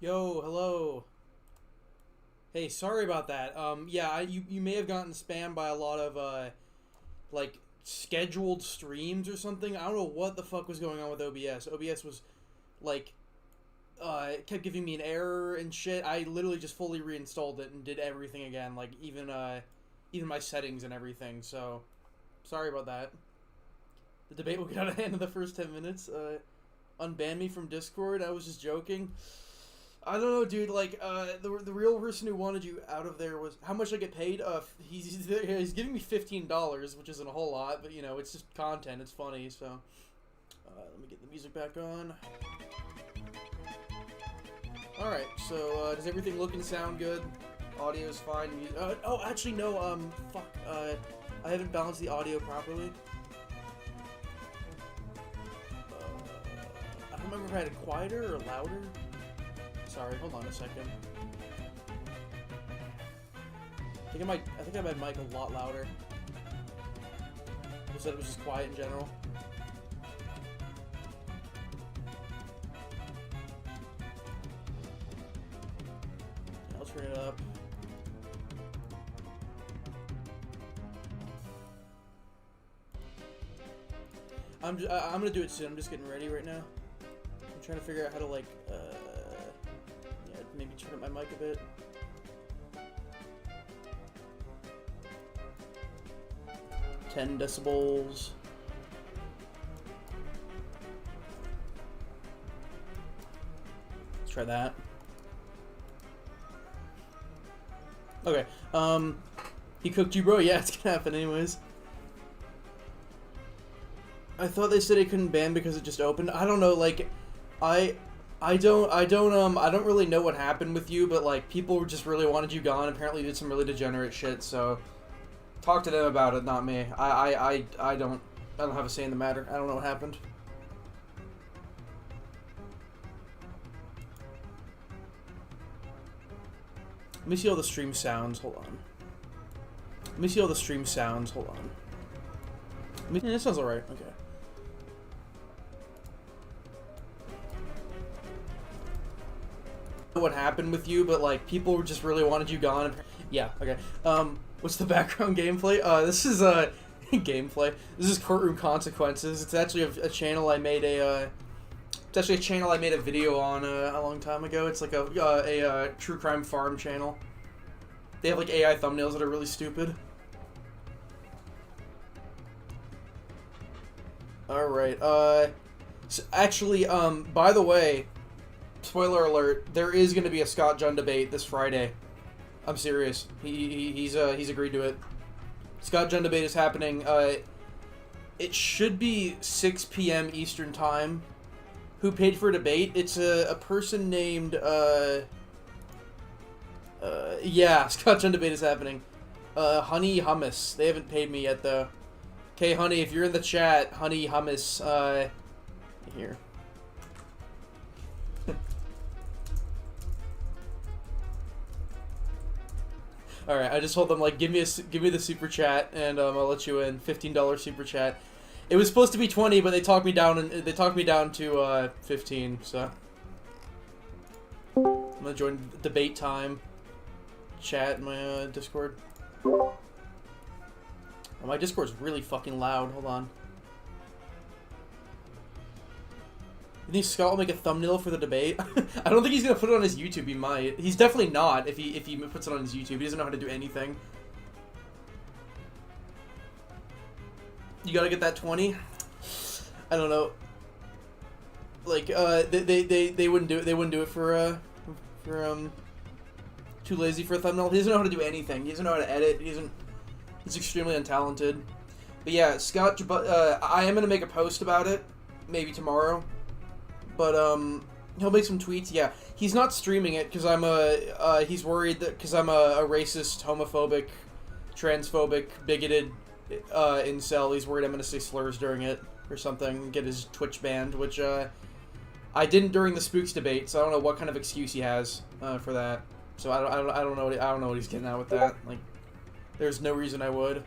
Yo, hello. Hey, sorry about that. Yeah, you may have gotten spammed by a lot of like scheduled streams or something. I don't know what the fuck was going on with OBS. OBS was like it kept giving me an error and shit. I literally just fully reinstalled it and did everything again, like even my settings and everything. So, sorry about that. The debate will get out of hand in the first 10 minutes. Unban me from Discord. I was just joking. I don't know, dude. Like, the real person who wanted you out of there was how much I get paid. He's giving me $15, which isn't a whole lot, but you know, it's just content. It's funny. So, let me get the music back on. All right. So, does everything look and sound good? Audio's fine. Oh, actually, no. Fuck. I haven't balanced the audio properly. I don't remember if I had it quieter or louder. Sorry, hold on a second. I think I had my mic a lot louder. You said it was just quiet in general. Yeah, I'll turn it up. I'm gonna do it soon. I'm just getting ready right now. I'm trying to figure out how to like maybe turn up my mic a bit. $10 decibels. Let's try that. Okay. He cooked you, bro? Yeah, it's gonna happen anyways. I thought they said it couldn't ban because it just opened. I don't know, like, I don't really know what happened with you, but like people just really wanted you gone. Apparently, you did some really degenerate shit. So, talk to them about it, not me. I don't have a say in the matter. I don't know what happened. Let me see all the stream sounds. Hold on. Let me see all the stream sounds. Hold on. Yeah, that sounds alright. Okay. What happened with you, but like people just really wanted you gone. Yeah, okay. What's the background gameplay? This is gameplay. This is Courtroom Consequences. It's actually a channel I made it's actually a channel I made a video on a long time ago. It's like a true crime farm channel. They have like AI thumbnails that are really stupid. All right. So actually, by the way, spoiler alert, there is going to be a Scott Jun debate this Friday. I'm serious. He's agreed to it. Scott Jun debate is happening. It should be 6 p.m. Eastern time. Who paid for a debate? It's a person named yeah, Scott Jun debate is happening. Honey Hummus. They haven't paid me yet though. Okay, Honey, if you're in the chat, Honey Hummus, here. All right, I just told them like give me the super chat and I'll let you in. $15 super chat. It was supposed to be 20, but they talked me down to 15. So I'm gonna join debate time chat in my Discord. Oh, my Discord's really fucking loud. Hold on. You think Scott will make a thumbnail for the debate? I don't think he's gonna put it on his YouTube. He might. He's definitely not. If he puts it on his YouTube, he doesn't know how to do anything. You gotta get that 20. I don't know. Like they wouldn't do it. They wouldn't do it for too lazy for a thumbnail. He doesn't know how to do anything. He doesn't know how to edit. He's extremely untalented. But yeah, Scott. I am gonna make a post about it maybe tomorrow. But he'll make some tweets. Yeah, he's not streaming it because he's worried that because I'm a racist, homophobic, transphobic, bigoted incel. He's worried I'm gonna say slurs during it or something, get his Twitch banned, which I didn't during the Spooks debate, so I don't know what kind of excuse he has for that. So I don't know what he's getting at with that. Like, there's no reason I would.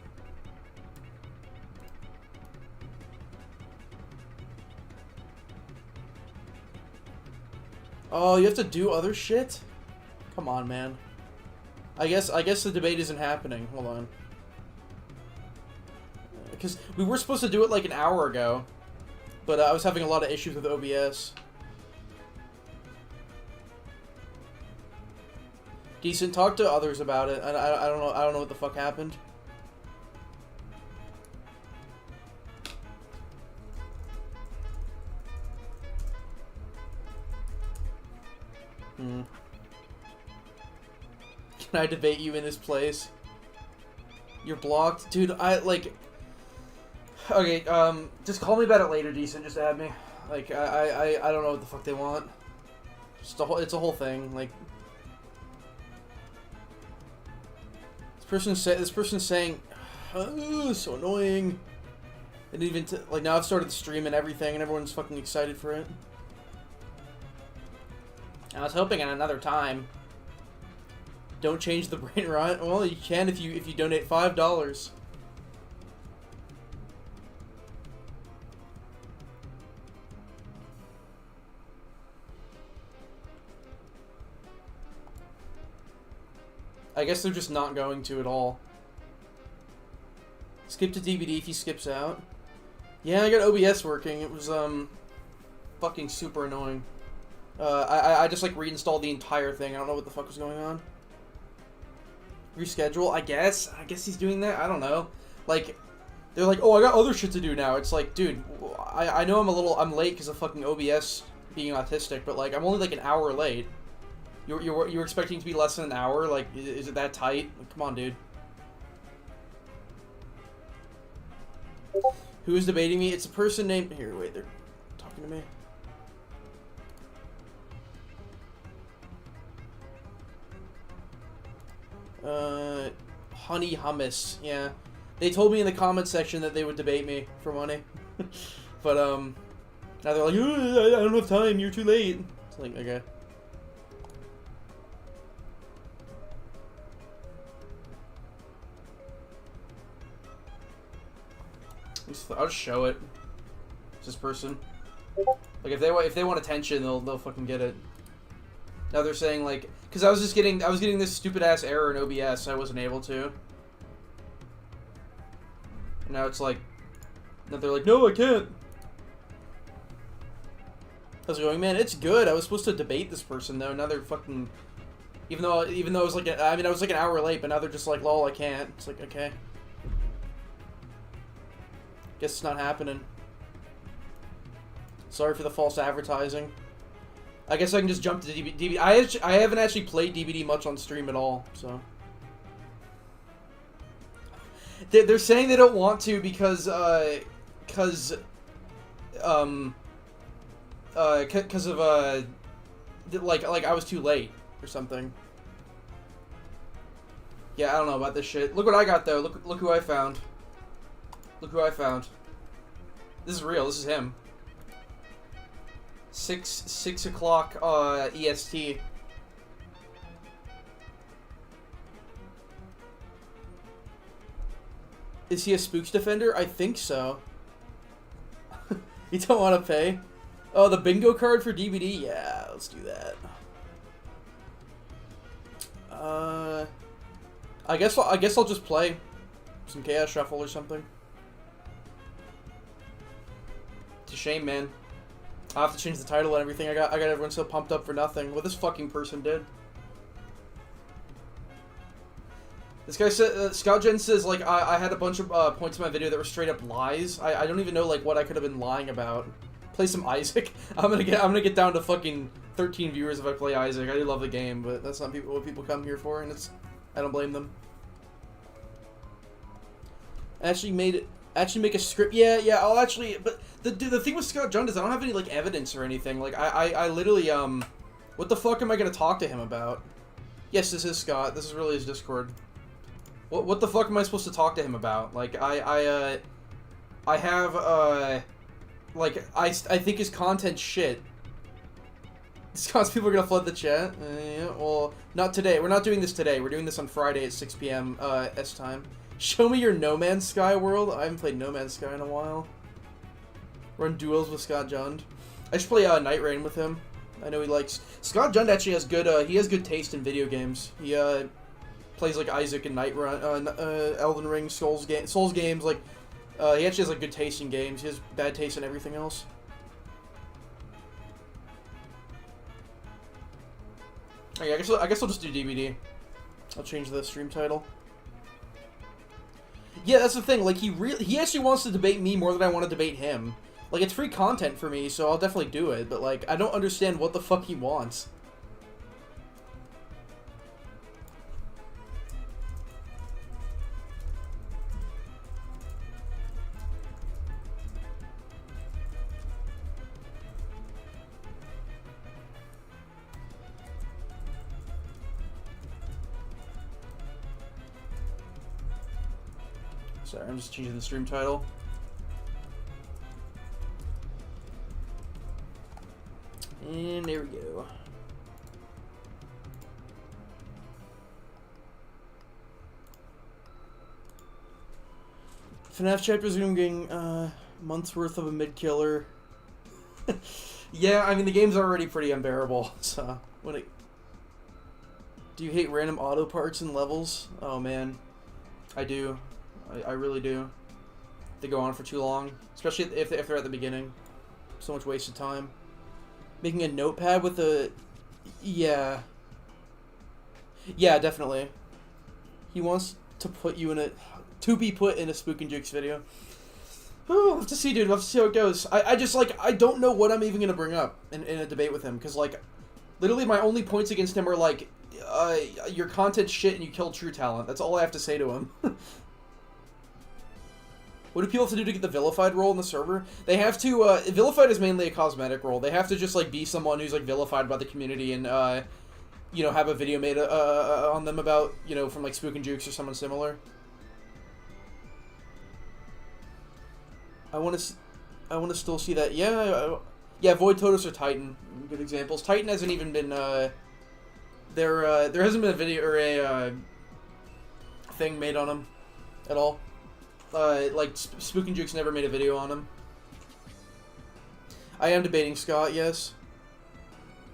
Oh, you have to do other shit? Come on, man. I guess the debate isn't happening. Hold on. Because we were supposed to do it like an hour ago, but I was having a lot of issues with OBS. Decent. Talk to others about it. I don't know. I don't know what the fuck happened. Can I debate you in his place? You're blocked, dude. Okay, just call me about it later, Decent. Just add me. Like, I don't know what the fuck they want. It's a whole thing. Like, this person's saying, oh, so annoying. They didn't even like, now I've started the stream and everything, and everyone's fucking excited for it. I was hoping at another time. Don't change the brain rot. Well, you can if you donate $5. I guess they're just not going to at all. Skip to DVD if he skips out. Yeah, I got OBS working. It was fucking super annoying. I just like reinstalled the entire thing. I don't know what the fuck was going on. Reschedule, I guess he's doing that. I don't know. Like, they're like, oh, I got other shit to do now. It's like, dude, I know I'm late because of fucking OBS being autistic, but like, I'm only like an hour late. You're expecting to be less than an hour? Like, is it that tight? Like, come on, dude. Who is debating me? It's a person named... Here, wait, they're talking to me. Honey Hummus. Yeah. They told me in the comment section that they would debate me for money. But, now they're like, I don't have time, you're too late. It's like, okay. I'll just show it. It's this person. Like, if they want attention, they'll fucking get it. Now they're saying, like, because I was getting this stupid ass error in OBS, so I wasn't able to. And now it's like, now they're like, no, I can't. I was going, man, it's good. I was supposed to debate this person though. Now they're fucking, even though it was like, I was like an hour late, but now they're just like, lol, I can't. It's like, okay. Guess it's not happening. Sorry for the false advertising. I guess I can just jump to DVD. I haven't actually played DVD much on stream at all, so. They're saying they don't want to because of like I was too late or something. Yeah, I don't know about this shit. Look what I got though. Look who I found. Look who I found. This is real. This is him. 6 o'clock EST. Is he a Spooks Defender? I think so. You don't want to pay? Oh, the bingo card for DVD? Yeah, let's do that. I guess I'll just play some Chaos Shuffle or something. It's a shame, man. I'll have to change the title and everything. I got everyone so pumped up for nothing. What this fucking person did. This guy said, Scott Jen says, like, I had a bunch of points in my video that were straight up lies. I don't even know, like, what I could have been lying about. Play some Isaac. I'm gonna get down to fucking 13 viewers if I play Isaac. I do love the game, but that's not what people come here for, and I don't blame them. Actually make a script. Yeah, I'll actually, but the thing with Scott Jund is I don't have any, like, evidence or anything. Like, I literally, what the fuck am I gonna talk to him about? Yes, this is Scott. This is really his Discord. What the fuck am I supposed to talk to him about? Like, I think his content's shit. Scott's people are gonna flood the chat. Yeah, well, not today. We're not doing this today. We're doing this on Friday at 6 p.m. S time. Show me your No Man's Sky world. I haven't played No Man's Sky in a while. Run duels with Scott Jund. I should play Night Rain with him. I know he likes... Scott Jund actually has good, he has good taste in video games. He, plays, like, Isaac and Elden Ring, Souls games, like, he actually has, like, good taste in games. He has bad taste in everything else. Okay, I guess I'll just do DVD. I'll change the stream title. Yeah, that's the thing. Like, he actually wants to debate me more than I want to debate him. Like, it's free content for me, so I'll definitely do it. But, like, I don't understand what the fuck he wants. Sorry, I'm just changing the stream title. And there we go. FNAF chapters are getting months worth of a mid killer. Yeah, I mean the game's already pretty unbearable. So do you hate random auto parts and levels? Oh man, I do. I really do. They go on for too long, especially if they're at the beginning. So much wasted time. Making a notepad with a... Yeah. Yeah, definitely. He wants to put you in a... To be put in a Spook and Jukes video. Oh, we'll have to see, dude. We'll have to see how it goes. I just, like, I don't know what I'm even going to bring up in a debate with him. Because, like, literally my only points against him are, like, your content's shit and you kill true talent. That's all I have to say to him. What do people have to do to get the vilified role in the server? They have to, vilified is mainly a cosmetic role. They have to just, like, be someone who's, like, vilified by the community and, you know, have a video made on them about, you know, from, like, Spook and Jukes or someone similar. I want to still see that. Yeah, yeah, Void Totus or Titan. Good examples. Titan hasn't even been, there hasn't been a video or a, thing made on him at all. Like, Spook and Jukes never made a video on him. I am debating Scott, yes.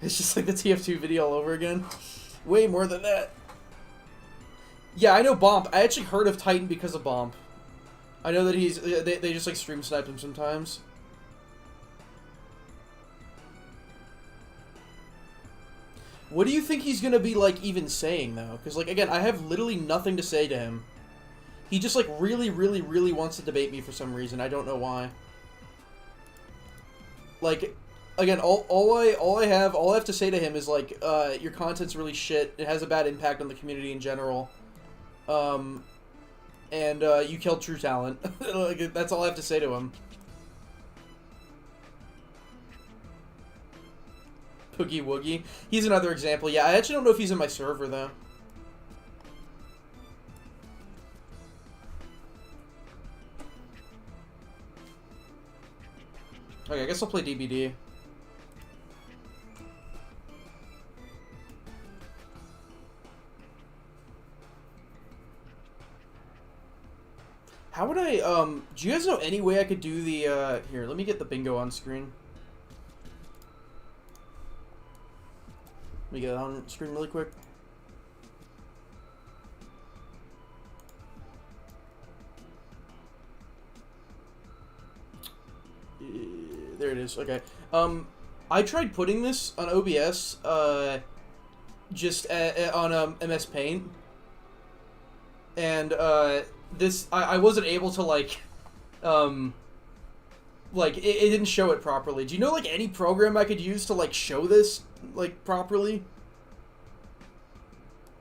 It's just like the TF2 video all over again. Way more than that. Yeah, I know Bomp. I actually heard of Titan because of Bomp. I know that they just, like, stream snipe him sometimes. What do you think he's gonna be, like, even saying, though? Because, like, again, I have literally nothing to say to him. He just, like, really, really, really wants to debate me for some reason. I don't know why. Like, again, all I have to say to him is, like, your content's really shit. It has a bad impact on the community in general. And, you killed true talent. Like, that's all I have to say to him. Poogie Woogie. He's another example. Yeah, I actually don't know if he's in my server, though. Okay, I guess I'll play DBD. How would I, do you guys know any way I could do the, here, let me get the bingo on screen. Let me get it on screen really quick. There it is. Okay. I tried putting this on OBS, just on MS Paint, and this I wasn't able to like it didn't show it properly. Do you know like any program I could use to like show this like properly?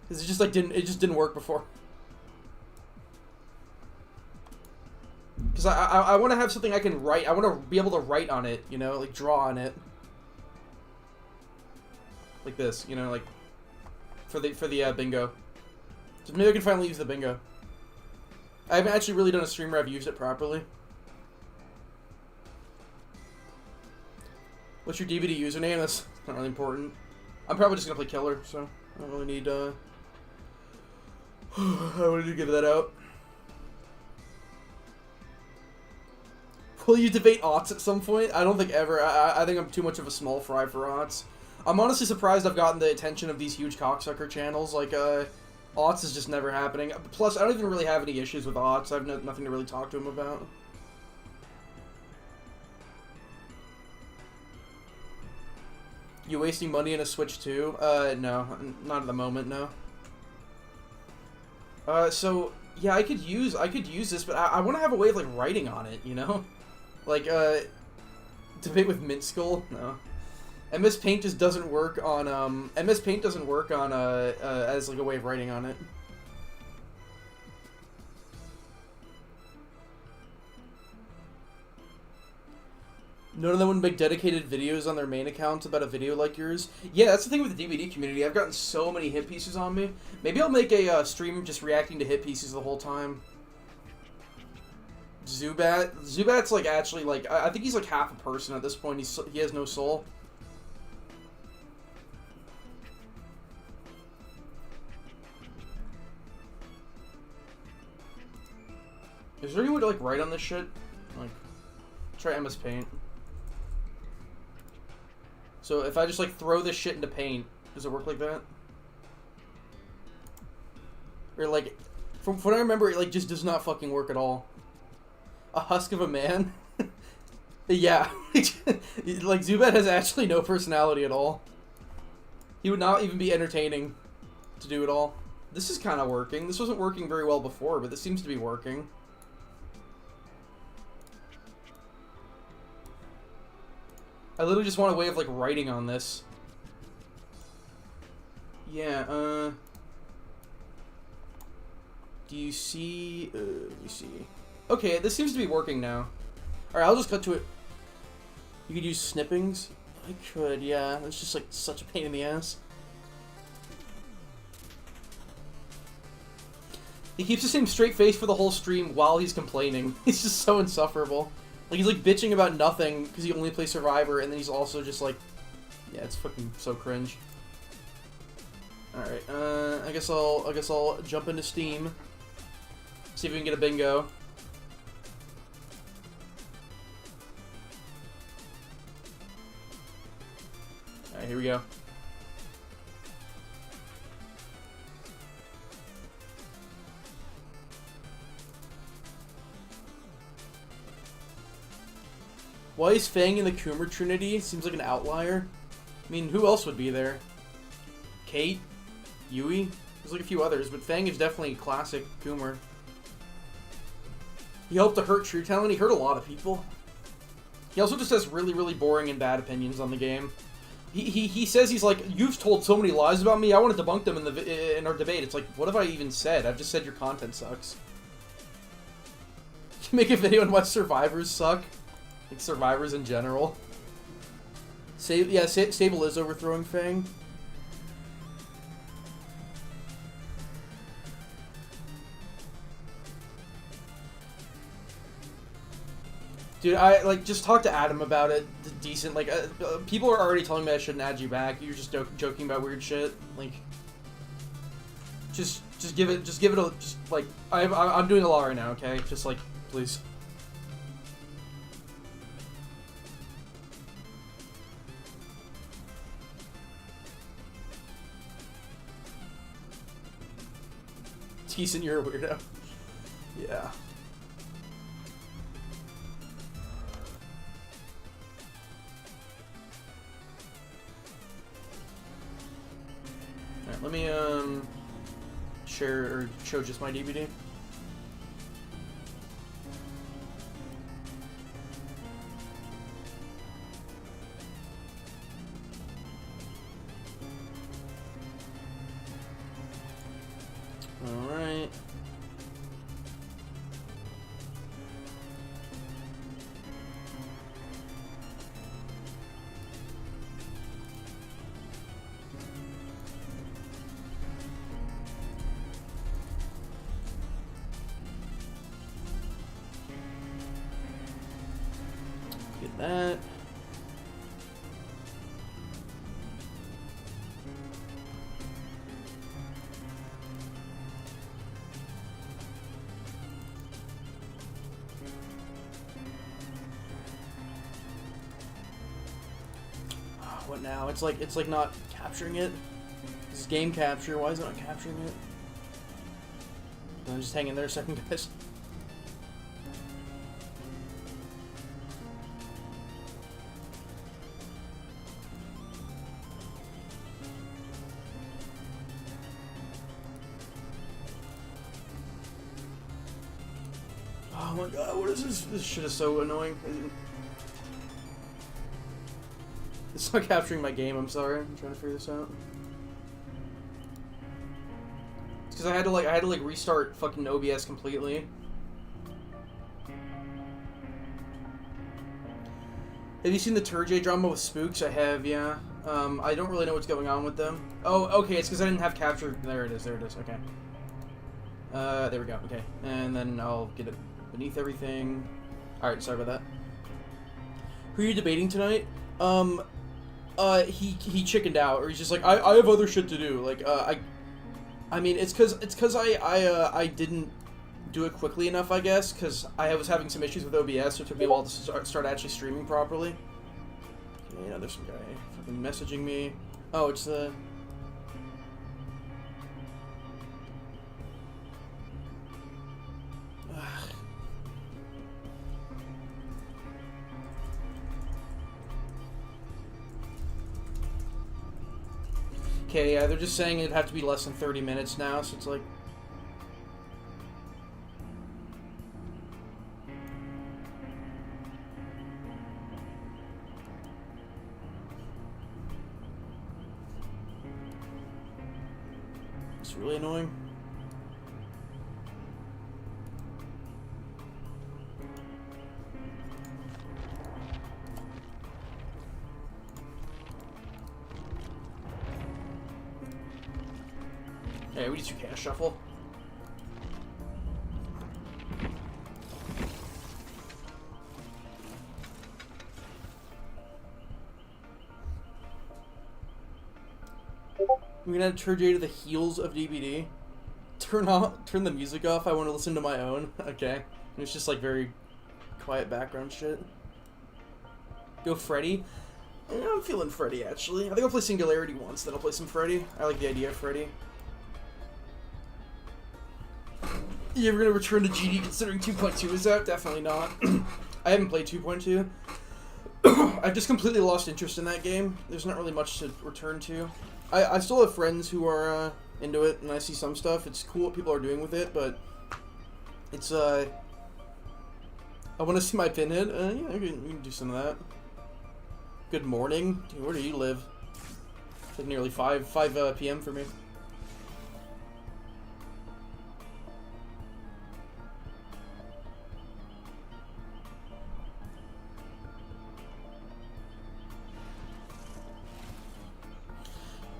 Because it just like didn't work before. Because I want to have something I can write. I want to be able to write on it, you know, like draw on it. Like this, you know, like for the bingo. So maybe I can finally use the bingo. I haven't actually really done a stream where I've used it properly. What's your DVD username? That's not really important. I'm probably just gonna play Killer, so I don't really need I don't need to give that out. Will you debate aughts at some point? I don't think ever. I think I'm too much of a small fry for aughts. I'm honestly surprised I've gotten the attention of these huge cocksucker channels. Like, Aughts is just never happening. Plus, I don't even really have any issues with Aughts. I have nothing to really talk to him about. You wasting money in a Switch 2? No. Not at the moment, no. So, yeah, I could use this, but I want to have a way of, like, writing on it, you know? Like, debate with Mint Skull? No. MS Paint just doesn't work on, MS Paint doesn't work on, as, like, a way of writing on it. None of them would make dedicated videos on their main accounts about a video like yours. Yeah, that's the thing with the DVD community. I've gotten so many hit pieces on me. Maybe I'll make a stream just reacting to hit pieces the whole time. Zubat's like actually like I think he's like half a person at this point. He has no soul. Is there any way to like write on this shit? Like, try MS Paint. So if I just like throw this shit into Paint, does it work like that? Or like, from what I remember, it like just does not fucking work at all. A husk of a man? Yeah. Like, Zubat has actually no personality at all. He would not even be entertaining to do it all. This is kind of working. This wasn't working very well before, but this seems to be working. I literally just want a way of, like, writing on this. Yeah, do you see... let me see. Okay, this seems to be working now. Alright, I'll just cut to it. You could use snippings? I could, yeah. It's just, like, such a pain in the ass. He keeps the same straight face for the whole stream while he's complaining. He's just so insufferable. Like, he's, like, bitching about nothing because he only plays Survivor, and then he's also just, like... Yeah, it's fucking so cringe. Alright, I guess I'll jump into Steam. See if we can get a bingo. Alright, here we go. Why is Fang in the Coomer Trinity? Seems like an outlier. I mean, who else would be there? Kate? Yui? There's like a few others, but Fang is definitely classic Coomer. He hoped to hurt True Talent. He hurt a lot of people. He also just has really, really boring and bad opinions on the game. He says he's like, you've told so many lies about me, I want to debunk them in our debate. It's like, what have I even said? I've just said your content sucks. You make a video on why survivors suck. Like, survivors in general. Sable is overthrowing Fang. Dude, I, like, just talk to Adam about it. Decent, like, people are already telling me I shouldn't add you back. You're just joking about weird shit. Like, just give it a, like, I'm doing a lot right now, okay? Just, like, please. Decent, you're a weirdo. Yeah. Alright, let me, share or show just my DVD. Alright. Get that. What now? It's like not capturing it. This is game capture. Why is it not capturing it? I'm just hanging there a second, guys. Oh my god, what is this? This shit is so annoying. It's not capturing my game, I'm sorry. I'm trying to figure this out. It's because I had to restart fucking OBS completely. Have you seen the Turjay drama with Spooks? I have, yeah. I don't really know what's going on with them. Oh, okay, it's because I didn't have capture. There it is, okay. There we go, okay. And then I'll get it beneath everything. Alright, sorry about that. Who are you debating tonight? He chickened out, or he's just like, I have other shit to do. Like, I mean, it's cause I didn't do it quickly enough, I guess, because I was having some issues with OBS, so it took me a while to start actually streaming properly. Okay, now there's some guy fucking messaging me. Oh, it's the... Okay, yeah, they're just saying it'd have to be less than 30 minutes now, so it's like... It's really annoying. Hey, we need to cash shuffle. We're gonna add Turjay to the heels of DBD. Turn the music off. I want to listen to my own. Okay. And it's just like very quiet background shit. Go Freddy. Yeah, I'm feeling Freddy actually. I think I'll play Singularity once, then I'll play some Freddy. I like the idea of Freddy. You ever gonna return to GD considering 2.2 is out? Definitely not. I haven't played 2.2. I've just completely lost interest in that game. There's not really much to return to. I still have friends who are into it, and I see some stuff. It's cool what people are doing with it, but it's I want to see my pinhead. Yeah, we can do some of that. Good morning. Dude, where do you live? It's like nearly 5 p.m. for me.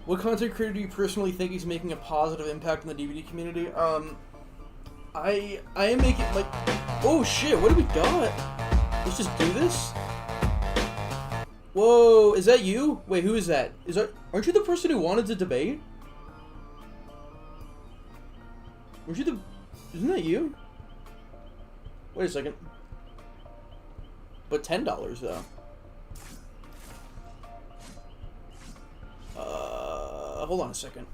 What content creator do you personally think is making a positive impact on the DVD community? I am making, like... Oh, shit, what do we got? Let's just do this? Whoa, is that you? Wait, who is that? Aren't you the person who wanted to debate? Weren't you the... Isn't that you? Wait a second. But $10, though. Hold on a second.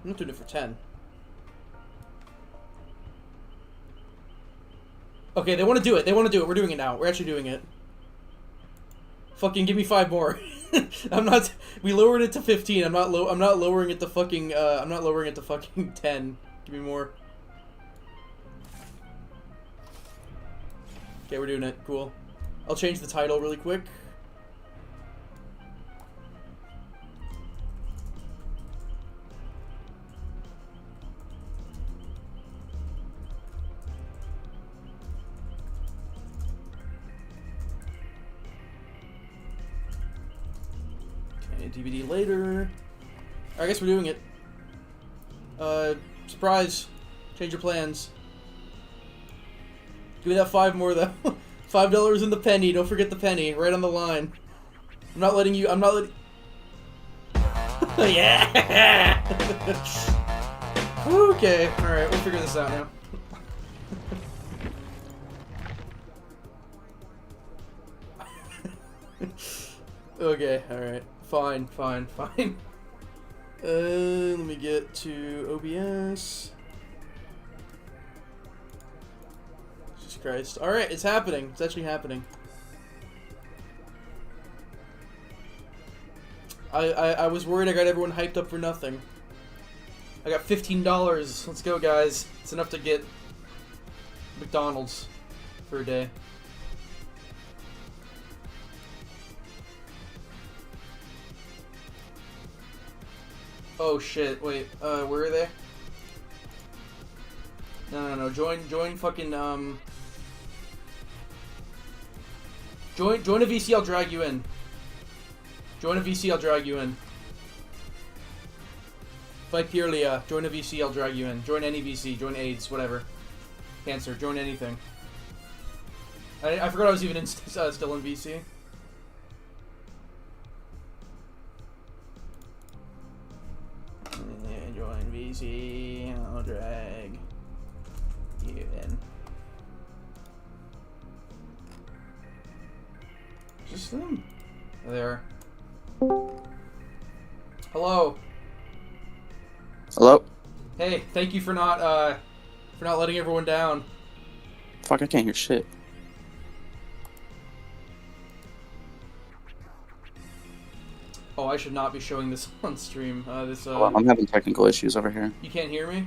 I'm not doing it for 10. Okay, they want to do it. They want to do it. We're doing it now. We're actually doing it. Fucking give me 5 more. I'm not. We lowered it to 15. I'm not lowering it to fucking. I'm not lowering it to fucking 10. Give me more. Okay, we're doing it. Cool. I'll change the title really quick. DVD later. I guess we're doing it. Surprise. Change your plans. Give me that 5 more though. $5 in the penny. Don't forget the penny. Right on the line. I'm not letting you. Yeah! Okay. Alright, we'll figure this out now. Okay, alright. Fine. Let me get to OBS. Jesus Christ. Alright, it's happening. It's actually happening. I was worried I got everyone hyped up for nothing. I got $15. Let's go, guys. It's enough to get McDonald's for a day. Oh shit, wait, where are they? No, join fucking, join a VC, I'll drag you in. Join a VC, I'll drag you in. Like Pierlia, join a VC, I'll drag you in. Join any VC, join AIDS, whatever. Cancer, join anything. I forgot I was even still in VC. Join VC, I'll drag you in. Just them. There. Hello. Hello? Hey, thank you for not letting everyone down. Fuck, I can't hear shit. Oh, I should not be showing this on stream. Well, I'm having technical issues over here. You can't hear me?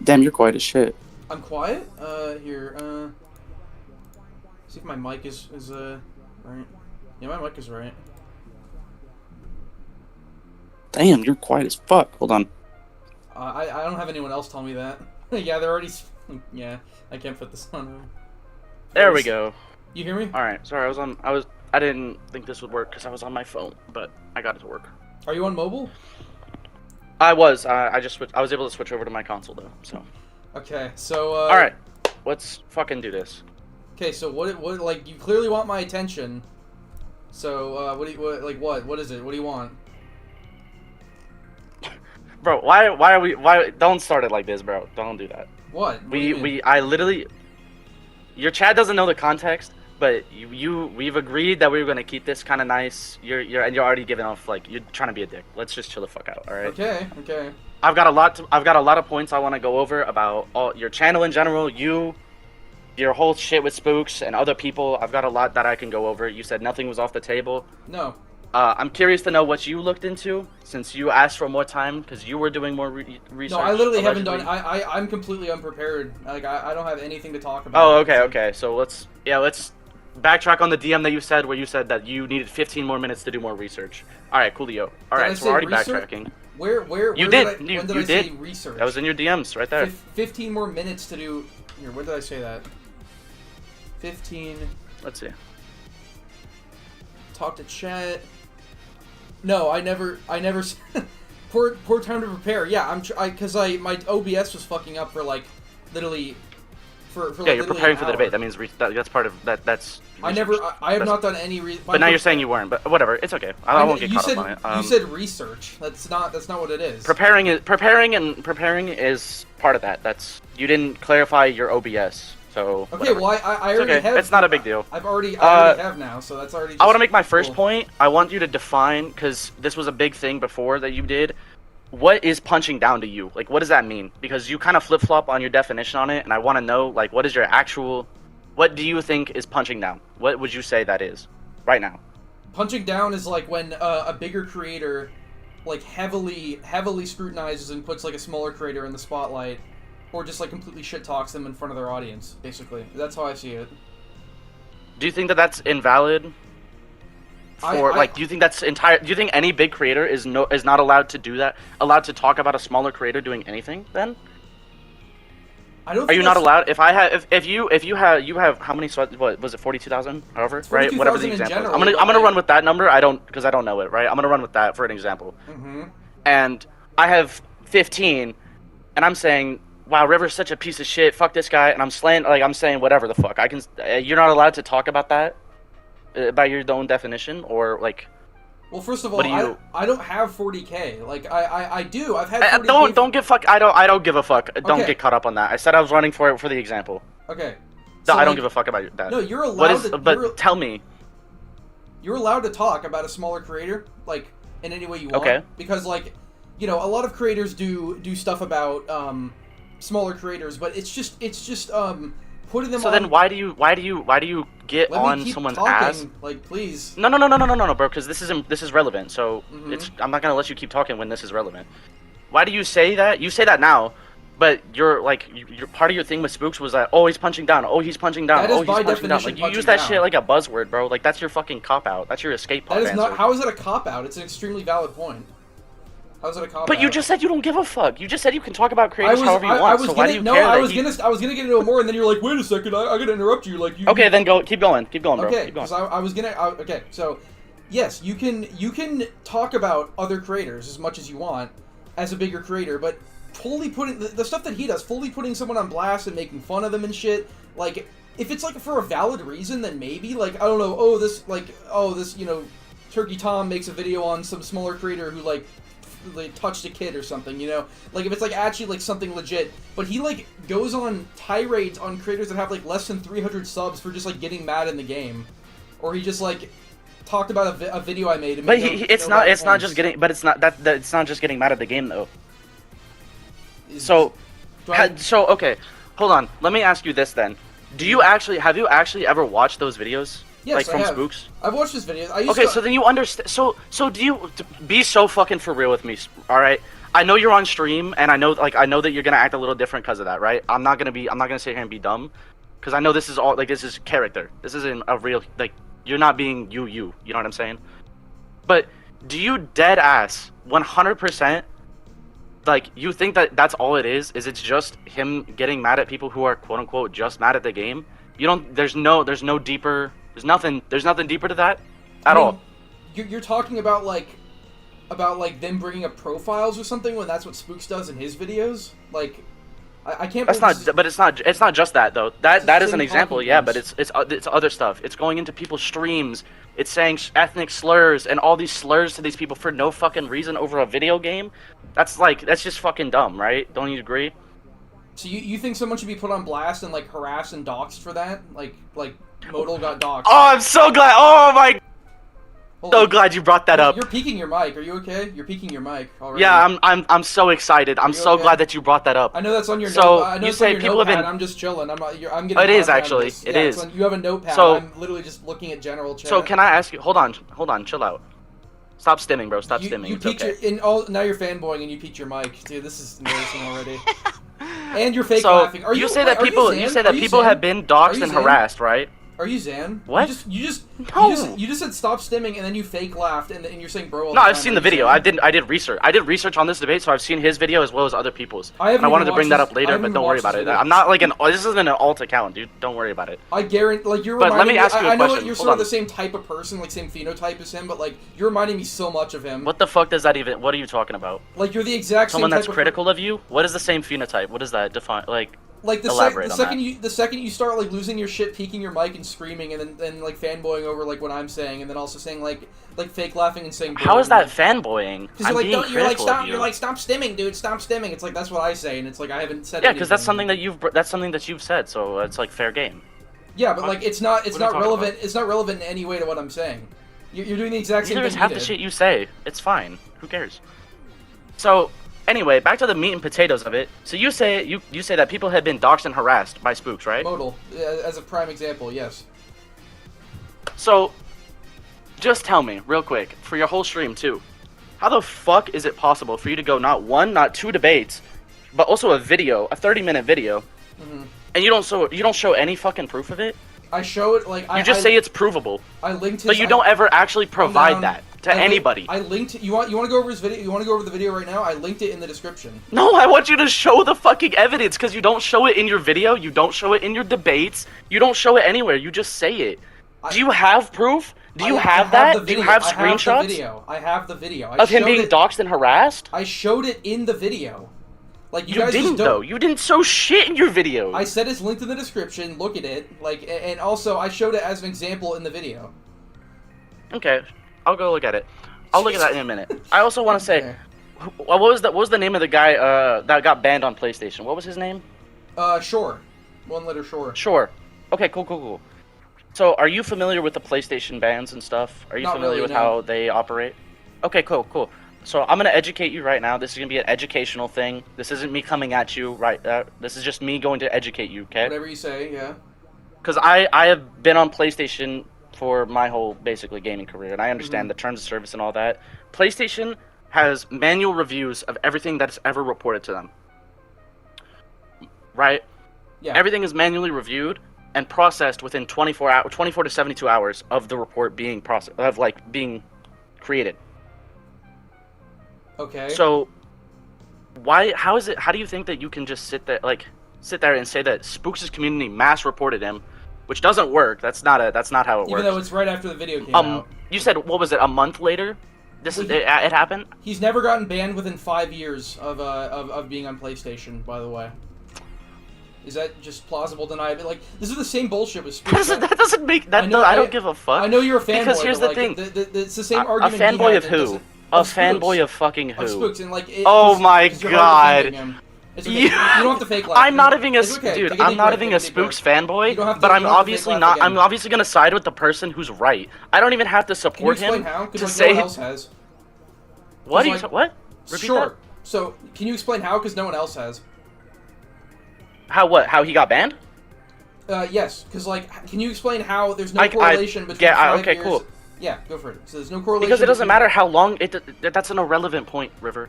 Damn, you're quiet as shit. I'm quiet? Here, see if my mic is right. Yeah, my mic is right. Damn, you're quiet as fuck. Hold on. I don't have anyone else tell me that. Yeah, they're already... Yeah, I can't put this on. There we go. You hear me? Alright, sorry, I didn't think this would work because I was on my phone, but I got it to work. Are you on mobile? I was, I just switched, I was able to switch over to my console though, so. Okay, so, Alright, let's fucking do this. Okay, so what, like, you clearly want my attention. So, what is it? What do you want? Bro, don't start it like this, bro. Don't do that. What? I literally, your chat doesn't know the context, but we've agreed that we were gonna keep this kind of nice. You're already giving off, like, you're trying to be a dick. Let's just chill the fuck out, alright? Okay. I've got a lot of points I want to go over about your channel in general, your whole shit with Spooks and other people. I've got a lot that I can go over. You said nothing was off the table. No. I'm curious to know what you looked into, since you asked for more time, because you were doing more research. No, I literally haven't allegedly. done... I'm completely unprepared. Like, I don't have anything to talk about. Oh, okay. So let's backtrack on the DM that you said, where you said that you needed 15 more minutes to do more research. Alright, coolio. Alright, so we're already backtracking. Where you did did. when did I say research? That was in your DMs, right there. 15 more minutes to do... Here, where did I say that? 15... Let's see. Talk to chat... No, I never poor time to prepare. Yeah, because my OBS was fucking up for like literally for yeah, you're preparing for the debate. That means that's part of that. That's research. I have not done any. But now you're saying you weren't. But whatever, it's okay. I won't get caught up on it. You said research. That's not what it is. Preparing is part of that. That's you didn't clarify your OBS. So okay, whatever. well I already have. It's not a big deal. I already have now, so that's already. I want to make my first point. I want you to define, because this was a big thing before that you did. What is punching down to you? Like, what does that mean? Because you kind of flip flop on your definition on it, and I want to know, like, what is your actual? What do you think is punching down? What would you say that is, right now? Punching down is like when a bigger creator, like heavily scrutinizes and puts like a smaller creator in the spotlight. Or just, like, completely shit-talks them in front of their audience, basically. That's how I see it. Do you think that that's invalid? Do you think that's entire? Do you think any big creator is not allowed to do that? Allowed to talk about a smaller creator doing anything? Then? I don't. Are you not allowed? If you have how many? What was it? 42,000? However, right? Whatever the example is. I'm gonna run with that number. Because I don't know it, right? I'm gonna run with that for an example. Mm-hmm. And I have 15, and I'm saying, wow, River's such a piece of shit. Fuck this guy, and I'm saying whatever the fuck. You're not allowed to talk about that by your own definition, or like. Well, first of all, I don't have 40K. Like I do. I've had 40K. Don't give fuck. I don't give a fuck. Don't get caught up on that. I said I was running for the example. Okay. So I don't give a fuck about that. No, you're allowed. But tell me. you're allowed to talk about a smaller creator, like, in any way you want. Okay. Because, like, you know, a lot of creators do stuff about smaller creators, but it's just putting them. So on... then why do you get Let on me keep someone's talking. ass? Like, please. No, bro. Because this is relevant. So I'm not gonna let you keep talking when this is relevant. Why do you say that? You say that now, but you're part of your thing with Spooks was that he's punching down. Oh, he's punching down. That is Oh, he's by punching down. definition Like you use that punching shit down. like a buzzword, bro. Like that's your fucking cop out. That's your escape pod That is answer. not. How is that a cop out? It's an extremely valid point. How is that a cop out? But you just said you don't give a fuck. You just said you can talk about creators however you want. So why do you care? I was gonna get into it more, and then you're like, wait a second, I gotta interrupt you. Like, you. Okay, then keep going, bro. Okay, Keep going. because I was gonna. Okay, so yes, you can talk about other creators as much as you want as a bigger creator, but fully putting the stuff that he does, fully putting someone on blast and making fun of them and shit, like, if it's like for a valid reason, then maybe, like, I don't know, this you know, Turkey Tom makes a video on some smaller creator who like touched a kid or something, you know, like if it's like actually like something legit, but he like goes on tirades on creators that have like less than 300 subs for just like getting mad in the game, or he just like talked about a video I made. And But it's not just getting mad at the game though. So okay, hold on. Let me ask you this then. Have you actually ever watched those videos? Yes, like from I have. Spooks? I've watched his videos. So then you understand. So do you be so fucking for real with me? All right. I know you're on stream, and I know that you're gonna act a little different because of that, right? I'm not gonna sit here and be dumb, because I know this is all this is character. This isn't a real you're not being you. You know what I'm saying? But do you dead ass 100%? You think that that's all it is? Is it's just him getting mad at people who are quote unquote just mad at the game? You don't. There's no deeper. There's nothing deeper to that at all. You're talking about them bringing up profiles or something when that's what Spooks does in his videos. Like, I can't. That's not. But it's not just that though. That is an example. Yeah, but it's other stuff. It's going into people's streams. It's saying ethnic slurs and all these slurs to these people for no fucking reason over a video game. That's just fucking dumb, right? Don't you agree? So you think someone should be put on blast and like harassed and doxxed for that? Like Modal got doxxed. Oh, I'm so glad. Oh my. So glad you brought that up. You're peeking your mic. Are you okay? You're peeking your mic already. Yeah, I'm so excited. I'm so glad that you brought that up. I know that's on your. So I know you say people notepad. have been. I'm just chilling. I'm getting. It is actually. It is. You have a notepad. So I'm literally just looking at general chat. So can I ask you? Hold on. Chill out. Stop stimming, bro. Stop stimming. You it's peeked okay. now you're fanboying and you peeked your mic, dude. This is embarrassing already. And you're fake So laughing. you say that people have been doxxed and harassed, right? Are you Zan? What? You just said stop stimming and then you fake laughed and you're saying bro all the No, time. I've seen the video. I did research. I did research on this debate, so I've seen his video as well as other people's. And I wanted to bring that up later, but don't worry about it. I'm not like this isn't an alt account, dude. Don't worry about it. I guarantee, you're. But let me ask you a I know question. you're sort of the same type of person, like same phenotype as him, but like you're reminding me so much of him. What the fuck does that even? What are you talking about? Like you're the exact someone same. That's critical of you. What is the same phenotype? What does that define? Like the second you start like losing your shit, peeking your mic and screaming, and then like fanboying over like what I'm saying, and then also saying like fake laughing and saying. How is that fanboying? Because you're like stop stimming, dude, stop stimming. It's like that's what I say, and it's like I haven't said. Yeah, because that's something that you've said, so it's like fair game. Yeah, but like it's not relevant. It's not relevant in any way to what I'm saying. You're doing the exact same thing. Just half the shit you say. It's fine. Who cares? So. Anyway, back to the meat and potatoes of it. So you say that people have been doxxed and harassed by Spooks, right? Modal, as a prime example, yes. So, just tell me, real quick, for your whole stream too, how the fuck is it possible for you to go not one, not two debates, but also a video, a 30-minute video, and you don't show any fucking proof of it? I show it like you just say it's provable. I linked his, but you don't ever actually provide that to anybody. I linked. You want to go over his video? You want to go over the video right now? I linked it in the description. No, I want you to show the fucking evidence because you don't show it in your video. You don't show it in your debates. You don't show it anywhere. You just say it. Do you have proof? Do you have that? Do you have screenshots? I have the video. Of him being doxxed and harassed? I showed it in the video. Like you guys didn't though. You didn't show shit in your video. I said it's linked in the description. Look at it. And also I showed it as an example in the video. Okay, I'll go look at it. I'll look at that in a minute. I also want to say, what was the name of the guy that got banned on PlayStation? What was his name? Shore. One letter Shore. Shore. Okay, cool. So, are you familiar with the PlayStation bans and stuff? Are you Not familiar really, with no. how they operate? Okay, cool. So, I'm gonna educate you right now. This is gonna be an educational thing. This isn't me coming at you, right? This is just me going to educate you, okay? Whatever you say, yeah. Because I have been on PlayStation for my whole basically gaming career, and I understand the terms of service and all that. PlayStation has manual reviews of everything that's ever reported to them. Right? Yeah. Everything is manually reviewed and processed within 24 to 72 hours of the report being being created. Okay. So how do you think that you can just sit there and say that Spooks' community mass reported him, which doesn't work. That's not how it works. Even though it's right after the video came out. You said, what was it, a month later? It happened? He's never gotten banned within 5 years of being on PlayStation, by the way. Is that just plausible deniability? Like, this is the same bullshit with Spooks. That doesn't make that. I don't give a fuck. I know you're a fanboy. Because here's the like, thing. It's the same argument. A fanboy of who? A fanboy of fucking who? Of Spooks, and like. Oh my god. It's okay. You don't have to fake laugh. I'm not even I'm not even a Spooks fanboy, but I'm obviously not. I'm obviously gonna side with the person who's right. I don't even have to support him to say. No one else has. What? What? Repeat sure. that? So, can you explain how? Because no one else has. How what? How he got banned? Yes. Because like, can you explain how there's no correlation between 5 okay, years? cool. Yeah, go for it. So there's no correlation. Because it doesn't matter how long that's an irrelevant point, River.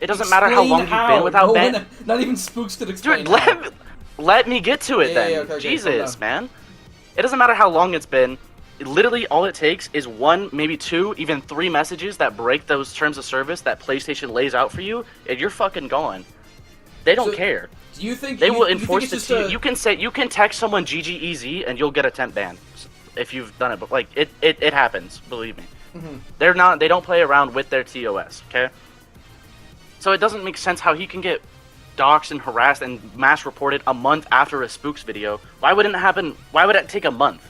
It doesn't matter how long you've been without ban. Not even Spooks could explain. Dude, let me get to it then. Okay, Jesus, man. It doesn't matter how long it's been. Literally, all it takes is 1, maybe 2, even 3 messages that break those terms of service that PlayStation lays out for you, and you're fucking gone. They don't care. Do you think they will enforce it to you? You can text someone GGEZ and you'll get a temp ban if you've done it. But like it happens, believe me. They don't play around with their TOS. Okay. So it doesn't make sense how he can get doxxed and harassed and mass reported a month after a Spooks video. Why wouldn't it happen? Why would it take a month?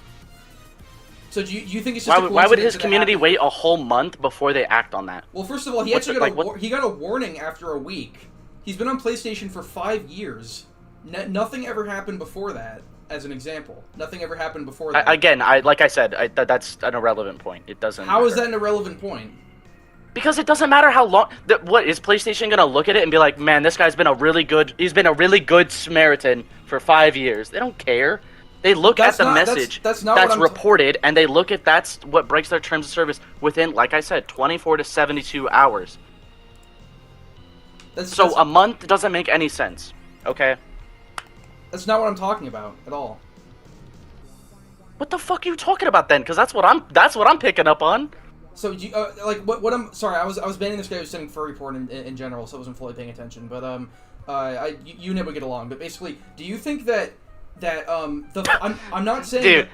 So do you think it's just why would his community wait a whole month before they act on that? Well, first of all, he got a warning after a week. He's been on PlayStation for 5 years. Nothing ever happened before that. As an example, nothing ever happened before that. Again, like I said, that's an irrelevant point. It doesn't. How is that an irrelevant point? Because it doesn't matter how long. What is PlayStation gonna look at it and be like, man, this guy's been a really good. He's been a really good Samaritan for 5 years. They don't care. They look at the message that's reported, and they look at that's what breaks their terms of service within, like I said, 24 to 72 hours. So a month doesn't make any sense. Okay. That's not what I'm talking about at all. What the fuck are you talking about then? Because that's what I'm picking up on. So like what I'm sorry, I was banning this guy who's sending furry porn in general, so I wasn't fully paying attention. But you never get along. But basically, do you think that I'm not saying. Dude.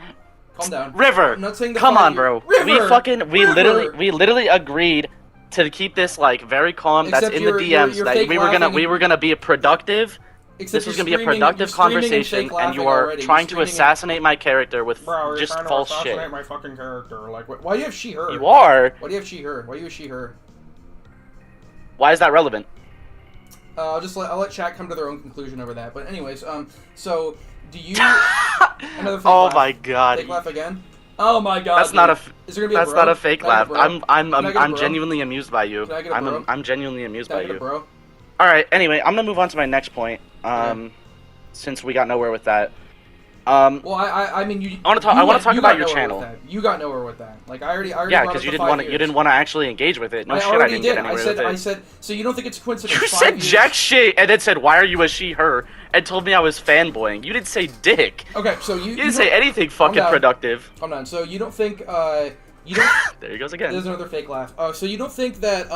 Calm down. River. I'm not saying come on, bro. River, we literally agreed to keep this like very calm. Except that's in the DMs that we were gonna be a productive. This was gonna be a productive conversation, and you are trying to assassinate my character with just false shit. Assassinate my fucking character. Like, why do you have she/her? You are. Why do you have she/her? Why do you have she/her? Why is that relevant? I'll let chat come to their own conclusion over that. But anyways, so do you? Another fake oh laugh. My god! Fake laugh again? Oh my god! That's dude. not a. Is there gonna be that's a bro? Not a fake laugh. I'm genuinely amused by you. Can I get a bro? I'm genuinely amused by you. Bro? All right. Anyway, I'm gonna move on to my next point. Since we got nowhere with that. Well, I mean, you. I want to talk about your channel. You got nowhere with that. Like I already. Yeah, because you didn't want to actually engage with it. No shit, I didn't get anywhere with it. I said. So you don't think it's coincidence? You said jack shit, and then said, "Why are you a she/her?" and told me I was fanboying. You didn't say dick. Okay, so you didn't say anything fucking productive. I'm done. So you don't think you don't. There he goes again. There's another fake laugh. So you don't think that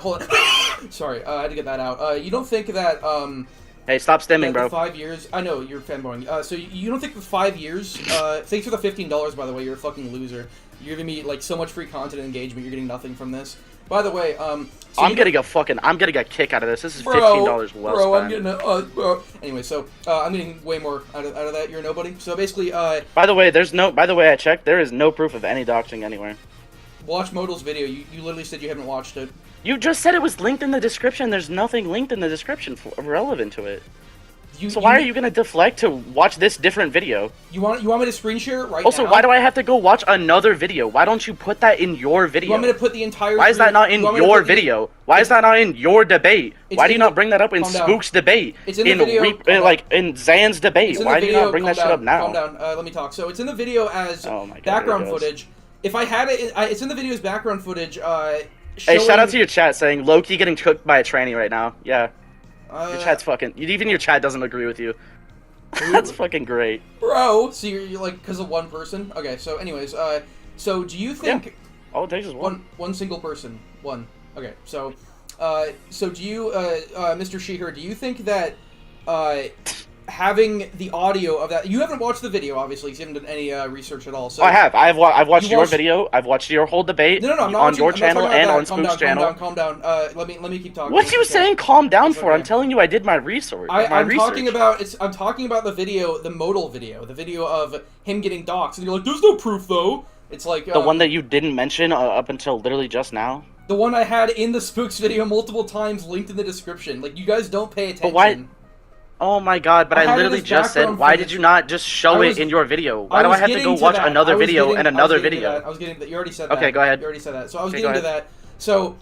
hold on. Sorry, I had to get that out. You don't think that Hey, stop stimming, bro. 5 years. I know you're fanboying. So you don't think the 5 years? Thanks for the $15, by the way. You're a fucking loser. You're giving me like so much free content and engagement. You're getting nothing from this. By the way, so I'm getting a kick out of this. This is $15 well spent. I'm getting anyway, so I'm getting way more out of that. You're nobody. So basically, By the way, I checked. There is no proof of any doxing anywhere. Watch Modal's video. You literally said you haven't watched it. You just said it was linked in the description. There's nothing linked in the description relevant to it. So why are you gonna deflect to watch this different video? You want me to screen share it right also, now? why do I have to go watch another video? Why don't you put that in your video? You want me to put the entire... Why is that not in your video? Why is that not in your debate? Why do you not bring that up in Spook's debate? It's in the video. In Zan's debate. Why do you not bring that shit up now? Calm down. Let me talk. So it's in the video as background footage. If I had it, it's in the video as background footage. Hey, shout out to your chat saying Loki getting cooked by a tranny right now. Yeah. Your chat's fucking... Even your chat doesn't agree with you. That's fucking great. Bro! So you're like, because of one person? Okay, so anyways, so do you think... Yeah. All it takes is one. One single person. One. Okay, so do you, Mr. Sheeher, do you think that, having the audio of that... You haven't watched the video, obviously, because you haven't done any research at all. So I have. I've watched your video. I've watched your whole debate. No, I'm not on your channel and on Spook's channel. Calm down. Let me keep talking. What are you saying? Calm down for? I'm telling you, I did my research. I'm talking about the video, the modal video, the video of him getting doxxed, and you're like, "There's no proof, though." It's like the one that you didn't mention up until literally just now. The one I had in the Spooks video multiple times, linked in the description. Like, you guys don't pay attention. But why? Oh my god, but I literally just said, why did you not just show it in your video? Why do I have to go watch another video and another video? I was getting that. You already said that. Okay, go ahead. You already said that. So I was getting to that. So,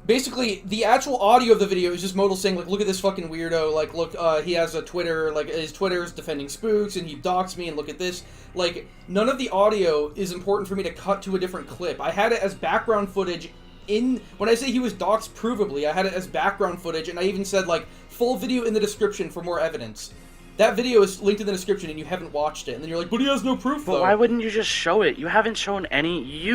basically, the actual audio of the video is just Modal saying, like, look at this fucking weirdo, like, look, he has a Twitter, like, his Twitter is defending Spooks, and he doxed me, and look at this. Like, none of the audio is important for me to cut to a different clip. I had it as background footage when I say he was doxed provably, I had it as background footage, and I even said, like, full video in the description for more evidence. That video is linked in the description, and you haven't watched it. And then you're like, but he has no proof, though. But why wouldn't you just show it? You haven't shown any...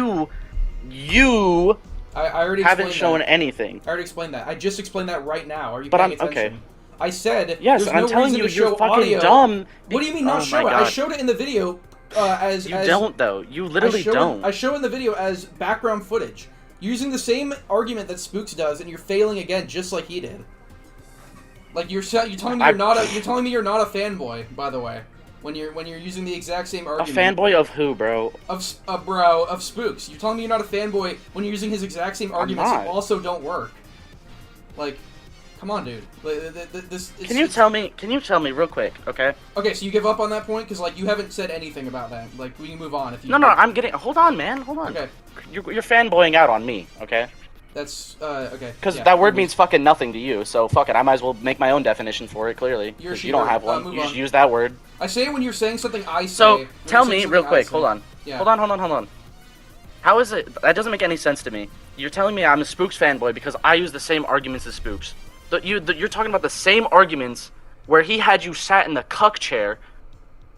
I already haven't shown anything. I already explained that. I just explained that right now. Are you paying attention? Okay. I said, yes, there's no I'm telling you, you're fucking audio. dumb. What do you mean not show it? I showed it in the video as... You don't, though. You literally don't. I show in the video as background footage. Using the same argument that Spooks does, and you're failing again, just like he did. Like you're telling me you're not a fanboy, by the way, when you're using the exact same argument. A fanboy of who, bro? Of Spooks. You're telling me you're not a fanboy when you're using his exact same arguments that also don't work. Like, come on, dude. Can you tell me real quick, okay? Okay, so you give up on that point because like you haven't said anything about that. Like we can move on if you. No, I'm getting. Hold on, man. Hold on. Okay. You're fanboying out on me, okay? That's okay. Because that word means fucking nothing to you, so fuck it. I might as well make my own definition for it. Clearly, because you don't have one. You just use that word. I say it when you're saying something. I say. So tell me real quick. Hold on. Yeah. Hold on. How is it? That doesn't make any sense to me. You're telling me I'm a Spooks fanboy because I use the same arguments as Spooks. You're talking about the same arguments where he had you sat in the cuck chair.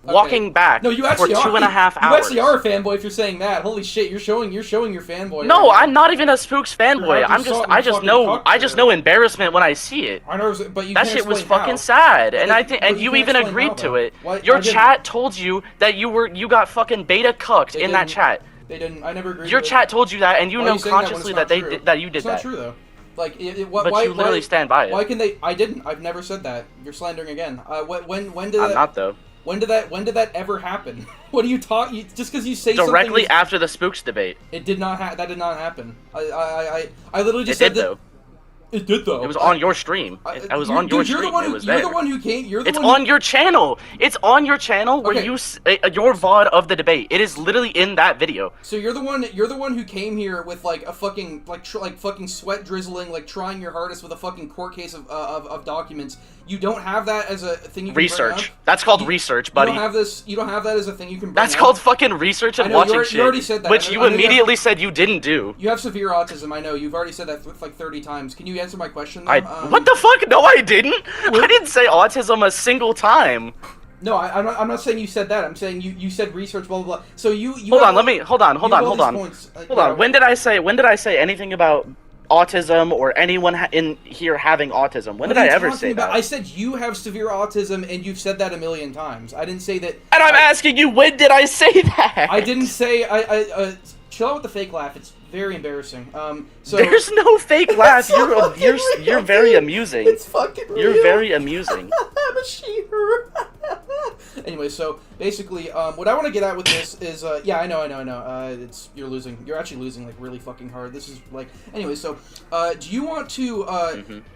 Walking back for 2.5 hours. You actually are a fanboy if you're saying that. Holy shit, you're showing your fanboy. No, I'm not even a Spooks fanboy. I just know embarrassment when I see it. I know, but you that shit was fucking sad, and you even agreed to it. Your chat told you that you got fucking beta cucked in that chat. They didn't. I never agreed. Your chat told you that, and you know consciously that you did that. It's not true though. Like, but you literally stand by it. Why can they? I didn't. I've never said that. You're slandering again. When did I'm not though. When did that ever happen? What are you talking? Just because you say directly something after the Spooks debate. It did not. That did not happen. I literally just said that. Though. It did though. It was on your stream. I was on your stream. It was there. You're the one who came. It's on your channel. It's on your channel where you your VOD of the debate. It is literally in that video. So you're the one who came here with like a fucking fucking sweat drizzling, like trying your hardest with a fucking court case of documents. You don't have that as a thing you can research. Bring up. That's called research, buddy. You don't have that as a thing you can bring That's up. called fucking research and watching shit. You already said that. Which you immediately said you didn't do. You have severe autism, I know. You've already said that like 30 times. Can you answer my question, though? What the fuck? No, I didn't. I didn't say autism a single time. No, I'm not saying you said that. I'm saying you said research, blah, blah, blah. So you Hold on. When did I say anything about autism or anyone in here having autism? When did I ever say that? I said you have severe autism, and you've said that a million times. I didn't say that. And I'm asking you, when did I say that? I didn't say. Chill out with the fake laugh. It's very embarrassing. So there's no fake laugh. You're very amusing. It's fucking real. You're very amusing. I'm a sheeter. Anyway, so basically, what I want to get at with this is, yeah, I know. You're losing. You're actually losing like really fucking hard. This is like, anyway. So, do you want to?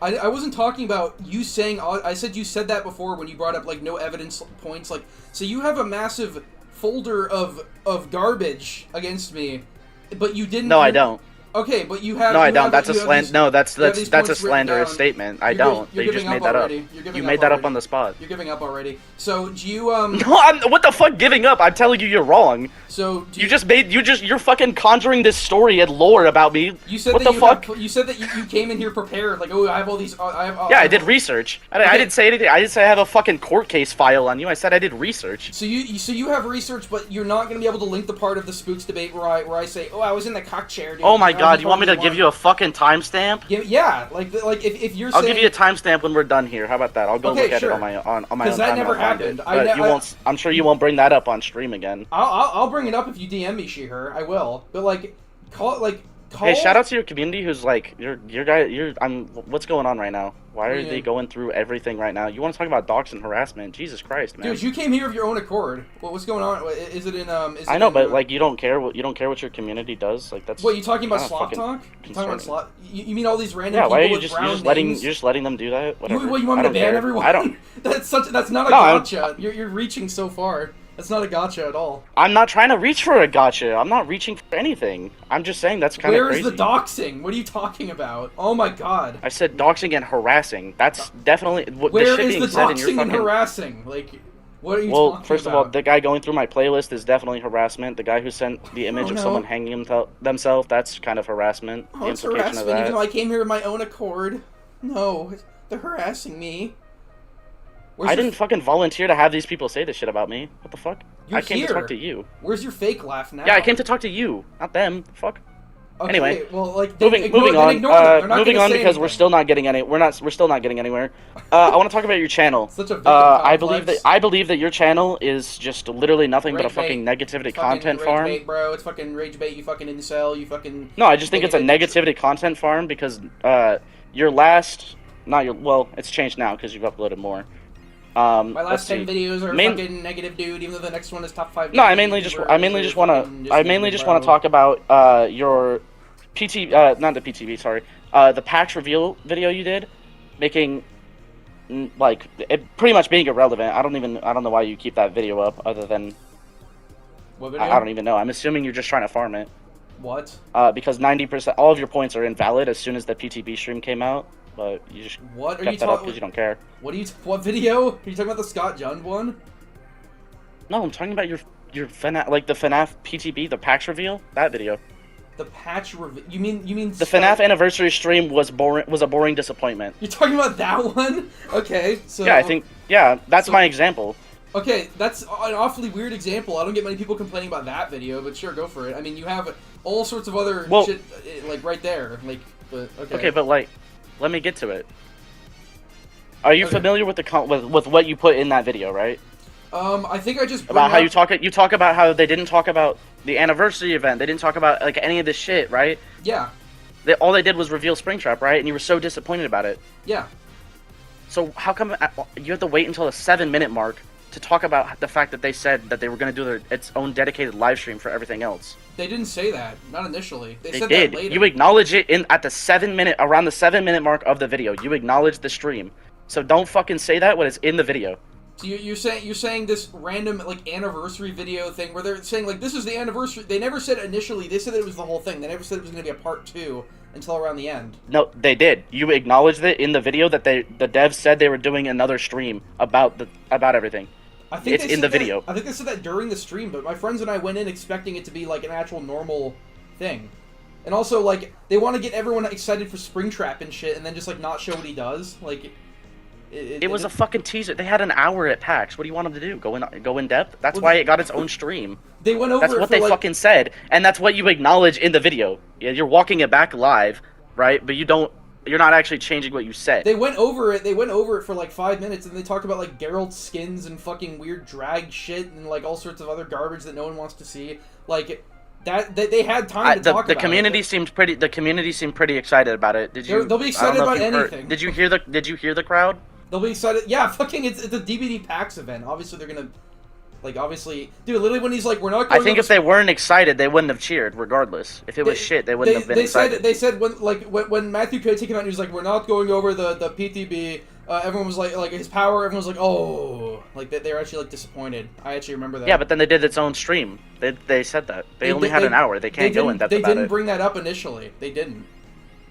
I wasn't talking about you saying. I said you said that before when you brought up like no evidence points. Like, so you have a massive folder of garbage against me, but you didn't. No, I don't. Okay, but you have. No, I you don't. have- That's a you have slant. these- No, that's you have these points a written slanderous down. statement. I You're don't. you're They just giving made up that up. already. You're giving You up made that up already. on the spot. You're giving up already. So do you No, what the fuck? Giving up? I'm telling you, you're wrong. So do You're fucking conjuring this story and lore about me. You said what that the fuck? you said that you came in here prepared. Like, oh, I have all these. Yeah, I did research. I didn't say anything. I didn't say I have a fucking court case file on you. I said I did research. So you have research, but you're not gonna be able to link the part of the Spooks debate where I say, oh, I was in the cock chair. Dude. Oh my I was god, in you want me to part give one." you a fucking timestamp? Yeah, like if you're I'll saying. give you a timestamp when we're done here. How about that? I'll go Okay, look at sure. it on my own time. that never and I'll find happened. it. But you won't. I'm sure you won't bring that up on stream again. I'll bring it up if you DM me, She-Her. I will. But like, call. Hey, shout out to your community who's like your guy. What's going on right now? Why are Yeah. they going through everything right now? You want to talk about docs and harassment? Jesus Christ, man. Dude, you came here of your own accord. What's going on? Is it in Is it I know, in, but like you don't care what your community does. Like that's. What, you talking about kinda slop fucking talk? You talking about concerning. slop? You mean all these random Yeah, people why are you with just brown letting names? them do that? Whatever. You want me I to don't ban care. everyone? I don't. That's not a No, I'm- gotcha. You're reaching so far. That's not a gotcha at all. I'm not trying to reach for a gotcha. I'm not reaching for anything. I'm just saying that's kind of Where crazy. is the doxing? What are you talking about? Oh my god. I said doxing and harassing. That's definitely what the Where shit is being the said in your doxing fucking. and harassing? Like, what are you Well, talking first about? of all, the guy going through my playlist is definitely harassment. The guy who sent the image Oh, of no. someone hanging themselves, that's kind of harassment. Oh, The it's implication of harassment, even that. though I came here of my own accord. No, they're harassing me. Where's I your- didn't fucking volunteer to have these people say this shit about me. What the fuck? You're I came here. to talk to you. Where's your fake laugh now? Yeah, I came to talk to you, not them. Fuck. Okay, anyway, well, like, then Moving ignore, then on. ignore them. They're not Moving gonna on say because we're anything. still not getting any. We're still not getting anywhere. I want to talk about your channel. Such a victim I believe that complex. your channel is just literally nothing but a Rage bait. fucking negativity Fucking content rage farm. Bait, bro. It's fucking rage bait. You fucking incel. You fucking. No, I just think it's a bigoted. negativity content farm because your last, not your, well, it's changed now because you've uploaded more. My let's last 10 see. videos are Main- fucking negative, dude. Even though the next one is top 5. No, I mainly just want to talk about your PT, not the PTV, sorry, the PAX reveal video you did, making like it pretty much being irrelevant. I don't know why you keep that video up other than What video? I don't even know. I'm assuming you're just trying to farm it. What? Because 90%, all of your points are invalid as soon as the PTB stream came out, but you just What are kept you that up talking? because you don't care. What video? Are you talking about the Scott Jund one? No, I'm talking about your FNAF, like the FNAF PTB, the PAX reveal, that video. The patch reveal. You mean The FNAF anniversary stream was a boring disappointment. You're talking about that one? Okay, so Yeah, I think that's so- my example. Okay, that's an awfully weird example. I don't get many people complaining about that video, but sure, go for it. I mean, you have all sorts of other Well- shit, like right there, like. But okay. Okay, but like, let me get to it. Are you Okay. familiar with with what you put in that video, right? I think I just bring About how up- you talk about how they didn't talk about the anniversary event. They didn't talk about like any of this shit, right? Yeah, All they did was reveal Springtrap, right? And you were so disappointed about it. yeah. So how come you have to wait until the 7-minute mark to talk about the fact that they said that they were going to do its own dedicated live stream for everything else? They didn't say that. Not initially. They They said did. that later. You acknowledge it around the 7-minute mark of the video. You acknowledge the stream. So don't fucking say that when it's in the video. So you're saying this random like anniversary video thing where they're saying like this is the anniversary. They never said initially. They said that it was the whole thing. They never said it was going to be a part 2 until around the end. No, they did. You acknowledged it in the video that the devs said they were doing another stream about everything. I think It's they in said the that- video. I think they said that during the stream, but my friends and I went in expecting it to be like an actual normal thing. And also like they want to get everyone excited for Springtrap and shit, and then just like not show what he does. Like It was a fucking teaser. They had an hour at PAX. What do you want them to do? Go in depth? That's Well, why it got its own stream. They went over. That's it what for, they like, fucking said, and that's what you acknowledge in the video. Yeah, you're walking it back live, right? But you're not actually changing what you said. They went over it. They went over it for like 5 minutes, and they talked about like Geralt skins and fucking weird drag shit and like all sorts of other garbage that no one wants to see. Like that they had time to talk the about community it. seemed pretty. The community seemed pretty excited about it. Did you? They'll be excited I don't know about if you heard- anything. Did you hear the crowd? They'll be excited. Yeah, fucking, it's a DVD PAX event. Obviously, they're gonna, like, obviously, dude. Literally, when he's like, "We're not going." I think if they weren't excited, they wouldn't have cheered. Regardless, if it was shit, they wouldn't have been excited. They said when Matthew K came out, and he was like, "We're not going over the PTB." Everyone was like his power. Everyone was like, "Oh," like they were actually like disappointed. I actually remember that. Yeah, but then they did its own stream. They said that they only had an hour. They can't go in depth about it. They didn't bring that up initially. They didn't.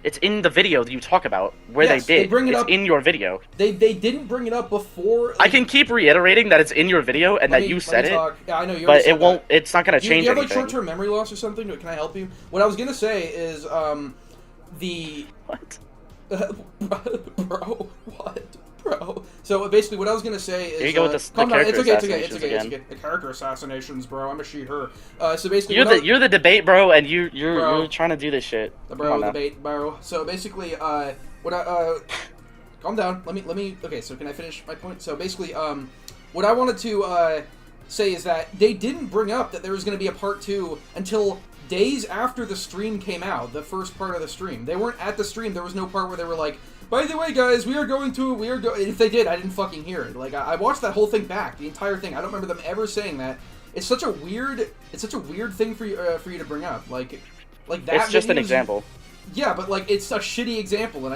It's in the video that you talk about where Yes, they did. they bring it it's up. In your video. They didn't bring it up before. I can keep reiterating that it's in your video and that you said it. Yeah, I know you. But it won't. It's not gonna change you have anything. like short-term memory loss or something? Can I help you? What I was gonna say is the What? bro, what, bro? So basically, what I was gonna say is, Here you go with the character it's okay. again. The character assassinations, bro. I'm a she/her. So basically, You're the debate, bro, and you're trying to do this shit. The debate, bro. So basically, calm down. Let me. Okay, so can I finish my point? So basically, what I wanted to say is that they didn't bring up that there was going to be a part 2 until days after the stream came out, the first part of the stream. They weren't at the stream. There was no part where they were like, by the way, guys, if they did, I didn't fucking hear it. Like, I watched that whole thing back, the entire thing. I don't remember them ever saying that. It's such a weird thing for you to bring up. Like that. It's just an example. Yeah, but like it's a shitty example, and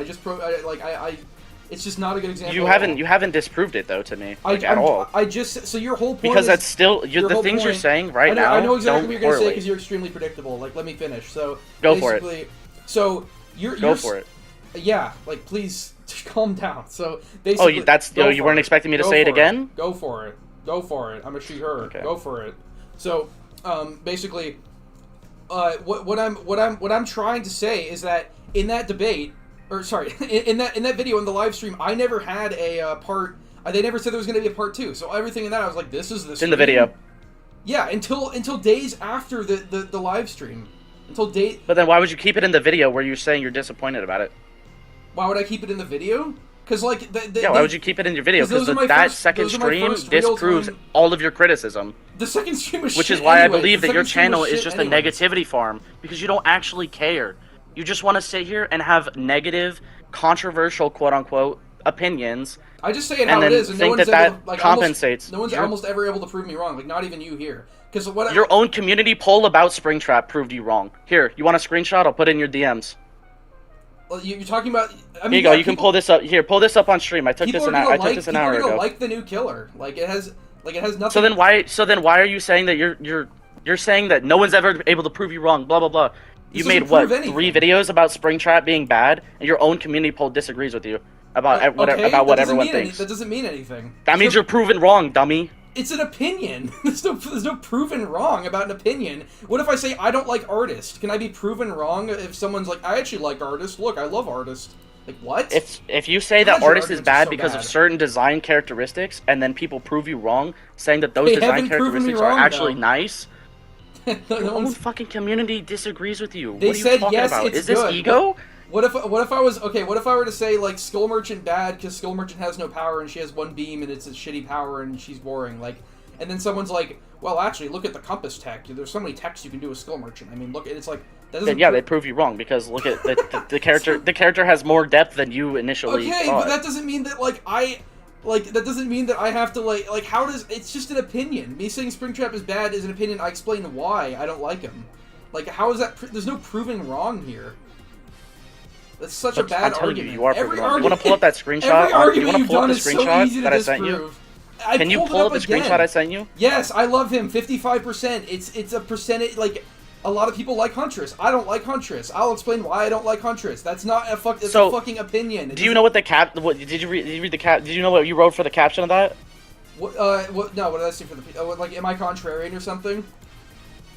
it's just not a good example. You haven't disproved it though to me at all. So your whole point because is, that's still the things you're saying right now. I know exactly what you're gonna say correlate. because you're extremely predictable. Like, let me finish. So Go for it. So you're Go for it. Yeah, like please calm down. So basically, you weren't expecting me to say it again? Go for it. Go for it. I'm a she/her. Okay. Go for it. So basically, what I'm trying to say is that in that debate, or sorry, in that video in the live stream, I never had a part. They never said there was going to be a part 2. So everything in that, I was like, this is the. It's in the video. Yeah, until days after the live stream, But then why would you keep it in the video where you're saying you're disappointed about it? Why would I keep it in the video? Because like why would you keep it in your video? Because that second stream disproves all of your criticism. The second stream was which shit is why anyways. I believe that your channel is just a anyways. negativity farm because you don't actually care. You just want to sit here and have negative, controversial, quote unquote, opinions. I just say it how it is, and no one's compensates. No one's almost ever able to prove me wrong. Like not even you here. Because your own community poll about Springtrap proved you wrong. Here, you want a screenshot? I'll put it in your DMs. You're talking about. I mean, here you go. You can pull this up. Here, pull this up on stream. I took this an hour ago. People are gonna like the new killer. Like it has nothing. So then why are you saying that you're saying that no one's ever able to prove you wrong? Blah blah blah. You made what 3 videos about Springtrap being bad, and your own community poll disagrees with you about what everyone thinks. That doesn't mean anything. That means you're proven wrong, dummy. It's an opinion. There's no proven wrong about an opinion. What if I say I don't like Artist? Can I be proven wrong if someone's like, I actually like Artist? Look, I love Artist. Like what? If you say that Artist is bad because of certain design characteristics, and then people prove you wrong, saying that those design characteristics are actually nice, your own fucking community disagrees with you. They said yes, it's Is this ego? What if I were to say like Skull Merchant bad because Skull Merchant has no power and she has one beam and it's a shitty power and she's boring, like, and then someone's like, well, actually, look at the compass tech. There's so many techs you can do with Skull Merchant. I mean, look, it's like that doesn't. Yeah, they prove you wrong because look at the character. The character has more depth than you initially thought. But that doesn't mean that that doesn't mean that I have to like how does it's just an opinion. Me saying Springtrap is bad is an opinion. I explain why I don't like him. Like, how is that? There's no proving wrong here. That's such a bad argument. You are proven wrong. You want to pull up that screenshot? You want to pull up the screenshot that I sent you? Can you pull up the screenshot I sent you? Yes, I love him. 55%. It's a percentage. Like, a lot of people like Huntress. I don't like Huntress. I'll explain why I don't like Huntress. That's not a It's a fucking opinion. Do you know what the did you read the cap? Did you know what you wrote for the caption of that? What? No. What did I say for the? Like, am I contrarian or something?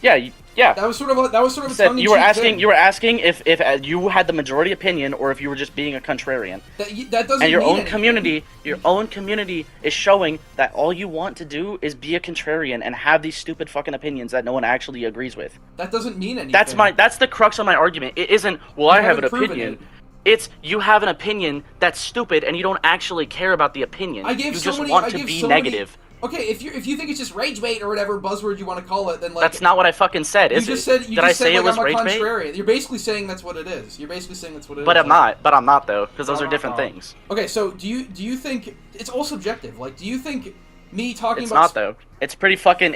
Yeah. Yeah. That was sort of a tongue-in-cheek you were asking. thing. You were asking if you had the majority opinion or if you were just being a contrarian. That doesn't. And your mean own anything. your own community is showing that all you want to do is be a contrarian and have these stupid fucking opinions that no one actually agrees with. That doesn't mean anything. That's the crux of my argument. It isn't. Well, I have an opinion. It's you have an opinion that's stupid and you don't actually care about the opinion. You just want to be negative. Okay, if you think it's just rage bait or whatever buzzword you want to call it, then like That's not what I fucking said, is you just it? said you Did just I said, say like, it was I'm a rage bait? contrarian. You're basically saying that's what it is. You're basically saying that's what it is. But I'm like, not. But I'm not though, because those I'm are not, different though. things. Okay, so do you think it's all subjective? Like, do you think me talking It's about not though. It's pretty fucking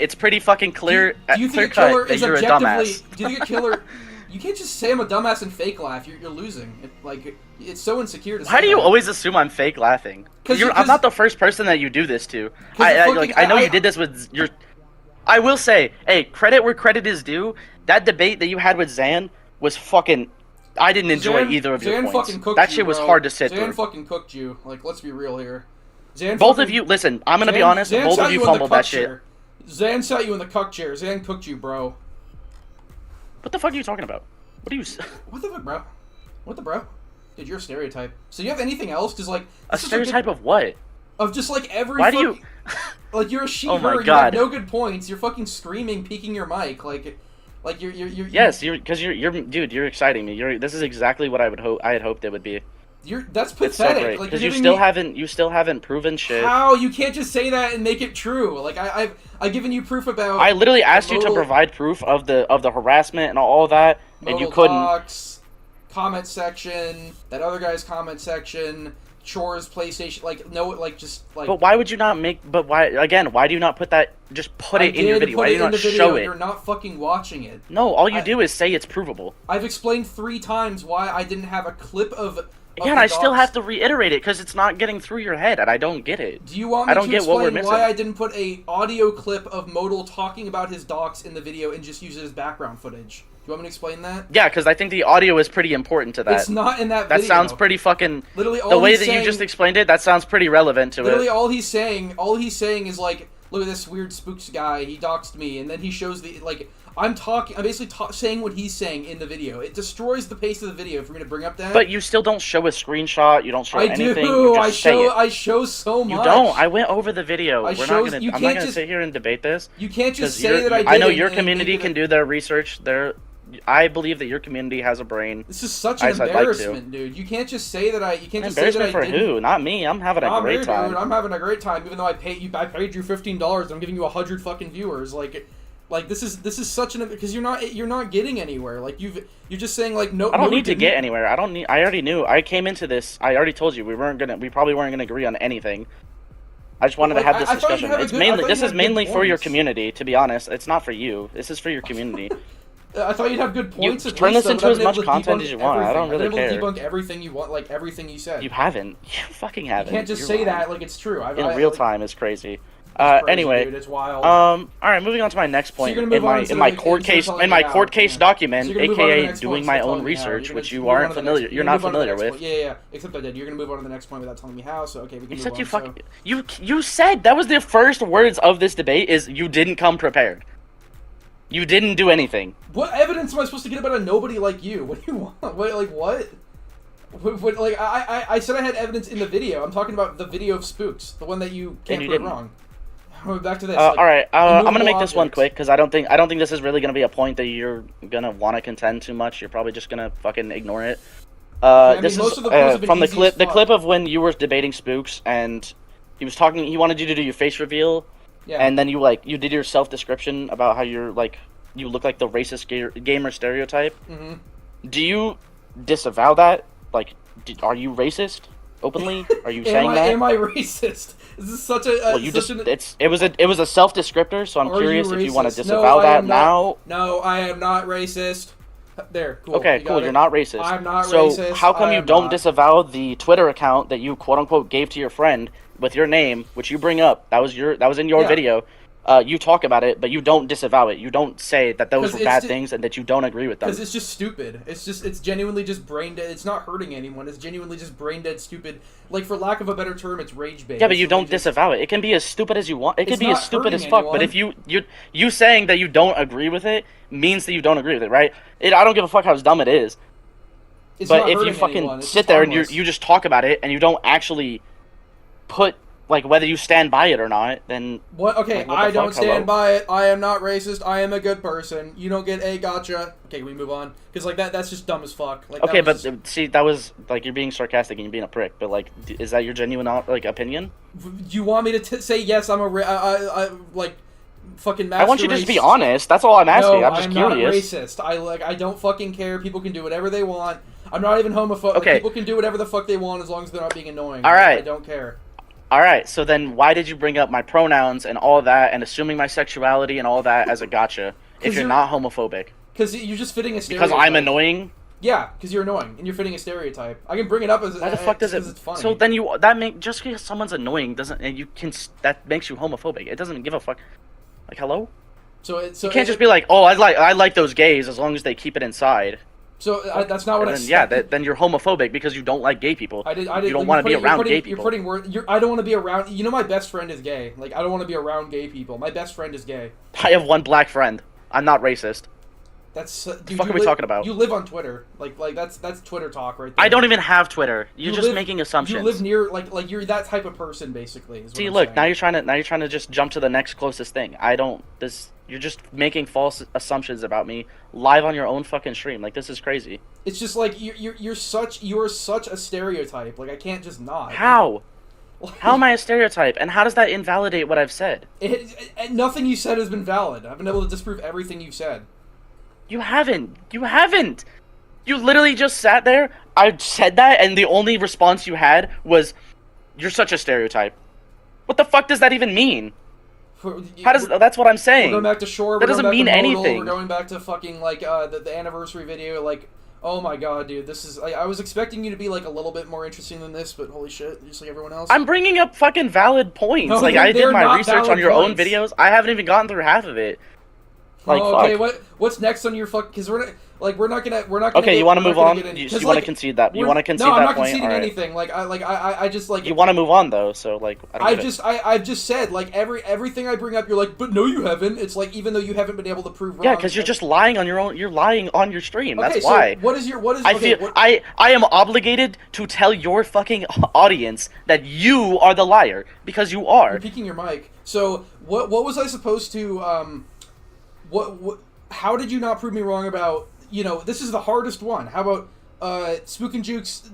clear. do you think clear a killer cut that is you're a objectively? dumbass. Do you think a killer? You can't just say I'm a dumbass and fake laugh. You're losing. It's so insecure to say. Why do you that. always assume I'm fake laughing? 'Cause I'm not the first person that you do this to. I know you did this with your. I will say, hey, credit where credit is due. That debate that you had with Zan was fucking. I didn't enjoy either of your Zan points. fucking cooked That you, shit was bro. hard to sit Zan through. fucking cooked you. Like, let's be real here. Zan Both fucking, of you, listen. I'm gonna be Zan- honest. Zan Both sat of you in the fumbled cuck that shit. chair. Zan sat you in the cuck chair. Zan cooked you, bro. What the fuck are you talking about? What are you? What the fuck, bro? What the bro? Dude, you're a stereotype. So you have anything else? Cause like A this is a good- stereotype of what? of just like every. Why do you? Like you're a she Oh my her. You have God. no good points. You're fucking screaming, peeking your mic. Like you're. Yes, because you're dude. You're exciting me. This is exactly what I would hope. I had hoped it would be. That's It's so pathetic. great Like because you're you giving still haven't proven shit. How you can't just say that and make it true? Like I've given you proof about. I literally asked you to modal- provide proof of the harassment and all that, and you modal couldn't. docs, comment section, that other guy's comment section, chores, PlayStation, like no, like just like. But why would you not make? But why again? Why do you not put that? Just put it in your video. Why do you not show it? You're not fucking watching it. No, all you do is say it's provable. I've explained 3 times why I didn't have a clip of. Yeah, and I still have to reiterate it because it's not getting through your head, and I don't get it. Do you want me I don't to get what we're explain missing. why I didn't put a audio clip of Modal talking about his docs in the video and just use it as background footage? Do you want me to explain that? Yeah, because I think the audio is pretty important to that. It's not in that That video. sounds pretty fucking. Literally, all The way he's that saying, you just explained it, that sounds pretty relevant to literally it. all he's saying is like, look at this weird spooks guy. He doxed me, and then he shows the like. I'm basically saying what he's saying in the video. It destroys the pace of the video for me to bring up that. But you still don't show a screenshot. You don't show anything. do. You just say it. I show so much. You don't. I went over the video. I I'm shows- not you gonna can't just- sit here and debate this. You can't just 'cause say that I did. I know your community can do their research. I believe that your community has a brain. This is such an I'd like to. embarrassment, dude. You can't just say that You can't just say that Embarrassment I for didn't. who? Not me. I'm having a Not great me, time. dude. I'm having a great time, even though I paid you $15. I'm giving you 100 fucking viewers. Like this is such an because you're not getting anywhere. Like you're just saying like no. I don't no, need to didn't. get anywhere. I already knew. I came into this. I already told you we probably weren't gonna agree on anything. I just wanted to have this I thought you'd discussion. have a It's good- I mainly thought this you'd is have mainly good for your points. community. To be honest, it's not for you. This is for your community. I thought you'd have good points. You at turn least, this into though, as but I've much been able to content debunk as you want. I don't everything. really I've been care. able to debunk everything you want, like everything you said. You haven't. You fucking haven't. You can't just You're say lying. that like it's true. In real time is crazy. Crazy, Anyway, dude, it's wild. all right, moving on to my next point. you're gonna move on in my instead of, court instead of case telling in me my how, court case yeah. document, So you're gonna move on to the aka next doing point my without own telling me how. research, You're which gonna you move on aren't to the familiar. next- You're gonna not move on to the familiar next with. point. Yeah. Except I did. You're gonna move on to the next point without telling me how. So okay, we can You move said on. you fucking you said that was the first words of this debate is you didn't come prepared. You didn't do anything. What evidence am I supposed to get about a nobody like you? What do you want? What? Like I said I had evidence in the video. I'm talking about the video of spooks, the one that you can't you prove didn't. wrong. Back to this. All right, I'm gonna make immovable this one objects. quick because I don't think this is really gonna be a point that you're gonna want to contend too much. You're probably just gonna fucking ignore it. mean, This most is of the posts have been from the easy clip. as The fuck. clip of when you were debating spooks and he was talking. He wanted you to do your face reveal, Yeah. and then you did your self description about how you look like the racist gamer stereotype. Mm-hmm. Do you disavow that? Like, are you racist openly? Are you saying that? Am I racist? This is such a. Well, you such just it was a self descriptor, so I'm Are you curious if you want to racist? disavow No, I that am not. now. No, I am not racist. There, cool. Okay, you cool. got You're it. not racist. I'm not so racist. how come I you am don't not. disavow the Twitter account that you quote unquote gave to your friend with your name, which you bring up? That was in your Yeah. video. You talk about it, but you don't disavow it. You don't say that those 'Cause were it's bad ju- things and that you don't agree with them. Because it's just stupid. It's genuinely just brain dead. It's not hurting anyone. It's genuinely just brain dead stupid. Like, for lack of a better term, it's rage bait. Yeah, but you It's don't literally just- disavow it. It can be as stupid as you want. It can It's be not as stupid as hurting fuck. But anyone. if you saying that you don't agree with it means that you don't agree with it, right? I don't give a fuck how dumb it is. It's But not if you hurting fucking anyone. It's sit just there and harmless. you just talk about it and you don't actually put like whether you stand by it or not, then What? Okay, like, what the I don't fuck? stand Hello? by it. I am not racist. I am a good person. You don't get a gotcha. Okay, we move on because like that's just dumb as fuck. Like, Okay, that but was just- see, that was like you're being sarcastic and you're being a prick. But like, is that your genuine like opinion? you want me to say yes? I'm a I like fucking. Master I want you to just be racist. honest. That's all I'm asking. No, I'm just curious. not racist. I don't fucking care. People can do whatever they want. I'm not even homophobic. Okay. People can do whatever the fuck they want as long as they're not being annoying. All right. I don't care. All right, so then why did you bring up my pronouns and all that, and assuming my sexuality and all that as a gotcha? If you're not homophobic, Because you're just fitting a stereotype. because I'm annoying. Yeah, because you're annoying and you're fitting a stereotype. I can bring it up as Why the fuck does it? It's funny. So then just because someone's annoying doesn't, and you can that makes you homophobic. It doesn't give a fuck. Like hello. So You can't just be like, oh, I like those gays as long as they keep it inside. So that's not what And I then, said. yeah, then you're homophobic because you don't like gay people. I did. You don't want to be around gay people. You're putting word. I don't want to be around. You know, my best friend is gay. Like, I don't want to be around gay people. My best friend is gay. I have one black friend. I'm not racist. That's What the fuck are we talking about? You live on Twitter. Like that's Twitter talk right there. I don't even have Twitter. You're just live- making assumptions. You live near like you're that type of person basically. Is what See, I'm look, saying. now you're trying to just jump to the next closest thing. You're just making false assumptions about me live on your own fucking stream. Like, this is crazy. It's just like you're such a stereotype. Like, I can't just not. How? How am I a stereotype? And how does that invalidate what I've said? Nothing you said has been valid. I've been able to disprove everything you've said. You haven't. You haven't. You literally just sat there. I said that, and the only response you had was, "You're such a stereotype." What the fuck does that even mean? That's what I'm saying. We're going back to Shore. That doesn't mean anything. We're going back to fucking like the anniversary video. Like, oh my god, dude, this is. I was expecting you to be like a little bit more interesting than this, but holy shit, just like everyone else. I'm bringing up fucking valid points. No, Like, I they're did my not research on valid your own points. videos. I haven't even gotten through half of it. Like, oh, okay, fuck. what's next on your fuck? Because we're not gonna. Okay, you want to we're move not gonna on? get in- You 'cause, want to like, concede that? You we're- want to concede no, that I'm not point? conceding Alright. anything. Like I just like. You want to move on though, so like. I don't get it. I've just said like everything I bring up, you're like, but no, you haven't. It's like even though you haven't been able to prove wrong. Yeah, because you're just lying on your own. You're lying on your stream. Okay, That's so why. what is? I okay, feel I am obligated to tell your fucking audience that you are the liar because you are. You're peeking your mic. So what was I supposed to what how did you not prove me wrong about, you know, this is the hardest one. How about Spook and Juke's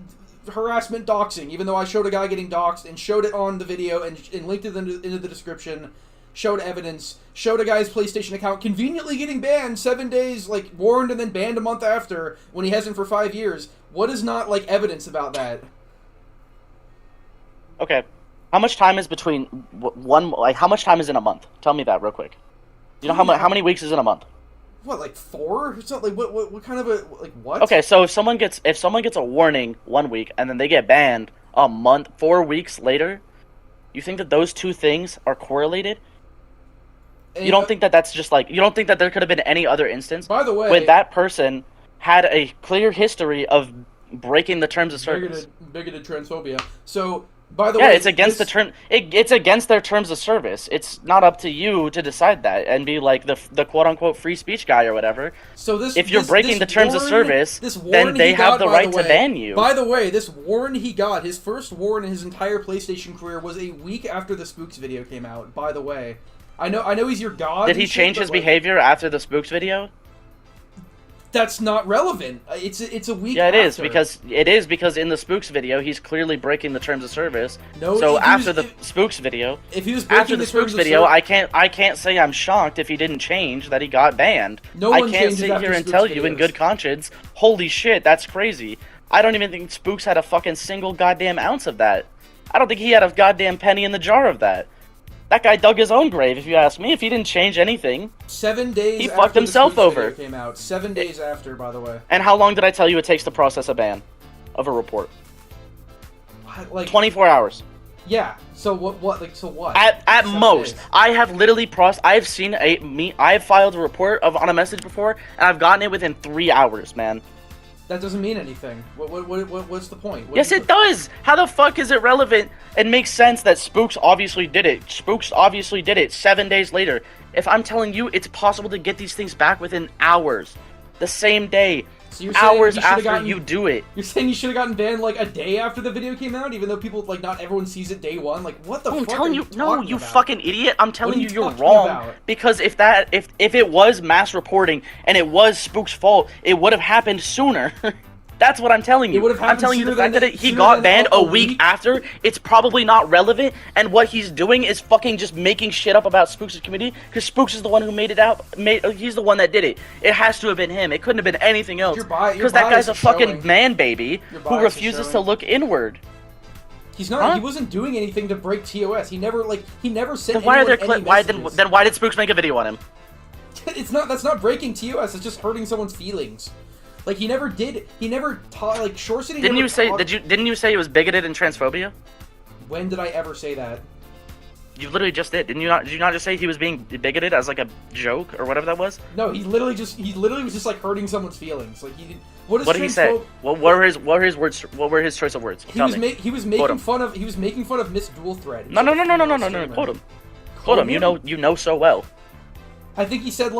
harassment doxing, even though I showed a guy getting doxed and showed it on the video and linked it into the description, showed evidence, showed a guy's PlayStation account conveniently getting banned 7 days, like warned and then banned a month after when he hasn't for 5 years. What is not like evidence about that? Okay. How much time is between one? Like, how much time is in a month? Tell me that real quick. You know how many weeks is in a month? What, like 4 or something? Like what kind of a like what? Okay, so if someone gets a warning 1 week and then they get banned a month, 4 weeks later, you think that those two things are correlated? And, You don't think that that's just like, you don't think that there could have been any other instance By the way, when that person had a clear history of breaking the terms of service? bigoted transphobia. So, by the Yeah, way, it's against the term. It's against their terms of service. It's not up to you to decide that and be like the quote unquote free speech guy or whatever. So this, If you're breaking the terms of service, then they have the right to ban you. By the way, this warrant he got, his first warrant in his entire PlayStation career, was a week after the Spooks video came out. By the way, I know he's your god. Did he and shit, change but, his like, behavior after the Spooks video? That's not relevant. It's a week. Yeah, it is after. because in the Spooks video he's clearly breaking the terms of service. No, So if he after was- the Spooks video, if he was breaking after the terms Spooks of video, ser- I can't say I'm shocked if he didn't change that he got banned. No I one can't changes sit after here and Spooks tell you in videos. good conscience, holy shit, that's crazy. I don't even think Spooks had a fucking single goddamn ounce of that. I don't think he had a goddamn penny in the jar of that. That guy dug his own grave, if you ask me. If he didn't change anything. 7 days. He after fucked the himself Spooks over. video Came out 7 days after, by the way. And how long did I tell you it takes to process a ban of a report? Like 24 hours. Yeah. So what? Like so what? At 7 most, days. I have literally I've seen I've filed a report on a message before, and I've gotten it within 3 hours, man. That doesn't mean anything. What's the point? Yes, it does. How the fuck is it relevant? It makes sense that Spooks obviously did it. Spooks obviously did it 7 days later. If I'm telling you, it's possible to get these things back within hours, the same day. So you're saying hours he should've after you do it. You're saying you should have gotten banned like a day after the video came out, even though people like not everyone sees it day one. Like what the fuck? I'm telling you, no, you about? fucking idiot. I'm telling you, you're talking wrong. about? Because if it was mass reporting and it was Spook's fault, it would have happened sooner. That's what I'm telling you. It would have happened I'm telling you the sooner fact than- that he sooner got than banned a a week after, it's probably not relevant, and what he's doing is fucking just making shit up about Spooks' community, because Spooks is the one who made it out, he's the one that did it. It has to have been him. It couldn't have been anything else. Because that guy's a fucking man baby who refuses to look inward. He's not. Huh? He wasn't doing anything to break TOS. He never said. Then why are there messages. then why did Spooks make a video on him? It's not. That's not breaking TOS. It's just hurting someone's feelings. Like he never did. He never taught. Like Short City. Didn't you say? Didn't you say it was bigoted and transphobia? When did I ever say that? You literally just did. Didn't you not? Did you not just say he was being bigoted as like a joke or whatever that was? No, he literally was just like hurting someone's feelings. Like he. What did he say? What were his words? What were his choice of words? He was making fun of Miss Dual Thread. No. Quote him. Quote him. You know so well. I think he said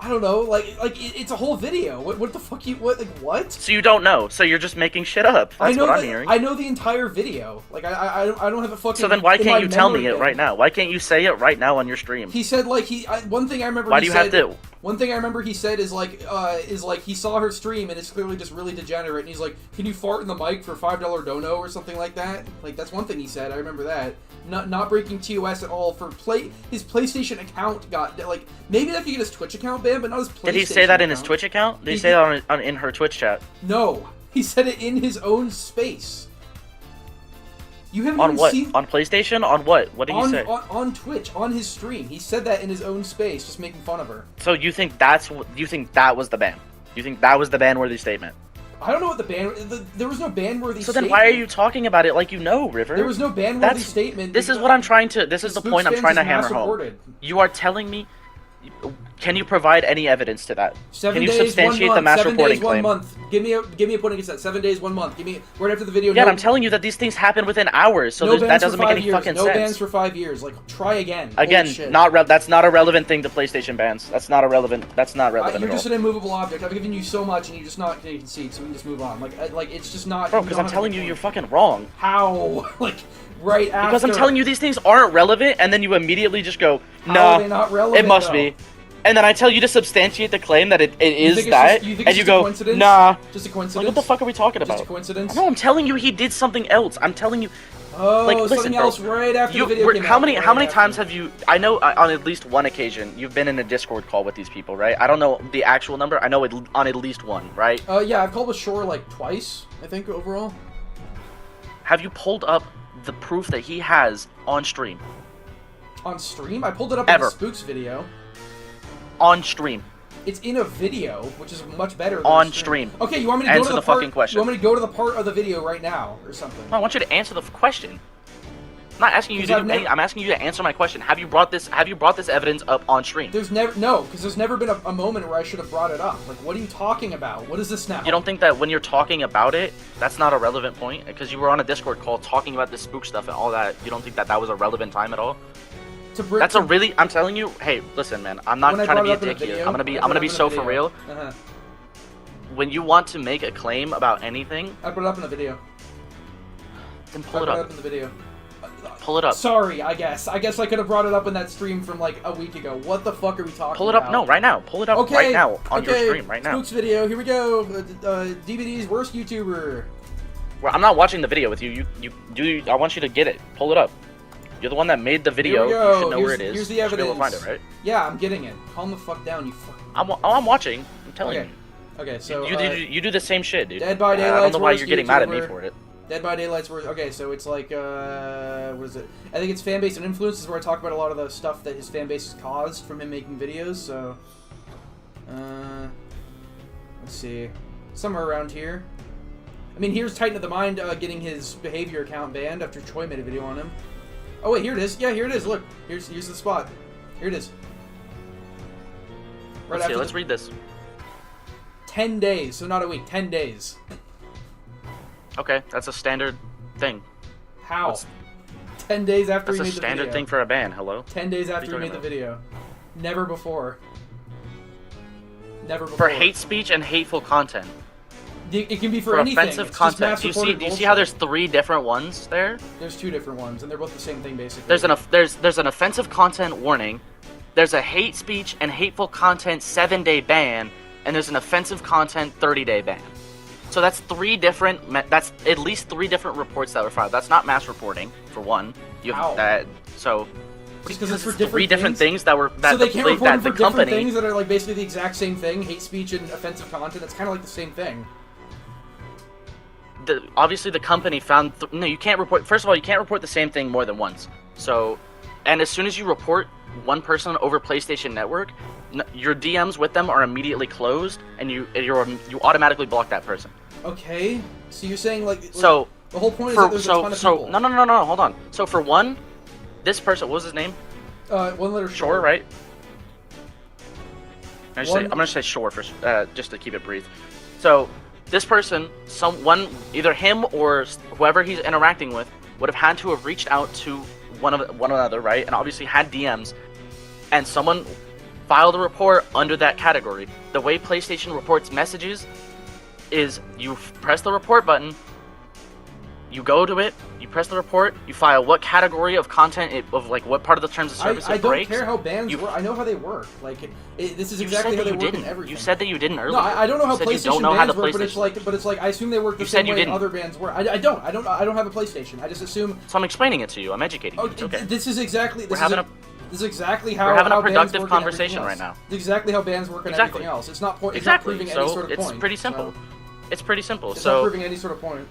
I don't know, it's a whole video. What the fuck what? So you don't know. So you're just making shit up. That's what I'm hearing. I know the entire video. Like I don't have a fucking. So then why can't you tell me it right now? Why can't you say it right now on your stream? He said one thing I remember. Why do you have to? One thing I remember he said is he saw her stream and it's clearly just really degenerate and he's like, can you fart in the mic for $5 dono or something like that? Like that's one thing he said. I remember that. Not breaking TOS at all for his PlayStation account got maybe if you get his Twitch account banned, but not his PlayStation. Did he say that in his Twitch account? Did he say that in her Twitch chat? No, he said it in his own space. You haven't on even what? seen... On PlayStation? On what? What did he say? On Twitch, on his stream, he said that in his own space, just making fun of her. So you think that was the ban? You think that was the ban-worthy statement? I don't know what the ban. There was no ban-worthy. So then, why are you talking about it like you know, River? There was no ban-worthy statement. This is what I'm trying to. This is the point I'm trying to hammer home. Reported. You are telling me. Can you provide any evidence to that? 7 Can you days, substantiate 1 month, the mass 7 reporting days, claim? 1 month. Give me a point against that. 7 days, 1 month. Give me right after the video. Yeah, I'm telling you that these things happen within hours, so that doesn't make any fucking sense. No bans for 5 years. Like try again. Again, that's not a relevant thing to PlayStation bans. That's not relevant. That's not relevant. You're just an immovable object. I've given you so much, and you're just not going to concede. So we can just move on. Like it's just not. Bro, because I'm telling you, you're fucking wrong. How? Like. Right after. Because I'm telling you these things aren't relevant, and then you immediately just go, How nah, are they not relevant, it must though? be. And then I tell you to substantiate the claim that it is that, and you go, coincidence? nah. Just a coincidence? Like, what the fuck are we talking about? Just a coincidence? No, I'm telling you he did something else. I'm telling you. Oh, like, listen, something else right after the video came how out. How many times have you... I know on at least one occasion, you've been in a Discord call with these people, right? I don't know the actual number. I know it on at least one, right? Yeah, I've called with Shore like twice, I think, overall. Have you pulled up the proof that he has on stream? On stream? I pulled it up in the Spooks video. On stream. It's in a video, which is much better than on stream. Okay, you want me to go to the fucking question? You want me to go to the part of the video right now, or something? No, I want you to answer the question. I'm not asking you to do anything. I'm asking you to answer my question. Have you brought this evidence up on stream? Because there's never been a moment where I should have brought it up. Like, what are you talking about? What is this now? You don't think that when you're talking about it, that's not a relevant point? Because you were on a Discord call talking about this spook stuff and all that. You don't think that was a relevant time at all? I'm telling you. Hey, listen, man. I'm not trying to be a dick here. I'm gonna be so for real. When you want to make a claim about anything, I put it up in the video. Then pull it up. In the video. Pull it up. Sorry, I guess I could have brought it up in that stream from like a week ago. What the fuck are we talking about? Pull it up. No, right now. Pull it up right now on your stream right now. Spooks video. Here we go. DVD's worst YouTuber. Well, I'm not watching the video with you. I want you to get it. Pull it up. You're the one that made the video. You should know where it is. Here's the evidence. You should be able to find it, right? Yeah, I'm getting it. Calm the fuck down, you fuck. I'm watching. I'm telling you. Okay, so you do the same shit, dude. Dead by Daylight's I don't know why worst you're getting mad at me for it. Dead by Daylight's worst. Okay, so it's like what is it? I think it's fan base and influences where I talk about a lot of the stuff that his fan base has caused from him making videos. So, let's see, somewhere around here. I mean, here's Titan of the Mind getting his behavior account banned after Choi made a video on him. Oh wait, here it is. Yeah, here it is. Look, here's the spot. Here it is. Right let's read this. 10 days, so not a week. 10 days. Okay, that's a standard thing. How? 10 days after he made the video. That's a standard thing for a ban. Hello. 10 days after he made the video. Never before. Never before. For hate speech and hateful content. It can be for For anything. offensive It's content. just Do you see mass-reported how bullshit. there's 3 different ones there? There's 2 different ones, and they're both the same thing basically. There's an offensive content warning. There's a hate speech and hateful content 7-day ban, and there's an offensive content 30-day ban. So that's 3 different. That's at least 3 different reports that were filed. That's not mass reporting for one. You have that. So just because it's for 3 different things that were that so they can't report that them for the different company. things that are like basically the exact same thing. Hate speech and offensive content. It's kind of like the same thing. Obviously the company found no, you can't report. First of all, you can't report the same thing more than once. So, and as soon as you report one person over PlayStation Network, your DMs with them are immediately closed, and you automatically block that person. Okay, so you're saying like so the whole point is that there's a ton of people. No, hold on. So for one, this person, what was his name? One letter Shore, right? I'm gonna say Shore first, just to keep it brief. So this person, either him or whoever he's interacting with, would have had to have reached out to one another, right? And obviously had DMs, and someone filed a report under that category. The way PlayStation reports messages is you press the report button, you go to it, you press the report, you file what category of content of like what part of the terms of service it breaks. I don't care how bans work. I know how they work. Like this is exactly how they work in everything. You said that you didn't earlier. No, I don't know how PlayStation bans work, but it's like I assume they work the same way other bans work. I don't have a PlayStation. I just assume. So I'm explaining it to you. I'm educating you. It's okay. This is exactly This is exactly how we're having how a productive bans work conversation right now. It's exactly how bans work and everything else. It's not proving any sort of point. It's pretty simple. It's pretty simple. It's not proving any sort of point.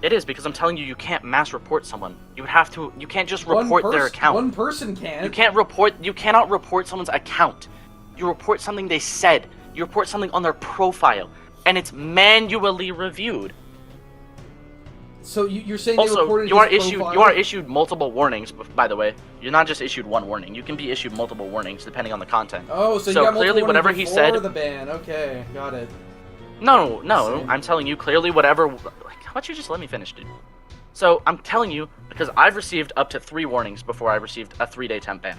It is, because I'm telling you, you can't mass report someone. You would have to. You can't just report their account. One person can. You cannot report someone's account. You report something they said. You report something on their profile, and it's manually reviewed. So you're saying also, they reported you are his issued profile? you are issued multiple warnings. By the way, you're not just issued one warning. You can be issued multiple warnings depending on the content. Oh, so you got clearly whatever he said. The ban. Okay, got it. No. I'm telling you clearly whatever. How about you just let me finish, dude? So I'm telling you because I've received up to 3 warnings before I received a 3-day temp ban.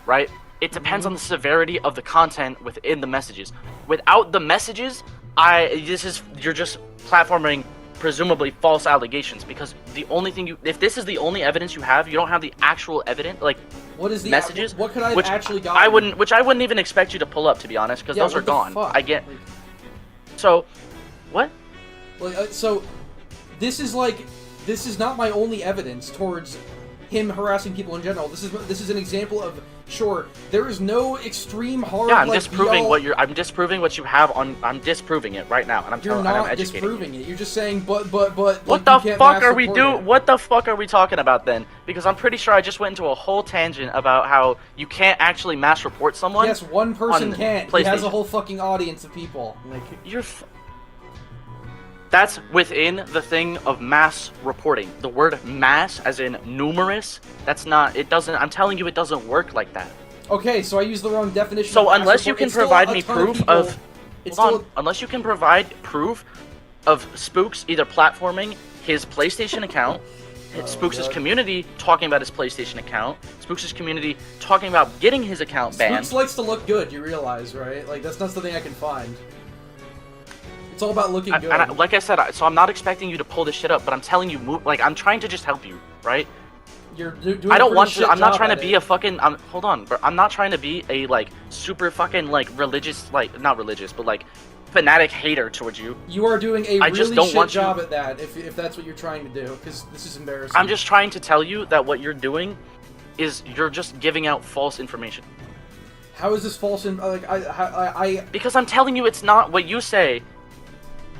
Right? It depends on the severity of the content within the messages. Without the messages, you're just platforming presumably false allegations, because the only thing if this is the only evidence you have, you don't have the actual evidence, like what is the messages. What could I actually got? I wouldn't even expect you to pull up, to be honest, because those are gone. Fuck? I get. So, what? Like, so, this is not my only evidence towards him harassing people in general. This is an example of there is no extreme hard. Yeah, I'm disproving I'm disproving what you have on. I'm disproving it right now, and I'm telling. You're I'm not educating disproving you. it. You're just saying, but. What the fuck are we doing? What the fuck are we talking about then? Because I'm pretty sure I just went into a whole tangent about how you can't actually mass report someone. Yes, one person can't. He has a whole fucking audience of people. Like That's within the thing of mass reporting. The word mass, as in numerous, that's not. It doesn't. I'm telling you, it doesn't work like that. Okay, so I used the wrong definition. So unless you can provide me proof of, unless you can provide proof of Spooks either platforming his PlayStation account, Spooks' community talking about his PlayStation account, Spooks' community talking about getting his account banned. Spooks likes to look good, you realize, right? Like that's not something I can find. It's all about looking good. Like I said, so I'm not expecting you to pull this shit up, but I'm telling you, I'm trying to just help you, right? You're doing I don't want to. I'm not trying to be a fucking. Hold on, bro. I'm not trying to be a super fucking religious, not religious, but fanatic hater towards you. You are doing a really shit job at that. If that's what you're trying to do, because this is embarrassing. I'm just trying to tell you that what you're doing is you're just giving out false information. How is this false? Because I'm telling you, it's not what you say.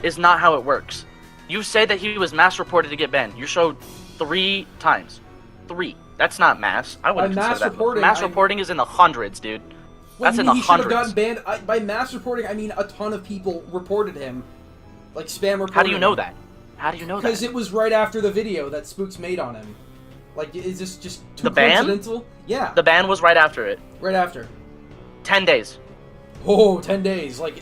Is not how it works. You say that he was mass reported to get banned. You showed 3 times. 3. That's not mass. I wouldn't consider that. Mass reporting is in the hundreds, dude. That's in the hundreds. He should have gotten banned. By mass reporting, I mean a ton of people reported him. Like spam reporting. How do you know that? How do you know that? Because it was right after the video that Spooks made on him. Like, is this just too coincidental? Ban? Yeah. The ban was right after it. Right after. 10 days. Oh, 10 days. Like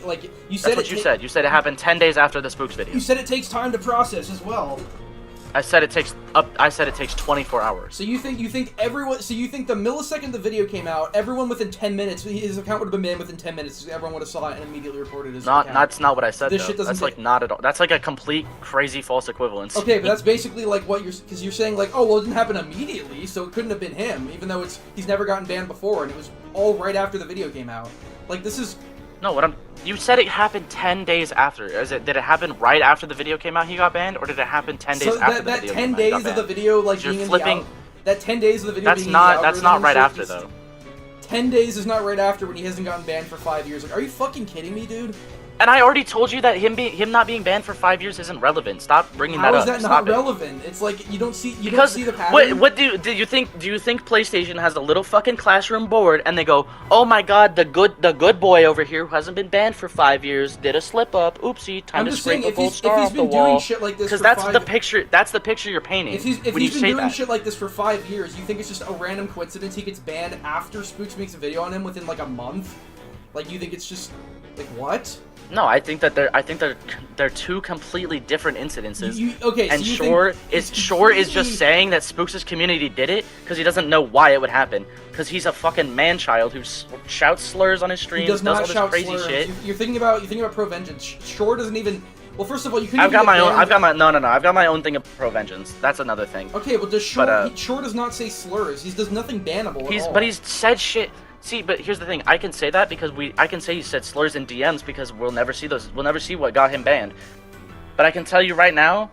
you said. That's what you said. You said it happened 10 days after the Spooks video. You said it takes time to process as well. I said it takes 24 hours. So you think everyone? So you think the millisecond the video came out, everyone within 10 minutes, his account would have been banned within 10 minutes. Everyone would have saw it and immediately reported his account. That's not what I said. This though. shit doesn't. That's like not at all. That's like a complete crazy false equivalence. Okay, but that's basically like what because you're saying like, oh well, it didn't happen immediately, so it couldn't have been him, even though he's never gotten banned before, and it was all right after the video came out. Like this is. No, you said it happened 10 days after. Did it happen right after the video came out he got banned, or did it happen 10 days after the video came out he got banned? That 10 days of the video like being flipping, in the that 10 days of the video that's not right after though. 10 days is not right after when he hasn't gotten banned for 5 years. Like, are you fucking kidding me, dude? And I already told you that him not being banned for 5 years isn't relevant. Stop bringing that up. How is that not relevant? It's like you don't see the pattern. What do you think? Do you think PlayStation has a little fucking classroom board and they go, "Oh my God, the good boy over here who hasn't been banned for 5 years did a slip up. Oopsie, time to scrape a gold star off the wall." Because that's the picture. That's the picture you're painting. If he's been doing shit like this for 5 years, you think it's just a random coincidence he gets banned after Spooks makes a video on him within like a month? Like you think it's just like what? No, I think that they're two completely different incidences. And Shore is just saying that Spooks' community did it because he doesn't know why it would happen. Because he's a fucking man-child who shouts slurs on his stream, does all this crazy shit. You're thinking about Pro Vengeance. Shore doesn't even. Well, first of all, you couldn't. I've got my own thing of Pro Vengeance. That's another thing. Okay, well, Shore does not say slurs. He does nothing bannable at all. But he's said shit. See, but here's the thing. I can say that because I can say he said slurs in DMs because we'll never see those. We'll never see what got him banned. But I can tell you right now,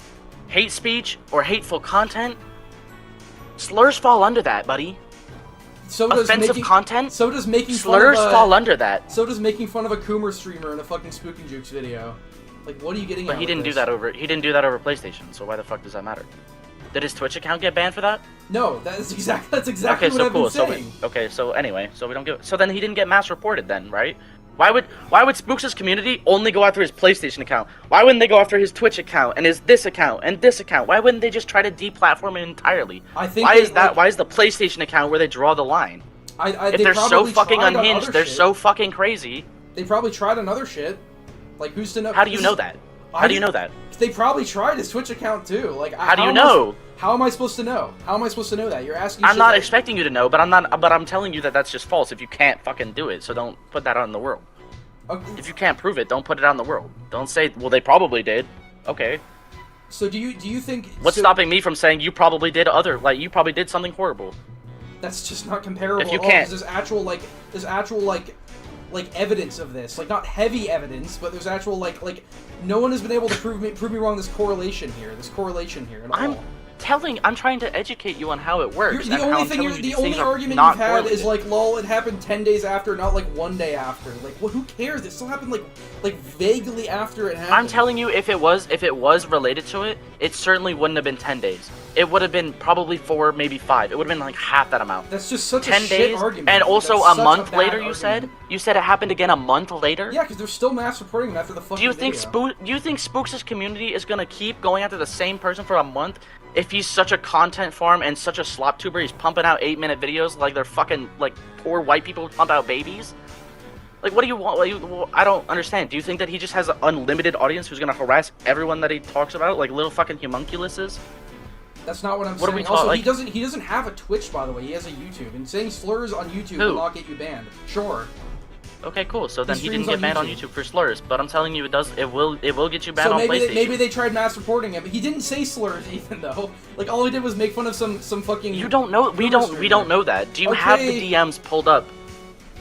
hate speech or hateful content, slurs fall under that, buddy. Offensive content. So does making slurs fall under that. So does making fun of a Coomer streamer in a fucking Spookin' Jukes video. Like, what are you getting? But he didn't do that over PlayStation. So why the fuck does that matter? Did his Twitch account get banned for that? No, that's exactly what I've been saying. So anyway, so we don't get. So then he didn't get mass reported then, right? Why would Spooks' community only go after his PlayStation account? Why wouldn't they go after his Twitch account and his this account and this account? Why wouldn't they just try to deplatform it entirely? Why is the PlayStation account where they draw the line? If they're so fucking unhinged, they're so fucking crazy. They probably tried on other shit. Like who's to know? How do you know that? How do you know that? They probably tried his Twitch account too. Like, how do you know? How am I supposed to know? How am I supposed to know that? You're asking. I'm not expecting you to know, but I'm telling you that that's just false. If you can't fucking do it, so don't put that out in the world. Okay. If you can't prove it, don't put it out in the world. Don't say, well, they probably did. Okay. So do you think? What's stopping me from saying you probably did you probably did something horrible? That's just not comparable. If you can't, there's actual evidence of this, like not heavy evidence, but there's actual like no one has been able to prove me wrong. This correlation here at all. I'm trying to educate you on how it works. The only argument you've had is like, lol, it happened 10 days after, not like 1 day after. Like, well, who cares? It still happened like vaguely after it happened. I'm telling you, if it was related to it, it certainly wouldn't have been 10 days. It would have been probably 4, maybe 5. It would have been like half that amount. That's just such 10 a shit days, argument. and also a month later. You said it happened again a month later. Yeah, because they're still mass reporting after the fucking. Do you think Spooks' community is gonna keep going after the same person for a month? If he's such a content farm and such a slop tuber, he's pumping out 8-minute videos like they're fucking like poor white people who pump out babies. Like, what do you want? I don't understand. Do you think that he just has an unlimited audience who's gonna harass everyone that he talks about, like little fucking homunculuses? That's not what I'm saying. Also, he doesn't have a Twitch, by the way. He has a YouTube, and saying slurs on YouTube will not get you banned. Sure. Okay, cool. So then he didn't get banned on YouTube for slurs, but I'm telling you, it will get you banned on PlayStation. Maybe they tried mass reporting him, but he didn't say slurs even though. Like all he did was make fun of some fucking. You don't know. We don't know that. Do you have the DMs pulled up?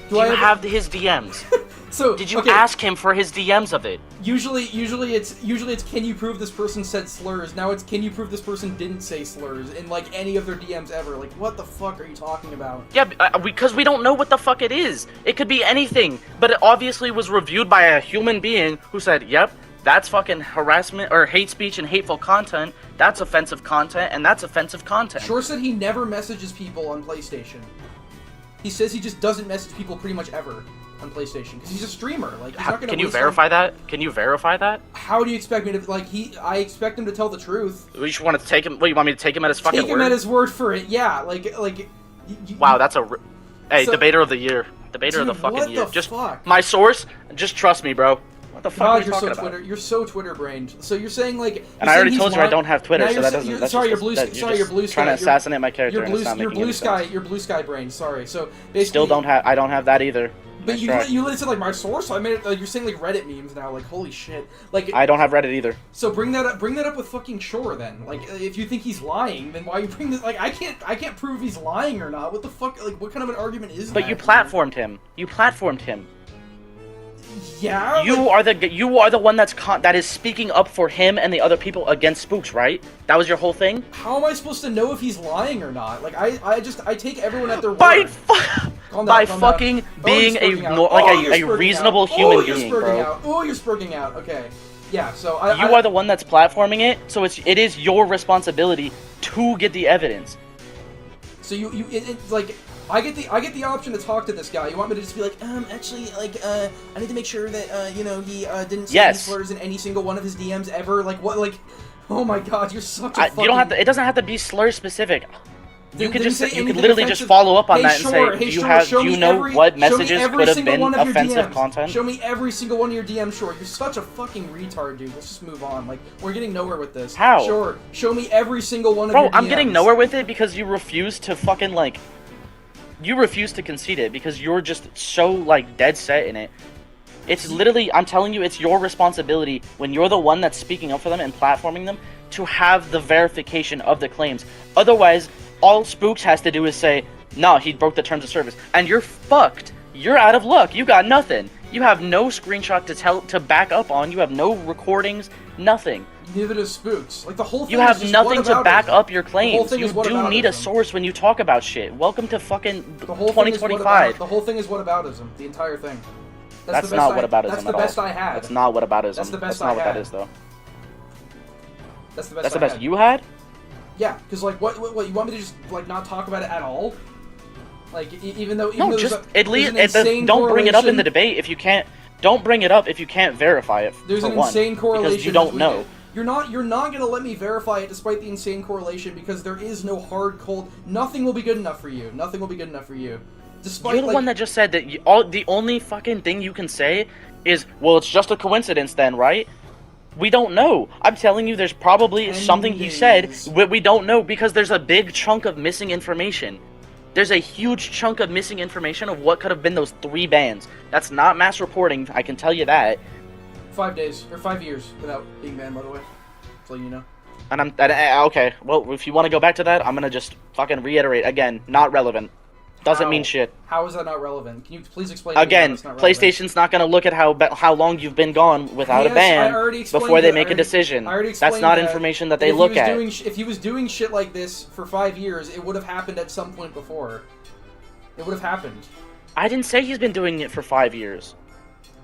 Do you have his DMs? So did you ask him for his DMs of it? Usually it's can you prove this person said slurs? Now it's can you prove this person didn't say slurs in like any of their DMs ever? Like what the fuck are you talking about? Yeah, because we don't know what the fuck it is. It could be anything, but it obviously was reviewed by a human being who said, "Yep, that's fucking harassment or hate speech and hateful content. That's offensive content, and that's offensive content." Shore said he never messages people on PlayStation. He says he just doesn't message people pretty much ever on PlayStation because he's a streamer. Like, he's not gonna. Can you verify that? Can you verify that? How do you expect me to I expect him to tell the truth. You just want to take him. What, you want me to take him at his fucking word? Take him at his word for it. Yeah, wow, that's a. Hey, debater of the year. Debater of the fucking year. Fuck? My source. Just trust me, bro. What the fuck God, are you you're talking so about? Twitter. You're so Twitter-brained. So you're saying like. And I already told you I don't have Twitter, Now so you're that sa- doesn't. you're- That's sorry, just, you're blue. that, Sorry, you're blue sky. trying to assassinate my character. You're and blue. it's not You're making blue any sky. sense. You're blue sky brain. Sorry. So basically. Still don't have. I don't have that either. But Nice you try. literally said like my source. So I made it. Like, you're saying like Reddit memes now. Like holy shit. Like I don't have Reddit either. So bring that up. Bring that up with fucking Shore then. Like if you think he's lying, then why you bring this? Like I can't prove he's lying or not. What the fuck? Like what kind of an argument is that? But you platformed him. You platformed him. Yeah. You are the one that is speaking up for him and the other people against spooks, right? That was your whole thing. How am I supposed to know if he's lying or not? Like I take everyone at their word. By Calm fucking down. being Oh, you're spurting out. a reasonable human being, bro. Oh, you're spurting out. Okay. Yeah. So You are the one that's platforming it, so it is your responsibility to get the evidence. So it's like. I get the option to talk to this guy. You want me to just be like, actually, like, I need to make sure that, he didn't say any slurs in any single one of his DMs ever. Like, what, like, oh my god, you're such a fucking... You don't have to, it doesn't have to be slur specific. You could literally just offensive... follow up on hey, that and Shore, say, do you know what messages could have been offensive content? Show me every single one of your DMs, Shore. You're such a fucking retard, dude. Let's just move on. Like, we're getting nowhere with this. How? Shore, show me every single one of your DMs. Bro, I'm getting nowhere with it because you refuse to fucking, like... You refuse to concede it because you're just so, like, dead set in it. It's literally, I'm telling you, it's your responsibility when you're the one that's speaking up for them and platforming them to have the verification of the claims. Otherwise, all Spooks has to do is say, no, he broke the terms of service. And you're fucked. You're out of luck. You got nothing. You have no screenshot to back up on. You have no recordings, nothing. Neither does Spooks. Like, the whole thing You have is just nothing to back up your claims. You do need a whataboutism. source when you talk about shit. Welcome to fucking The whole 2025. The whole thing is whataboutism. The entire thing. That's not whataboutism That's the at all. best I had. That's not whataboutism. That's the best That's not I what had. that is, though. That's the best That's the I best had. you had? Yeah, because, like, what, you want me to just, like, not talk about it at all? Like, even though No, there's just a, at least there's an insane don't bring it up in correlation- the debate if you can't. Don't bring it up if you can't verify it. There's for an one, insane correlation because you don't between know. it. You're not gonna let me verify it despite the insane correlation because there is no hard cold. Nothing will be good enough for you. Nothing will be good enough for you. Despite You're the one that just said that the only fucking thing you can say is, well, it's just a coincidence then, right? We don't know. I'm telling you, there's probably something he said we don't know because there's a big chunk of missing information. There's a huge chunk of missing information of what could have been those 3 bans. That's not mass reporting, I can tell you that. 5 days or 5 years without being banned, by the way. So you know. And okay, well, if you want to go back to that, I'm gonna just fucking reiterate again, not relevant. Doesn't mean shit. How is that not relevant? Can you please explain to me Again, how it's not relevant? PlayStation's not gonna look at how long you've been gone without a ban before they make a decision. That's not information that they look at. If he was doing shit like this for 5 years, it would have happened at some point before. It would have happened. I didn't say he's been doing it for 5 years.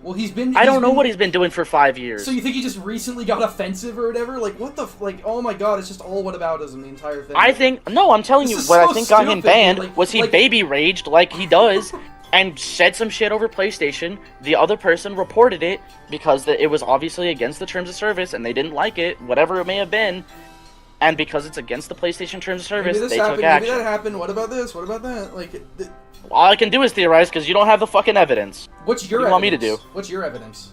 Well, he's been. I don't know what he's been doing for 5 years. So you think he just recently got offensive or whatever? Like, what the like? Oh my god, it's just all whataboutism, the entire thing. I'm telling you, what I think got him banned was he like, baby raged like he does, and said some shit over PlayStation. The other person reported it because it was obviously against the terms of service, and they didn't like it, whatever it may have been. And because it's against the PlayStation terms of service, they took action. Maybe that happened. What about this? What about that? Like, all I can do is theorize because you don't have the fucking evidence. What's your what do you want me to do? What's your evidence?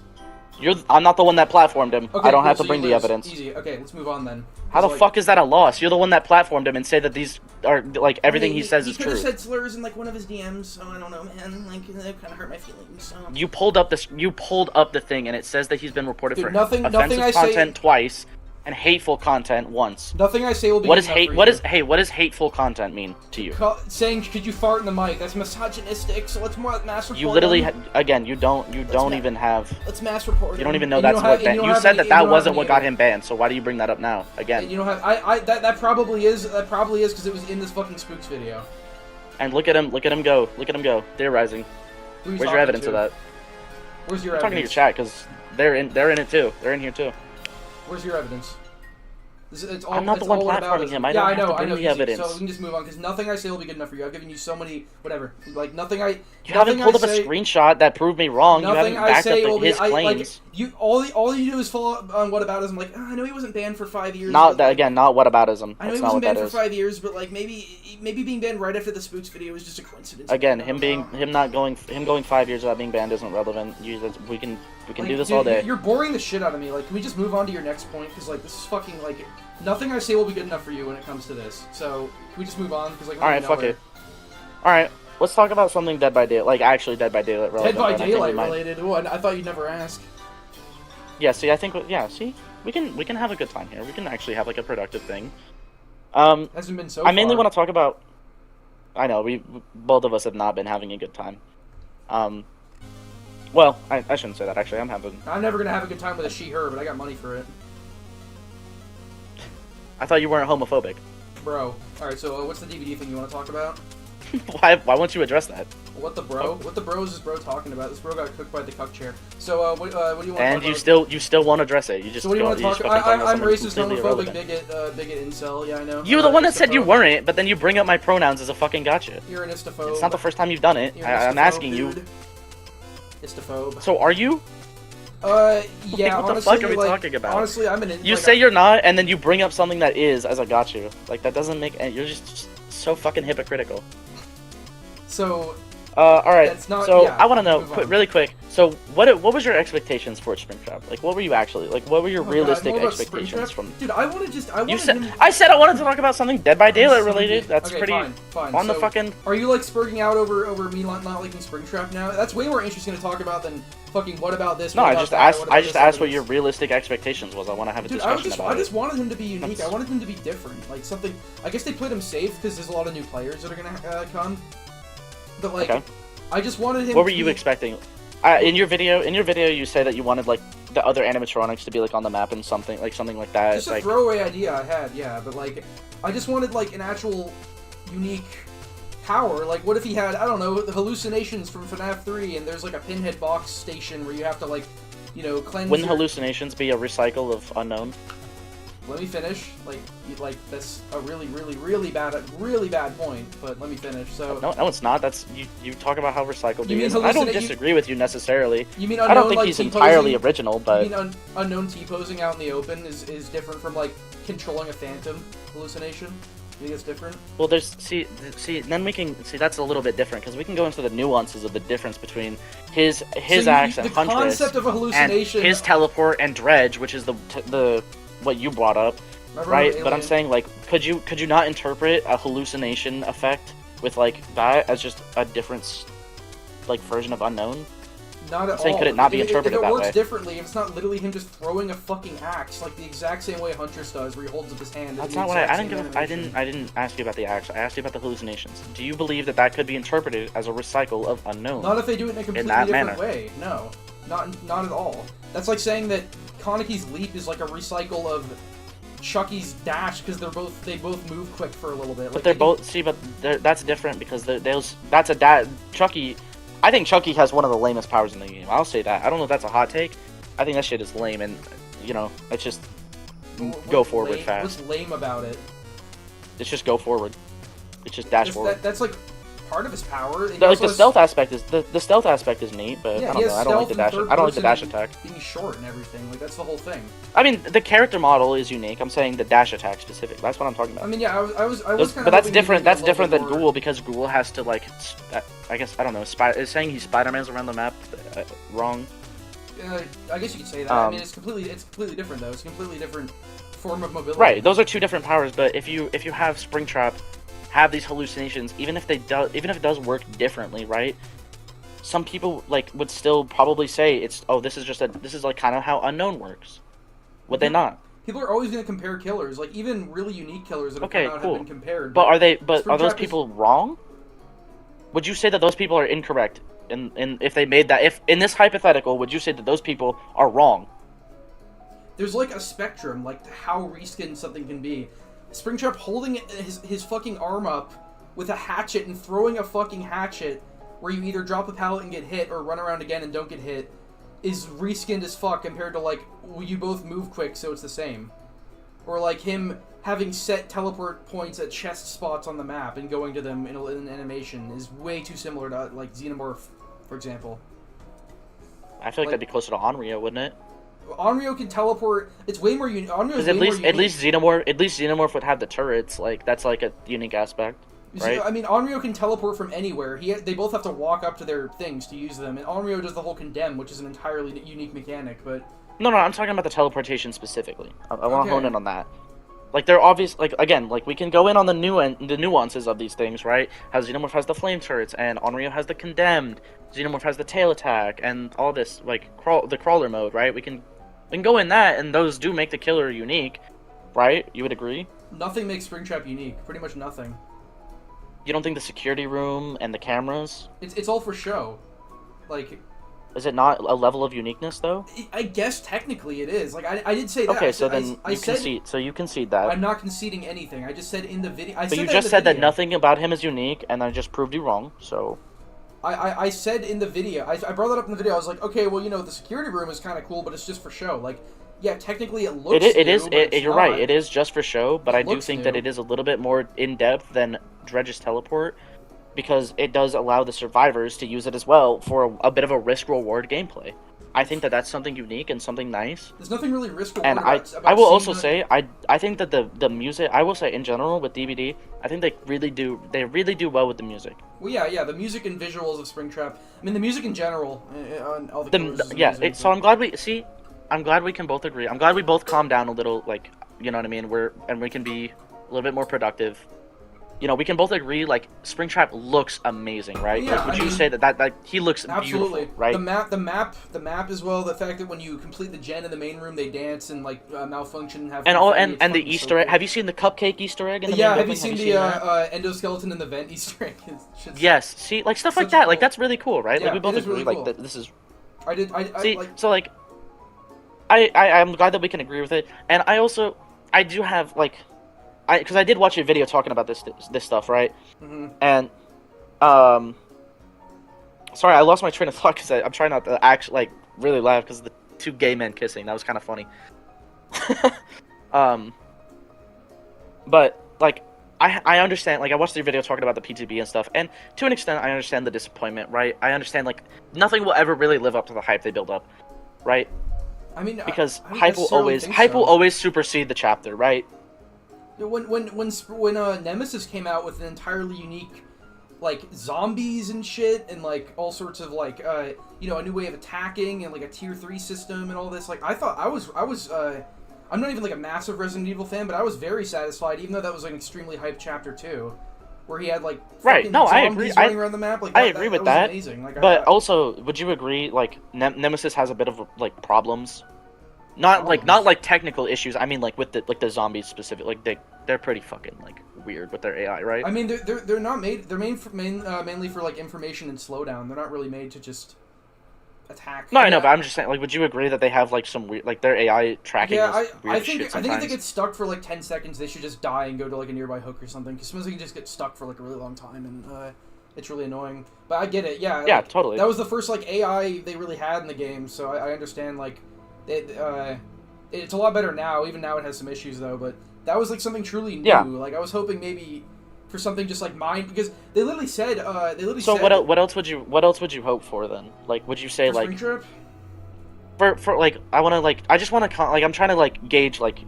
I'm not the one that platformed him. Okay, I don't have so to bring you the lose. evidence. Easy. Okay, let's move on then. How the fuck is that a loss? You're the one that platformed him and say that these are like everything he says is true. He could have said slurs in like one of his DMs, so I don't know, man. Like that kind of hurt my feelings. So. You pulled up the thing and it says that he's been reported for nothing offensive I content say... twice and hateful content once. Nothing I say will be. What is hate? What does hateful content mean to you? Saying could you fart in the mic? That's misogynistic. So let's mass report. You literally again. You don't even have. Let's mass report. You don't even know that's what banned. You said that wasn't what got him banned. So why do you bring that up now again? You don't have. That probably is because it was in this fucking Spooks video. And look at him go. Look at him go. Theorizing. Where's your evidence of that? Where's your I'm evidence? talking to your chat because they're in it too. They're in here too. Where's your evidence? It's all, I'm not the it's one all platforming whataboutism. him. I Yeah, don't I have know, to I bring know. the Easy. evidence. So we can just move on because nothing I say will be good enough for you. I've given you so many whatever. Like nothing I. You haven't nothing pulled I up a say, screenshot that proved me wrong. You Nothing haven't I backed say up will be. his Like claims. you. All you do is follow up on whataboutism. Like maybe he wasn't banned for 5 years. Not but, that like, again. Not whataboutism. I know That's he not wasn't what that banned for is. 5 years, but like maybe being banned right after the Spooks video was just a coincidence. Again, I him don't know. going 5 years without being banned isn't relevant. We can Like, do this dude, all day. You're boring the shit out of me. Like, can we just move on to your next point? Because like this is fucking like nothing I say will be good enough for you when it comes to this. So can we just move on? Because like we're All right, going fuck nowhere. it. All right, let's talk about something Dead by Daylight, like actually Dead by Daylight relevant. Dead by and I think we Daylight might- related. Oh, I thought you'd never ask. Yeah, see, I think see, we can have a good time here. We can actually have like a productive thing. Hasn't been so I mainly far. want to talk about. I know we both of us have not been having a good time. Well, I shouldn't say that actually. I'm never gonna have a good time with a she/her, but I got money for it, I thought you weren't homophobic. bro. All right, so what's the DVD thing you want to talk about? Why won't you address that? What the bro? What the bro is this bro talking about? This bro got cooked by the cuck chair. So what do you want? to And talk about? you still won't address it. You just So what do you want to just talk? fucking talk about I'm something racist, completely homophobic, irrelevant. bigot, incel. Yeah, I know. You're the one that said you Istaphobe. weren't, but then you bring up my pronouns as a fucking gotcha. You're an istaphobe. It's not the first time you've done it. You're an I'm istaphobe, asking you. dude. Istaphobe. So are you? Yeah. What the honestly, fuck are we like, talking about? Honestly, I'm an. You say you're not, and then you bring up something that is as a gotcha. Like that doesn't make. You're just so fucking hypocritical. So. All right. That's not- so yeah, I want to know, move on. really quick. So what was your expectations for Springtrap? Like, what were you actually like? What were your Oh God, realistic more about expectations Springtrap? from? Dude, I want to just. I You wanted said him. I said I wanted to talk about something Dead by Daylight related. That's Okay, pretty fine. on the So, fucking. Are you like spurging out over me not liking Springtrap now? That's way more interesting to talk about than fucking what about this? No, what I about just that, asked. what about I just this, asked what what your about realistic expectations was. I want to have a this. Dude, discussion I about just it. wanted him to be unique. That's- I wanted him to be different, like something. I guess they played him safe because there's a lot of new players that are gonna come. But like, Okay. I just wanted him. What were to you be- expecting? In your video, you say that you wanted like the other animatronics to be like on the map and something like that. Just a like, throwaway idea I had, yeah. But like, I just wanted like an actual unique power. Like, what if he had, I don't know, the hallucinations from FNAF 3, and there's like a pinhead box station where you have to like, cleanse. wouldn't your- hallucinations be a recycle of unknown? Let me finish. Like that's a really bad point. But let me finish. So No, it's not. That's you talk about how recycled You he mean is. I don't hallucina- you- disagree with you necessarily. you mean I unknown, don't think like, he's T-posing? entirely original, You but mean unknown T-posing out in the open is different from like controlling a phantom hallucination? You think it's different? well, there's see. Then we can see that's a little bit different because we can go into the nuances of the difference between his So axe and the Huntress concept of a and hallucination. his teleport and dredge, which is the what you brought up. Remember Right, Alien? but I'm saying like, could you not interpret a hallucination effect with like that as just a different like version of unknown? Not at I'm saying, all. could it not be interpreted it that works way? differently if it's not literally him just throwing a fucking axe, like the exact same way Huntress does, where he holds up his hand. That's the not what I exact didn't same give. I animation. didn't ask you about the axe. I asked you about the hallucinations. Do you believe that that could be interpreted as a recycle of unknown? Not if they do it in a completely that different manner. way. No, not at all. That's like saying that Kaneki's leap is like a recycle of Chucky's dash because they both move quick for a little bit. But Like, they're they- both that's different because that's a Chucky. I think Chucky has one of the lamest powers in the game. I'll say that. I don't know if that's a hot take. I think that shit is lame, and it's just go what's forward lame, fast. What's lame about it? It's just go forward. It's just dash forward. That's like part of his power. He Like also the has- stealth aspect is the stealth aspect is neat, but Yeah, I he don't has know. I don't like the stealth dash. and third I don't like the dash person attack. Being short and everything, like that's the whole thing. I mean, the character model is unique. I'm saying the dash attack specific. That's what I'm talking about. I mean, yeah, I was Those- kind but of. that's different. That's different than Ghoul because Ghoul has to like. I guess I don't know. Is saying he's Spider-Man's around the map wrong? I guess you could say that. I Um, mean, it's completely different though. It's a completely different form of mobility. Right. Those are two different powers. But if you have Springtrap have these hallucinations, even if it does work differently, right? Some people like would still probably say this is like kind of how unknown works. Would they not? People are always going to compare killers, like even really unique killers that have Okay, come out cool. have been compared. But are those Springtrap people wrong? Would you say that those people are incorrect? And if they made that, if in this hypothetical, would you say that those people are wrong? There's like a spectrum, like to how reskinned something can be. Springtrap holding his fucking arm up with a hatchet and throwing a fucking hatchet where you either drop a pallet and get hit or run around again and don't get hit is reskinned as fuck compared to like you both move quick, so it's the same. or like him having set teleport points at chest spots on the map and going to them in an animation is way too similar to like Xenomorph, for example. I feel like that'd be closer to Onryo, wouldn't it? Onryo can teleport. It's way more unique. Because at least Xenomorph would have the turrets. Like that's like a unique aspect, right? I mean, Onryo can teleport from anywhere. They both have to walk up to their things to use them, and Onryo does the whole condemn, which is an entirely unique mechanic. But no, I'm talking about the teleportation specifically. I want to hone in on that. Like they're obvious. Like again, like we can go in on the nuances of these things, right? How Xenomorph has the flame turrets, and Onryo has the condemned. Xenomorph has the tail attack, and all this like the crawler mode, right? We can go in that, and those do make the killer unique, right? You would agree? Nothing makes Springtrap unique. Pretty much nothing. You don't think the security room and the cameras? It's all for show. Like, is it not a level of uniqueness though? I guess technically it is. Like I did say that. Okay, so then you concede. So you concede that. I'm not conceding anything. I just said in the video. But you just said that nothing about him is unique, and I just proved you wrong. So. I said in the video, I brought that up in the video, I was like, okay, well, you know, the security room is kind of cool, but it's just for show. Like, yeah, technically it looks You're right, it is just for show, but I do think that it is a little bit more in-depth than Dredge's teleport, because it does allow the survivors to use it as well for a bit of a risk-reward gameplay. I think that that's something unique and something nice. There's nothing really risk-reward and I will also say, I think that the music, I will say in general with DBD, I think they really do well with the music. Well, yeah, the music and visuals of Springtrap. I mean, the music in general on all the colors is amazing, so I'm glad we can both agree. I'm glad we both calm down a little, like, you know what I mean? And we can be a little bit more productive. You know, we can both agree, like, Springtrap looks amazing, right? Yeah, like, would you say that he looks absolutely beautiful, right? The map as well. The fact that when you complete the gen in the main room, they dance and like malfunction and have and the Easter egg. Have you seen the cupcake Easter egg in the main have you seen the endoskeleton in the vent Easter egg? Yes. See, like stuff like that. Like that's really cool, right? Yeah, like we both agree. Really cool. Like this is. See, so like, I'm glad that we can agree with it, and I do have like. Because I did watch a video talking about this stuff, right? Mm-hmm. And, sorry, I lost my train of thought because I'm trying not to actually, like, really laugh because the two gay men kissing. That was kind of funny. But, like, I understand, like, I watched the video talking about the PTB and stuff, and to an extent, I understand the disappointment, right? I understand, like, nothing will ever really live up to the hype they build up, right? I mean, because hype will always supersede the chapter, right? When Nemesis came out with an entirely unique, like, zombies and shit, and like all sorts of like you know, a new way of attacking and like a tier 3 system and all this, like I thought I was I'm not even like a massive Resident Evil fan, but I was very satisfied, even though that was like an extremely hyped chapter 2, where he had like I agree. Running around the map. Like, I agree with that. Amazing. Like, but also, would you agree like Nemesis has a bit of like problems? Not like technical issues. I mean like with the zombies specific. Like they're pretty fucking like weird with their AI, right? I mean they're not made. They're mainly for like information and slowdown. They're not really made to just attack. No, I know, but I'm just saying. Like, would you agree that they have like some weird like their AI tracking? Yeah, I think if they get stuck for like 10 seconds, they should just die and go to like a nearby hook or something. Because sometimes they can just get stuck for like a really long time, and it's really annoying. But I get it. Yeah. Yeah, like, totally. That was the first like AI they really had in the game, so I understand like. It's a lot better now. Even now, it has some issues though. But that was like something truly new. Yeah. Like I was hoping maybe for something just like mine, because they literally said So what else would you hope for then? Like, would you say for like Springtrap? for like I just want to like I'm trying to like gauge like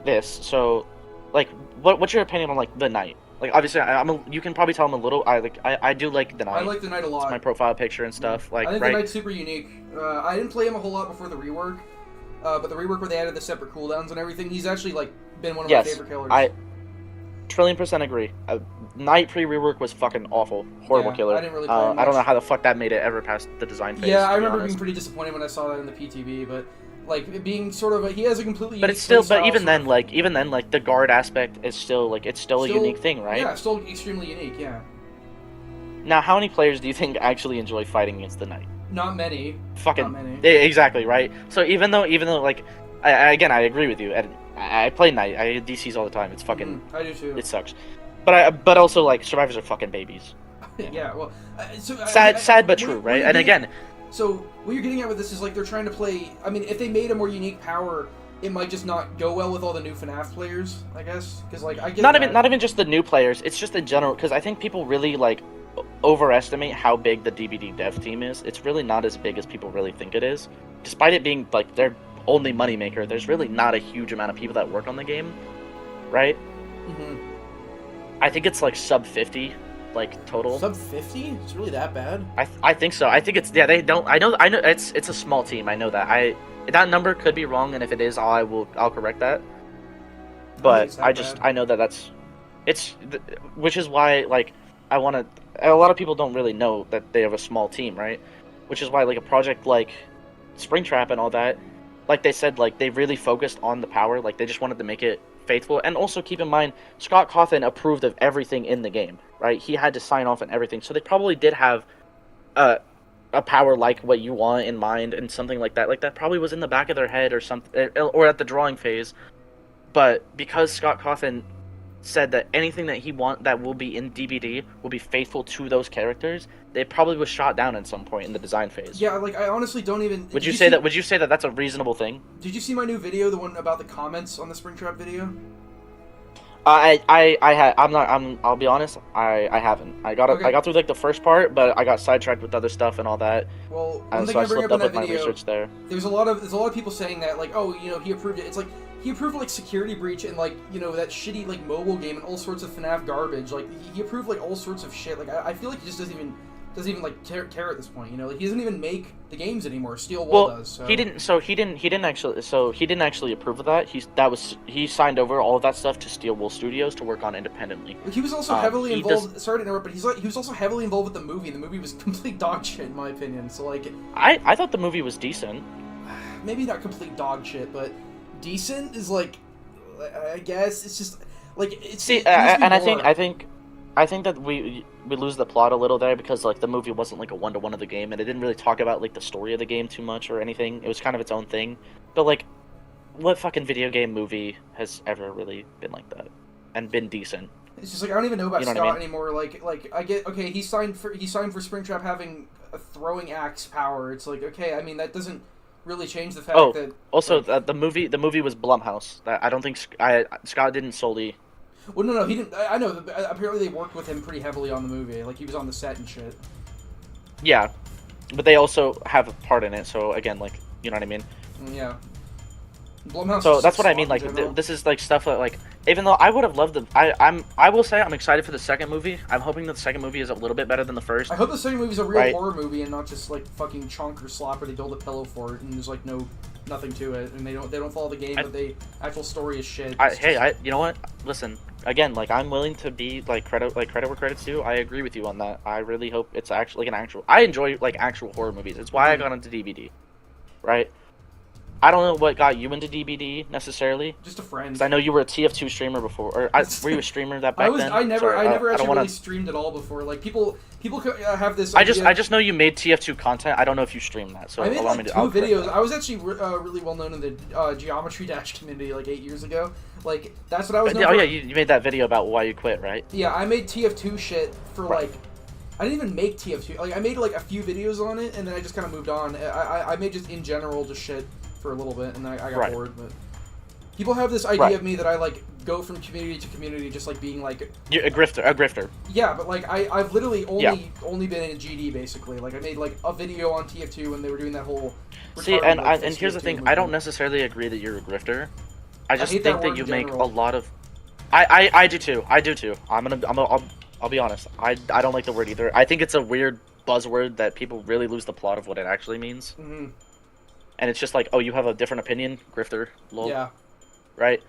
this. So like what's your opinion on like the Knight? Like obviously you can probably tell I'm a little I do like the Knight. I like the Knight a lot. It's my profile picture and stuff. Like I think right? the Knight's super unique. I didn't play him a whole lot before the rework. But the rework where they added the separate cooldowns and everything, he's actually like been one of my favorite killers. I trillion% agree. Knight pre-rework was fucking awful, horrible killer. I didn't really play him I don't know how the fuck that made it ever past the design phase. Yeah, I remember being pretty disappointed when I saw that in the PTB, but like it being sort of he has a completely. But it's still, but even then, like the guard aspect is still like it's still a unique thing, right? Yeah, still extremely unique. Yeah. Now, how many players do you think actually enjoy fighting against the Knight? Not many. Fucking not many. Exactly right. So even though like, I agree with you. I play Knight. I DCs all the time. It's fucking. I do too. It sucks. But also like survivors are fucking babies. Yeah. Well. Sad but true, right? And again. So what you're getting at with this is like they're trying to play. I mean, if they made a more unique power, it might just not go well with all the new FNAF players, I guess, because like I get Not even just the new players. It's just in general because I think people really like overestimate how big the DBD dev team is. It's really not as big as people really think it is. Despite it being like their only moneymaker, there's really not a huge amount of people that work on the game, right? Mm-hmm. I think it's like sub 50, like total. Sub 50? It's really that bad? I think so. I think it's they don't. I know it's a small team. I know that. That number could be wrong, and if it is, I'll correct that. But I know that which is why like I want to. A lot of people don't really know that they have a small team, right? Which is why like a project like Springtrap and all that, like they said, like they really focused on the power. Like they just wanted to make it faithful, and also keep in mind Scott Cawthon approved of everything in the game, right? He had to sign off on everything, so they probably did have a power like what you want in mind, and something like that probably was in the back of their head or something, or at the drawing phase. But because Scott Cawthon said that anything that he that will be in DBD will be faithful to those characters, they probably was shot down at some point in the design phase. Yeah, like I honestly don't even. Would you say that that's a reasonable thing? Did you see my new video, the one about the comments on the Springtrap video? I'll be honest, I haven't. I got through like the first part, but I got sidetracked with other stuff and all that. Well, and one so thing I I bring slipped up in up that with my video, research there. there's a lot of people saying that like, oh, you know, he approved it. It's like he approved like security breach and like, you know, that shitty like mobile game and all sorts of FNAF garbage. Like he approved like all sorts of shit. Like I feel like he just doesn't even like care at this point. You know, like he doesn't even make the games anymore. Steel Wall does. So. He didn't actually approve of that. He signed over all of that stuff to Steel Wool Studios to work on independently. He was also heavily involved. Sorry to interrupt, but he was also heavily involved with the movie. And the movie was complete dog shit in my opinion. So like, I thought the movie was decent. Maybe not complete dog shit, but decent is like, I guess it's just like it's. See, and I think that we lose the plot a little there because like the movie wasn't like a one-to-one of the game, and it didn't really talk about like the story of the game too much or anything. It was kind of its own thing. But like, what fucking video game movie has ever really been like that and been decent? It's just like I don't even know about Scott I mean? anymore. Like I get okay, he signed for Springtrap having a throwing axe power. It's like okay, I mean that doesn't really change the fact that also like, the movie was Blumhouse. I don't think Scott didn't solely. Well, no, he didn't. I know. Apparently, they worked with him pretty heavily on the movie. Like he was on the set and shit. Yeah, but they also have a part in it. So again, like you know what I mean? Yeah. Blumhouse. So that's what I mean. Like this is like stuff that like even though I would have loved I will say I'm excited for the second movie. I'm hoping that the second movie is a little bit better than the first. I hope the second movie is a real horror movie and not just like fucking chunk or slop where they build a pillow for it and there's like nothing to it and they don't follow the game, but the actual story is shit. You know what? Listen, again, like I'm willing to be like credit where credit's due. I agree with you on that. I really hope it's actually like an actual. I enjoy like actual horror movies. It's why I got into DVD, right? I don't know what got you into DBD necessarily. Just a friend. I know you were a TF2 streamer before, or were you a streamer that back then? I never actually really streamed at all before. Like people have this. I just know you made TF2 content. I don't know if you streamed that. So I made like 2 videos. I was actually really well known in the Geometry Dash community like 8 years ago. Like that's what I was known for. Yeah, you made that video about why you quit, right? Yeah, I made TF2 shit for like. I didn't even make TF2. Like I made like a few videos on it, and then I just kind of moved on. I made just in general just shit for a little bit, and I got bored. But people have this idea of me that I like go from community to community, just like being like you're a grifter. Yeah, but like I've literally only been in GD basically. Like I made like a video on TF2 when they were doing that whole. See, and here's the thing: movement. I don't necessarily agree that you're a grifter. I just think that you make a lot of. I do too. I'll be honest. I don't like the word either. I think it's a weird buzzword that people really lose the plot of what it actually means. Mm-hmm. And it's just like, oh, you have a different opinion, grifter, lol. Yeah. Right?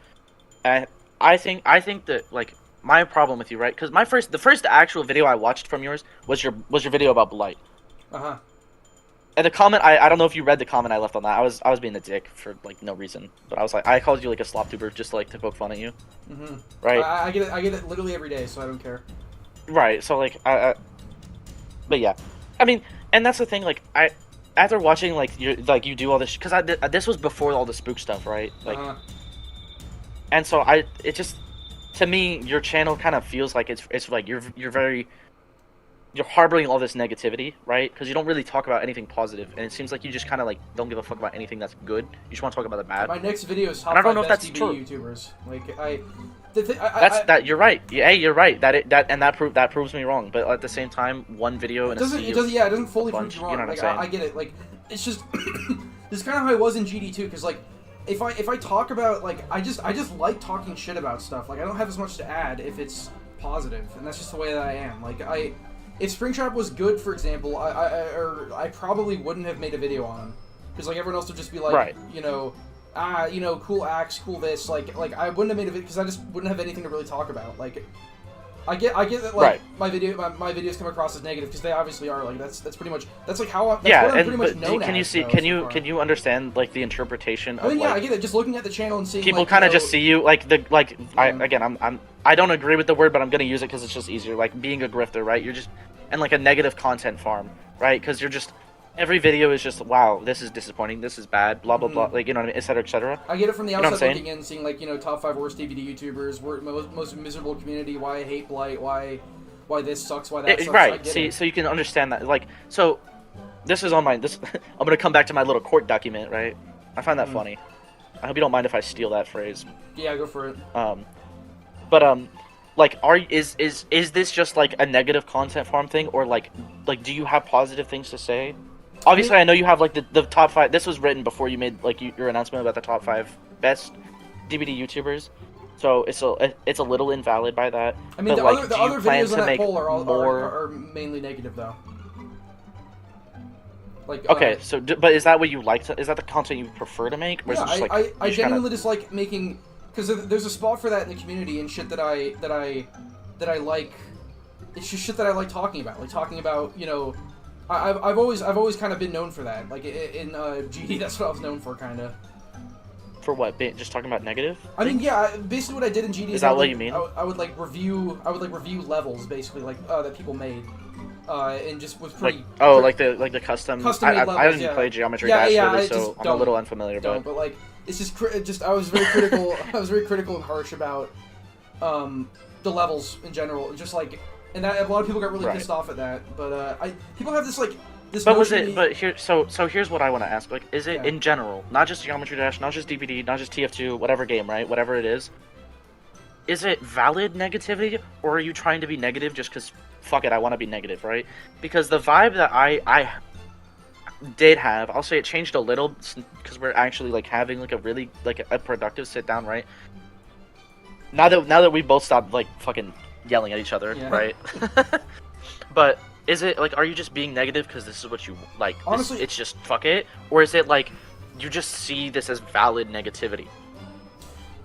And I think that, like, my problem with you, right? Because the first actual video I watched from yours was your video about Blight. Uh-huh. And the comment, I don't know if you read the comment I left on that. I was being a dick for, like, no reason. But I was like, I called you, like, a slop tuber just, like, to poke fun at you. Mm-hmm. Right? I get it literally every day, so I don't care. Right, so, like, but yeah. I mean, and that's the thing, like, after watching like you do all this, because this was before all the spook stuff, right? Like, and so it just, to me, your channel kind of feels like it's like you're very, you're harboring all this negativity, right? Because you don't really talk about anything positive, and it seems like you just kind of like don't give a fuck about anything that's good. You just want to talk about the bad. My next video is top And I don't 5 know if best that's DBD true. YouTubers. Like That you're right. Yeah, hey, you're right. That proves me wrong. But at the same time, one video and it doesn't fully prove bunch, you wrong. you know what Like I'm saying? I get it. Like it's just this is kind of how I was in GD2 because like if I talk about like I just like talking shit about stuff. Like I don't have as much to add if it's positive, and that's just the way that I am. Like if Springtrap was good, for example, I probably wouldn't have made a video on him because like everyone else would just be like, Right. you know, cool axe, cool this. Like I wouldn't have made a video because I just wouldn't have anything to really talk about. Like I get that like Right. my videos come across as negative because they obviously are. Like that's pretty much that's like how that's Yeah, what I'm and pretty much but known can you as, see? though, Can so you far. can you understand like the interpretation of I mean, yeah, like I get it. Just looking at the channel and seeing people like, kind of you know, just see you like the like I Yeah. again I don't agree with the word, but I'm gonna use it because it's just easier. Like being a grifter, right? You're just and like a negative content farm, right? Because you're just every video is just wow, this is disappointing, this is bad, blah blah blah, like you know what I mean, etc. etc. I get it from the You know what I'm outside saying? looking in, seeing like top 5 worst DVD YouTubers, most miserable community, why I hate Blight, why this sucks, why that sucks. I Right. get See, it. so you can understand that. Like, so this is on my this. I'm gonna come back to my little court document, right? I find that funny. I hope you don't mind if I steal that phrase. Yeah, go for it. Like, is this just like a negative content farm thing, or like do you have positive things to say? Obviously, I know you have like the top 5. This was written before you made like your announcement about the top 5 best DVD YouTubers. So it's a little invalid by that. I mean, but, the like, other do you plan videos on to that make poll are more? mainly negative though. Like Okay, so but is that what you like? Is that the content you prefer to make? Or is yeah, it just, like, I you just genuinely kinda... just like making because there's a spot for that in the community and shit that I like. It's just shit that I like talking about. Like talking about, you know, I've always kind of been known for that. Like in GD, that's what I was known for, kind of. For what? Just talking about negative? I mean, yeah. Basically, what I did in GD Is that I what would- you mean? I would like review. I would like review levels, basically, like that people made, and just was pretty. Like the custom. Custom-made I levels, didn't yeah. play Geometry Yeah, Dash yeah, really, I so just I'm a don't- little unfamiliar. But like, it's just I was very critical. I was very critical and harsh about the levels in general. Just like, and that a lot of people got really Right. pissed off at that. But people have this like this. But was notion it? But here, so here's what I want to ask. Like, is it Yeah. in general, not just Geometry Dash, not just DBD, not just TF2, whatever game, right? Whatever it is it valid negativity, or are you trying to be negative just because fuck it, I want to be negative, right? Because the vibe that I did have, I'll say it changed a little because we're actually like having like a really like a productive sit down, right? Now that we both stopped like fucking yelling at each other, Yeah. right? But is it like, are you just being negative because this is what you like? Honestly- it's just fuck it, or is it like you just see this as valid negativity?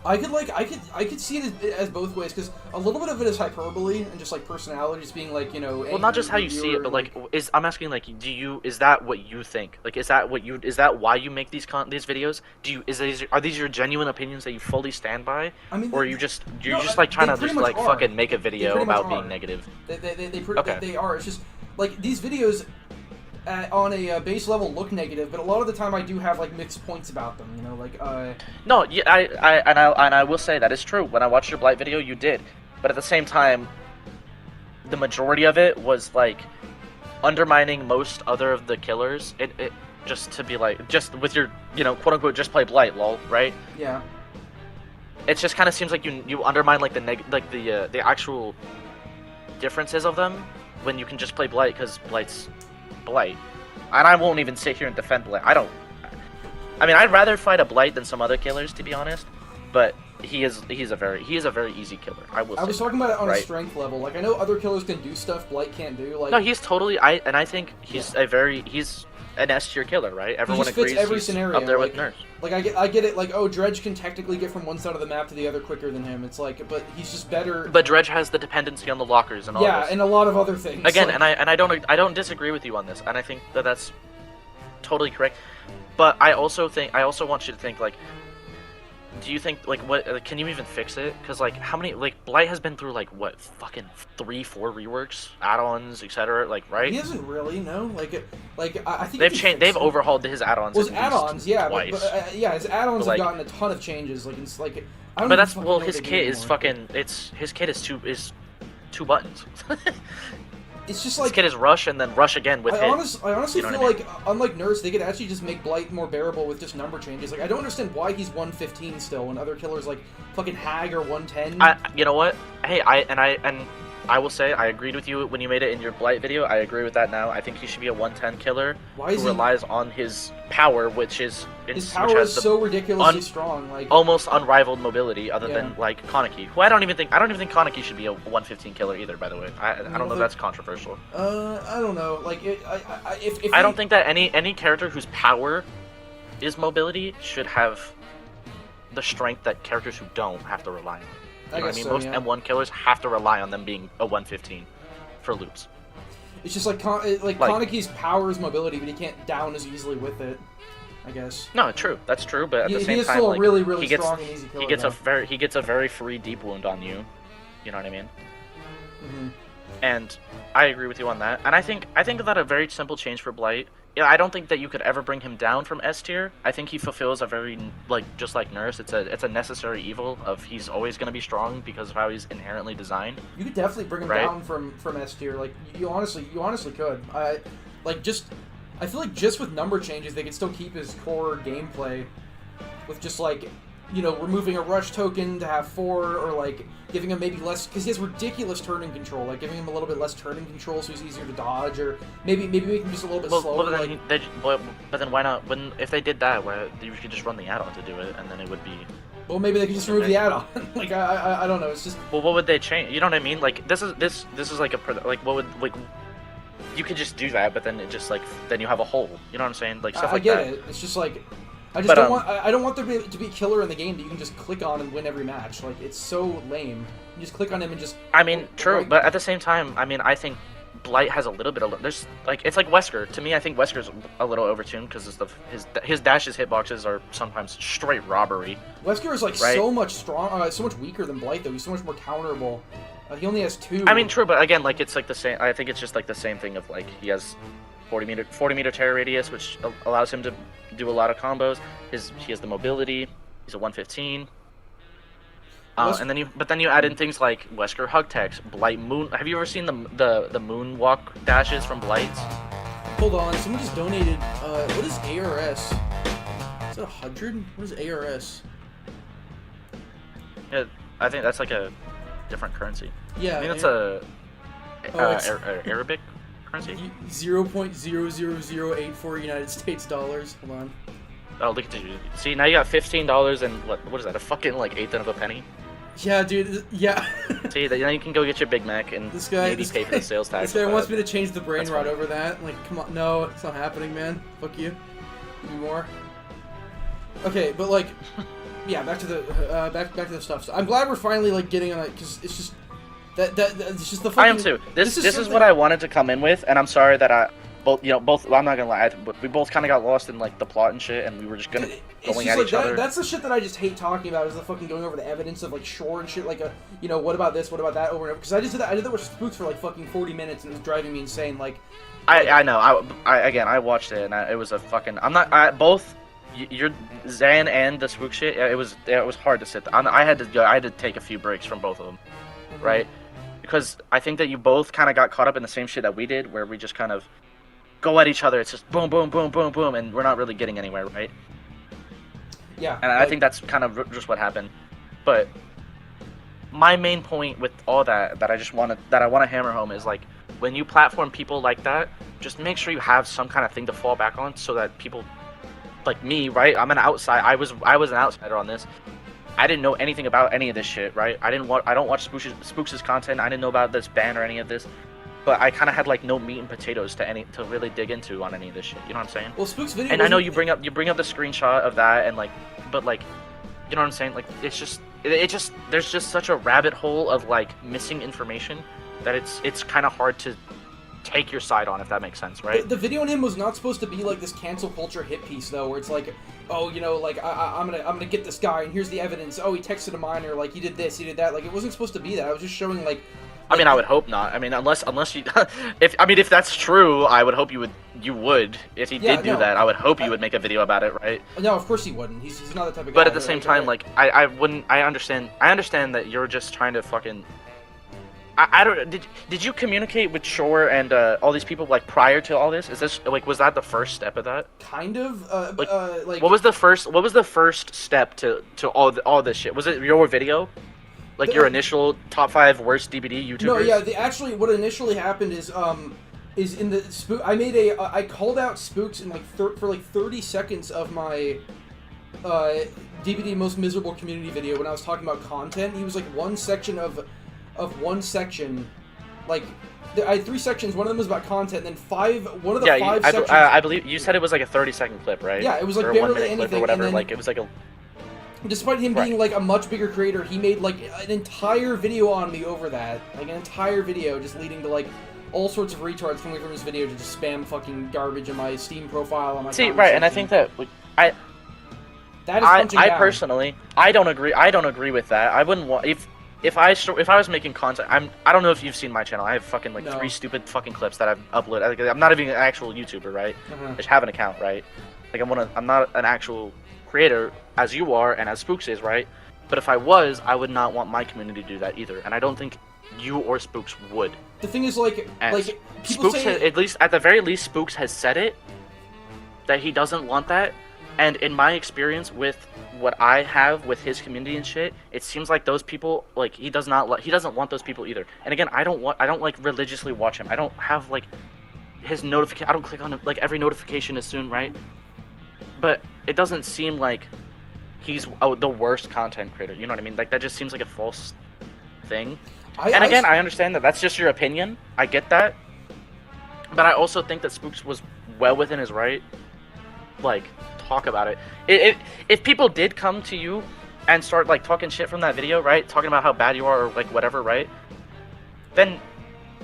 I could see it as both ways because a little bit of it is hyperbole and just like personality, just being like, you know. Well, not just how you see it, but like, I'm asking like, is that what you think? Like, is that why you make these videos? Are these your genuine opinions that you fully stand by? I mean, Or are you just like they trying to pretty just much like are. fucking make a video pretty much about being are. negative? Okay. Okay. They are. It's just like these videos on a base level look negative, but a lot of the time I do have like mixed points about them. You know, like No, yeah, I will say that is true. When I watched your Blight video, you did, but at the same time, the majority of it was like undermining most other of the killers. It just to be like just with your quote unquote just play Blight, lol, right? yeah. It just kind of seems like you undermine like the actual differences of them when you can just play Blight because Blight's Blight. And I won't even sit here and defend Blight. I mean, I'd rather fight a Blight than some other killers, to be honest. But he is a very easy killer. I was talking about it on a right? strength level. Like I know other killers can do stuff Blight can't do. Like No, he's totally. I think he's he's an S tier killer, right? Everyone just fits agrees. every he's scenario, up there like- with Nurse. Like I get it. Like Dredge can technically get from one side of the map to the other quicker than him. It's like, but he's just better. But Dredge has the dependency on the lockers and all. Yeah, this. and a lot of other things. Again, like, and I don't disagree with you on this, and I think that that's totally correct. But I also want you to think like, do you think like what can you even fix it? Because like how many like Blight has been through like what fucking 3-4 reworks, add-ons, etc. Like right? he doesn't really know. I think They've he changed. fixed They've it. overhauled his add-ons. Well, his at least add-ons, yeah, twice. but yeah, his add-ons But, have like- gotten a ton of changes. Like, it's like I don't. But even that's fucking well, know his what they do kit is anymore. fucking. His kit is two buttons. it's just This like kid is rush and then rush again with I hit. honestly You know feel what I like, unlike Nurse, they could actually just make Blight more bearable with just number changes. Like, I don't understand why he's 115 still when other killers like fucking Hag are 110. You know what? Hey, I will say I agreed with you when you made it in your Blight video. I agree with that now. I think he should be a 110 killer Why is who he? relies on his power, which is His power is so ridiculously strong. Like almost unrivaled mobility, other Yeah. than like Kaneki, who I don't even think Kaneki should be a 115 killer either. By the way, I don't know if that's controversial. I don't know. Like if I don't think that any character whose power is mobility should have the strength that characters who don't have to rely on. You know what I mean? so, Most yeah. M1 killers have to rely on them being a 115 for loops. It's just like Kaneki's power is mobility, but he can't down as easily with it. I guess. No, true. That's true. But at the He same is time, still like, a really he gets strong and easy killer. he gets a very free deep wound on you. You know what I mean? Mm-hmm. And I agree with you on that. And I think that a very simple change for Blight. Yeah, I don't think that you could ever bring him down from S tier. I think he fulfills a very just like Nurse. It's a necessary evil of he's always going to be strong because of how he's inherently designed. You could definitely bring him Right? down from S tier. Like you honestly could. I feel like just with number changes, they could still keep his core gameplay with just like, you know, removing a rush token to have 4, or like giving him maybe less, because he has ridiculous turning control. Like giving him a little bit less turning control so he's easier to dodge, or maybe make him just a little bit slower. But then why not? If they did that, you could just run the add-on to do it, and then it would be. Well, maybe they could just remove the add-on. Like I don't know. It's just. Well, what would they change? You know what I mean? Like this is like what would like. You could just do that, but then it just like then you have a hole. You know what I'm saying? Like stuff like that. I get it. It's just like I don't want there to be a killer in the game that you can just click on and win every match. Like it's so lame. You just click on him and just. I mean, true, right. but at the same time, I mean, I think Blight has a little bit of there's like it's like Wesker. To me, I think Wesker's a little overtuned because his dashes hitboxes are sometimes straight robbery. Wesker is like right? so much so much weaker than Blight though. He's so much more counterable. He only has 2. I mean, true, but again, like it's like the same. I think it's just like the same thing of like he has 40 meter terror radius, which allows him to do a lot of combos. He has the mobility. He's a 115. And then you add in things like Wesker Hug Text, Blight Moon. Have you ever seen the moonwalk dashes from Blight? Hold on, someone just donated. What is ARS? Is it 100? What is ARS? Yeah, I think that's like a different currency. Yeah, I think it's Arabic currency. 0.00084 United States dollars. Hold on. Oh, look at you! See, now you got $15 and what is that? A fucking like eighth of a penny. Yeah, dude. Yeah. See, now you can go get your Big Mac and maybe pay for the sales tax. This guy wants me to change the brain That's rot funny. over that. Like, come on, no, it's not happening, man. Fuck you. Give me more. Okay, but like, yeah, back to the stuff. So I'm glad we're finally like getting on it because it's just it's just the. Fucking, I am too. This is what I wanted to come in with, and I'm sorry that I'm not gonna lie, we both kind of got lost in like the plot and shit, and we were just going at each other. That's the shit that I just hate talking about, is the fucking going over the evidence of like Shore and shit, like what about this, what about that, over and over. Because I just did that. I did that with Spooks for like fucking 40 minutes, and it was driving me insane. Like, I know. I watched it, and it was a fucking. Both your Zan and the Spook shit. It was hard to sit. I had to take a few breaks from both of them, right? Because I think that you both kind of got caught up in the same shit that we did, where we just kind of go at each other. It's just boom, boom, boom, boom, boom, and we're not really getting anywhere, right? Yeah. And I think that's kind of just what happened. But my main point with all that I want to hammer home is like when you platform people like that, just make sure you have some kind of thing to fall back on, so that people like me, right? I'm an outside. I was an outsider on this. I didn't know anything about any of this shit, right? I don't watch Spooks' content. I didn't know about this ban or any of this. But I kind of had like no meat and potatoes to really dig into on any of this shit. You know what I'm saying? Well, Spooks video. And I know you bring up the screenshot of that, and like, but like, you know what I'm saying? Like, it's just there's just such a rabbit hole of like missing information that it's kind of hard to take your side on, if that makes sense, right? The video on him was not supposed to be like this cancel culture hit piece though, where it's like, oh, like I'm gonna get this guy, and here's the evidence. Oh, he texted a minor, like he did this, he did that. Like it wasn't supposed to be that. I was just showing like. I mean, I would hope not. I mean, unless you, if that's true, I would hope you would. If he did do that, I would hope you would make a video about it, right? No, of course he wouldn't. He's not the type of guy. But at the same time, like I wouldn't. I understand that you're just trying to fucking. I don't. Did you communicate with Shore and all these people like prior to all this? Is this like was that the first step of that? Kind of. Like What was the first step to all this shit? Was it your video? Like your initial top 5 worst DBD YouTubers? No, yeah. Actually, what initially happened is in the spook. I called out spooks in like for like 30 seconds of my DBD most miserable community video when I was talking about content. He was like one section of one section, like I had 3 sections. One of them was about content, and then one of the 5 sections. I believe you said it was like a 30-second clip, right? Yeah, it was like or barely 1 minute anything. clip or whatever. Then, like it was like a. Despite him being like a much bigger creator, he made like an entire video on me over that. Like an entire video just leading to like all sorts of retards coming from his video to just spam fucking garbage in my Steam profile on my See, right, and I think that that is punching down. Personally, I don't agree with that. I wouldn't want if I was making content. I don't know if you've seen my channel. I have fucking like 3 stupid fucking clips that I've uploaded. I'm not even an actual YouTuber, right? I just have an account, right? Like I'm not an actual creator as you are and as Spooks is, right? But if I was, I would not want my community to do that either, and I don't think you or Spooks would. The thing is, like people Spooks say, at least at the very least, Spooks has said it that he doesn't want that, and in my experience with what I have with his community and shit, it seems like those people like he doesn't want those people either. And again, I don't like religiously watch him. I don't have like his notification. I don't click on like every notification as soon, right? But it doesn't seem like he's the worst content creator. You know what I mean? Like that just seems like a false thing. I understand that that's just your opinion. I get that. But I also think that Spooks was well within his right. Like, talk about it. If people did come to you and start like talking shit from that video, right? Talking about how bad you are or like whatever, right? Then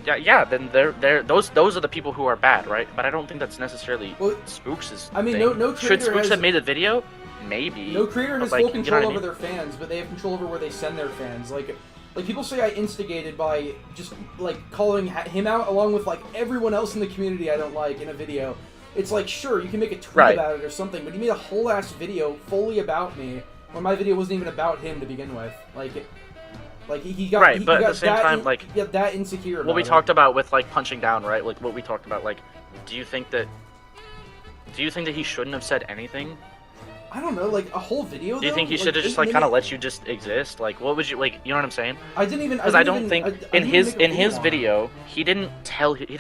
then those are the people who are bad, right? But I don't think that's necessarily Spooks' I mean, thing. no creator Should Spooks has, have made a video? Maybe. No creator has like, full control you know over their fans, but they have control over where they send their fans. Like people say I instigated by just like calling him out along with like everyone else in the community I don't like in a video. It's like, sure, you can make a tweet about it or something, but he made a whole ass video fully about me when my video wasn't even about him to begin with. Like he got right, he but got at the same time, like that insecure. What we talked about with like punching down, right? Like what we talked about, like, do you think that he shouldn't have said anything? I don't know, like a whole video. Do you think he should have just like kind of let you just exist? Like, what would you like? You know what I'm saying? I didn't even because I don't think in his video he didn't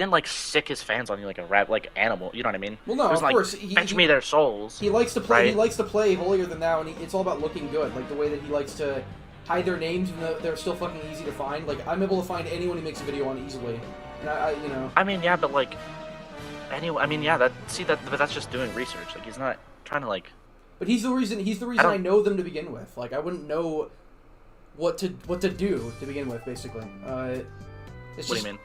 like sick his fans on you like a rat like animal. You know what I mean? Well, no, of course. Fetch me their souls. He likes to play. Right? He likes to play holier than thou, and it's all about looking good. Like the way that he likes to hide their names, even though they're still fucking easy to find. Like I'm able to find anyone he makes a video on easily, and I you know. I mean, yeah, but like, anyway, I mean, yeah, but that's just doing research. Like he's not trying to like. But he's the reason I know them to begin with. Like I wouldn't know what to do to begin with, basically. It's what do you mean?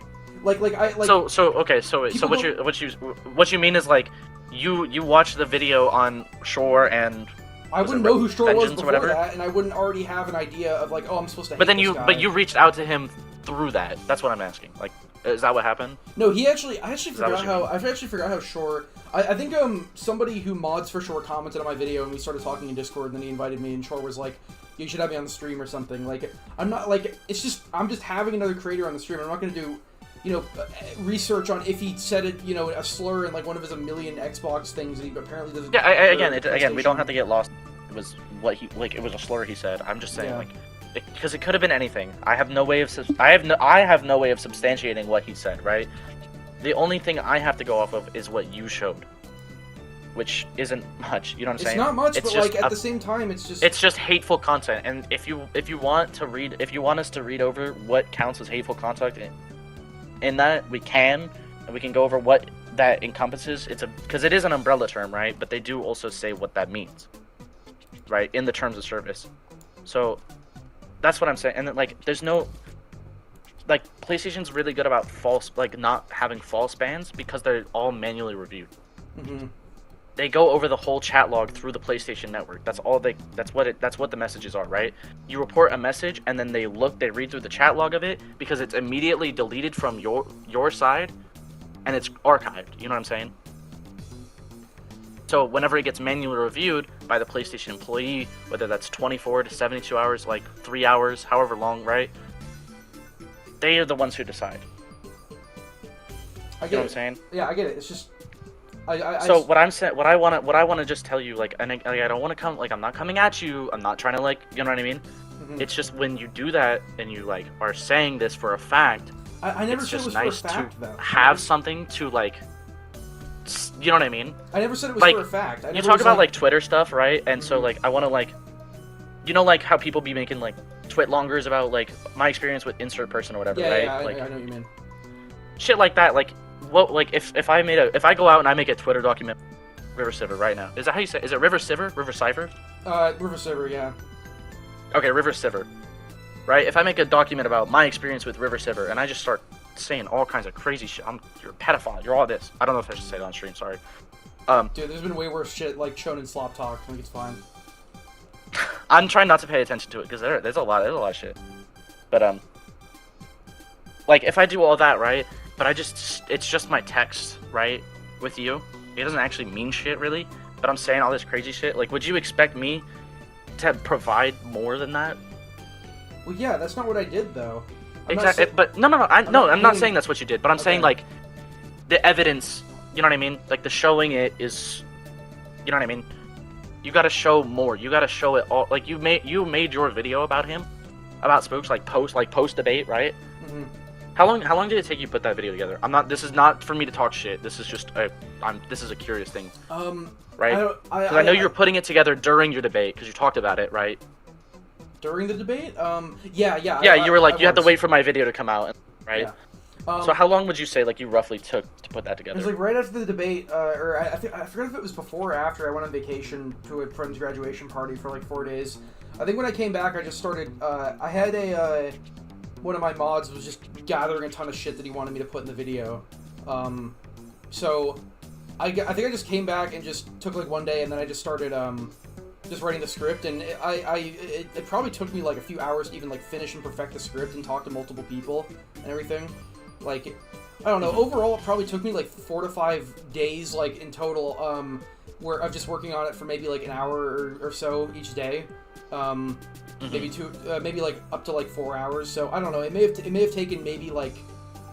What you mean is like you watched the video on Shore and I wouldn't know who Shore was before whatever? that, and I wouldn't already have an idea of like, oh, I'm supposed to. But then this guy. you reached out to him through that. That's what I'm asking. Like, is that what happened? No, I actually forgot how Shore. I think somebody who mods for Shore commented on my video and we started talking in Discord, and then he invited me and Shore was like, you should have me on the stream or something. Like I'm not like I'm just having another creator on the stream. I'm not gonna do research on if he said it, a slur in like one of his a million Xbox things and he apparently doesn't. Yeah, again, we don't have to get lost. It was it was a slur he said. I'm just saying because it could have been anything. I have no way of substantiating what he said, right? The only thing I have to go off of is what you showed, which isn't much. You know what I'm saying? It's not much, but like at the same time, it's just hateful content. And if you want us to read over what counts as hateful content, in that we can, and we can go over what that encompasses. Because it is an umbrella term, right? But they do also say what that means, right? In the terms of service. So that's what I'm saying. And then, like, there's no. Like, PlayStation's really good about not having false bans because they're all manually reviewed. Mm-hmm. They go over the whole chat log through the PlayStation Network. That's what the messages are, right? You report a message and then they read through the chat log of it because it's immediately deleted from your side and it's archived. You know what I'm saying? So whenever it gets manually reviewed by the PlayStation employee, whether that's 24 to 72 hours, like 3 hours, however long, right? they are the ones who decide. I get You know it. what I'm saying? Yeah, I get it. It's just. So what I'm saying, what I wanna just tell you, like, and I don't want to come, like, I'm not coming at you. I'm not trying to, like, you know what I mean? Mhm. It's just when you do that and you like are saying this for a fact. I never It's said it just was nice for a fact, to though. have something to like. You know what I mean? I never said it was Like, for a fact. You talk about like Twitter stuff, right? And so Mhm. like I want to like, you know, like how people be making like twitlongers about like my experience with insert person or whatever, Yeah, right? yeah, Like I know what you mean. shit like that. Like what? Like if I go out and I make a Twitter document, River Civer right now. Is that how you say? Is it River Civer? River Cipher? River Silver, yeah. Okay, River Civer. Right? If I make a document about my experience with River Civer and I just start saying all kinds of crazy shit, you're a pedophile. You're all this. I don't know if I should say that on stream. Sorry. Dude, there's been way worse shit like shown in Slop Talk. I think it's fine. I'm trying not to pay attention to it because there's a lot of shit. But like if I do all that, right? But it's just my text, right? With you, it doesn't actually mean shit really. But I'm saying all this crazy shit. Like, would you expect me to provide more than that? Well, yeah, that's not what I did though. Exactly. But no. I'm not saying that's what you did. But I'm saying Okay. like the evidence. You know what I mean? Like the showing it is. You know what I mean? You gotta show more. You gotta show it all. Like you made your video about him, about Spooks, like post debate, right? Mhm. How long did it take you to put that video together? This is not for me to talk shit. This is just this is a curious thing, right? Because I know you were putting it together during your debate because you talked about it, right? During the debate? Yeah. Yeah, you were like you had to wait for my video to come out, right? Yeah. So how long would you say like you roughly took to put that It together? was like right after the debate, or I forget if it was before or after I went on vacation to a friend's graduation party for like 4 days. I think when I came back, I just started. I had one of my mods was just gathering a ton of shit that he wanted me to put in the video. So I think I just came back and just took like one day, and then I just started just writing the script, and it probably took me like a few hours to even like finish and perfect the script and talk to multiple people and everything. Like, I don't know. Overall, it probably took me like 4 to 5 days, like in total, where I'm just working on it for maybe like an hour or so each day. Maybe maybe like up to like 4 hours. So I don't know. It may have taken maybe like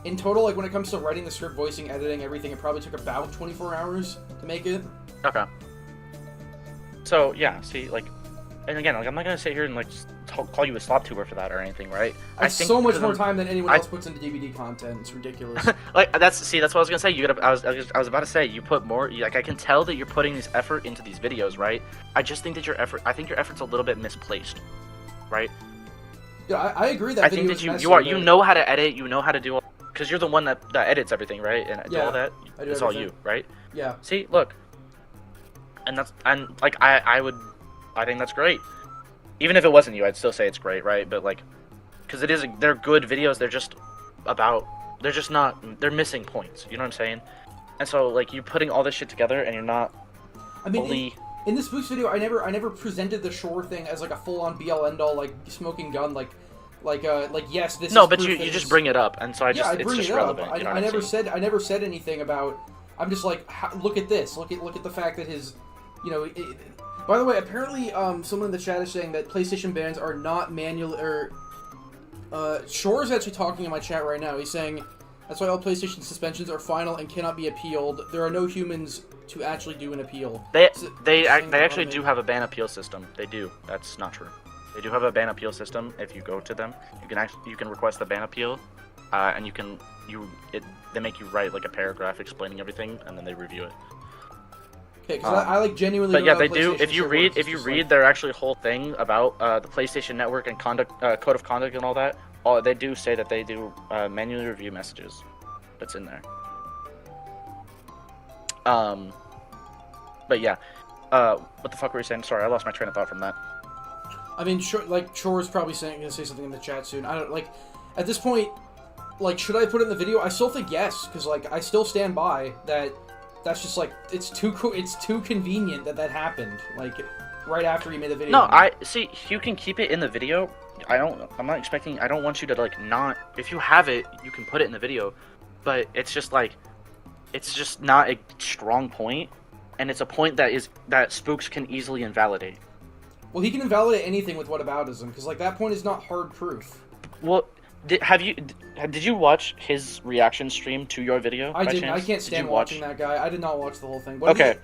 in total, like when it comes to writing the script, voicing, editing, everything, it probably took about 24 hours to make it. Okay. So yeah, see, like, and again, like I'm not gonna sit here and like call you a slop tuber for that or anything, right? I think so much more time than anyone else puts into DVD content. It's ridiculous. Like that's what I was gonna say. I was about to say you put more. Like I can tell that you're putting this effort into these videos, right? I just think that I think your effort's a little bit misplaced, right? Yeah, I agree that I video think that is you know how to edit, you know how to do all, because you're the one that edits everything, right? And do all that. I do It's all everything. you, right? Yeah. See, look, and like I think that's great. Even if it wasn't you, I'd still say it's great, right? But like, because they're good videos. They're missing points. You know what I'm saying? And so like you putting all this shit together, and you're not. I mean, fully... in this Spooks video, I never presented the Shore thing as like a full-on be all end all like smoking gun like yes this. No, is but proof you that just it's- bring it up, and so I it's bring just it up. relevant. You know what I never said anything about. I'm just like, look at this. Look at the fact that his, you know. By the way, apparently, someone in the chat is saying that PlayStation bans are not manual or. Shore is actually talking in my chat right now. He's saying that's why all PlayStation suspensions are final and cannot be appealed. There are no humans to actually do an appeal. They actually do have a ban appeal system. They do. That's not true. They do have a ban appeal system. If you go to them, you can request the ban appeal, and they make you write like a paragraph explaining everything, and then they review it. Okay, because I like genuinely. But don't yeah, know they how do. PlayStation If you shit read works. if you It's read like, their actually whole thing about the PlayStation Network and code of conduct and all that, they do say that they do manually review messages. That's in there. But yeah, what the fuck were you saying? Sorry, I lost my train of thought from that. I mean, Shore's probably gonna say something in the chat soon. I don't like. At this point, like, should I put it in the video? I still think yes, because like I still stand by that. That's just like it's too convenient that happened. Like right after he made the video. No, I see. You can keep it in the video. I'm not expecting. I don't want you to like not. If you have it, you can put it in the video. But it's just like, it's just not a strong point, and it's a point that Spooks can easily invalidate. Well, he can invalidate anything with whataboutism, because like that point is not hard proof. Well, Did you watch his reaction stream to your video? I by didn't. chance? I can't Did stand you watch? watching that guy. I did not watch the whole thing. But Okay.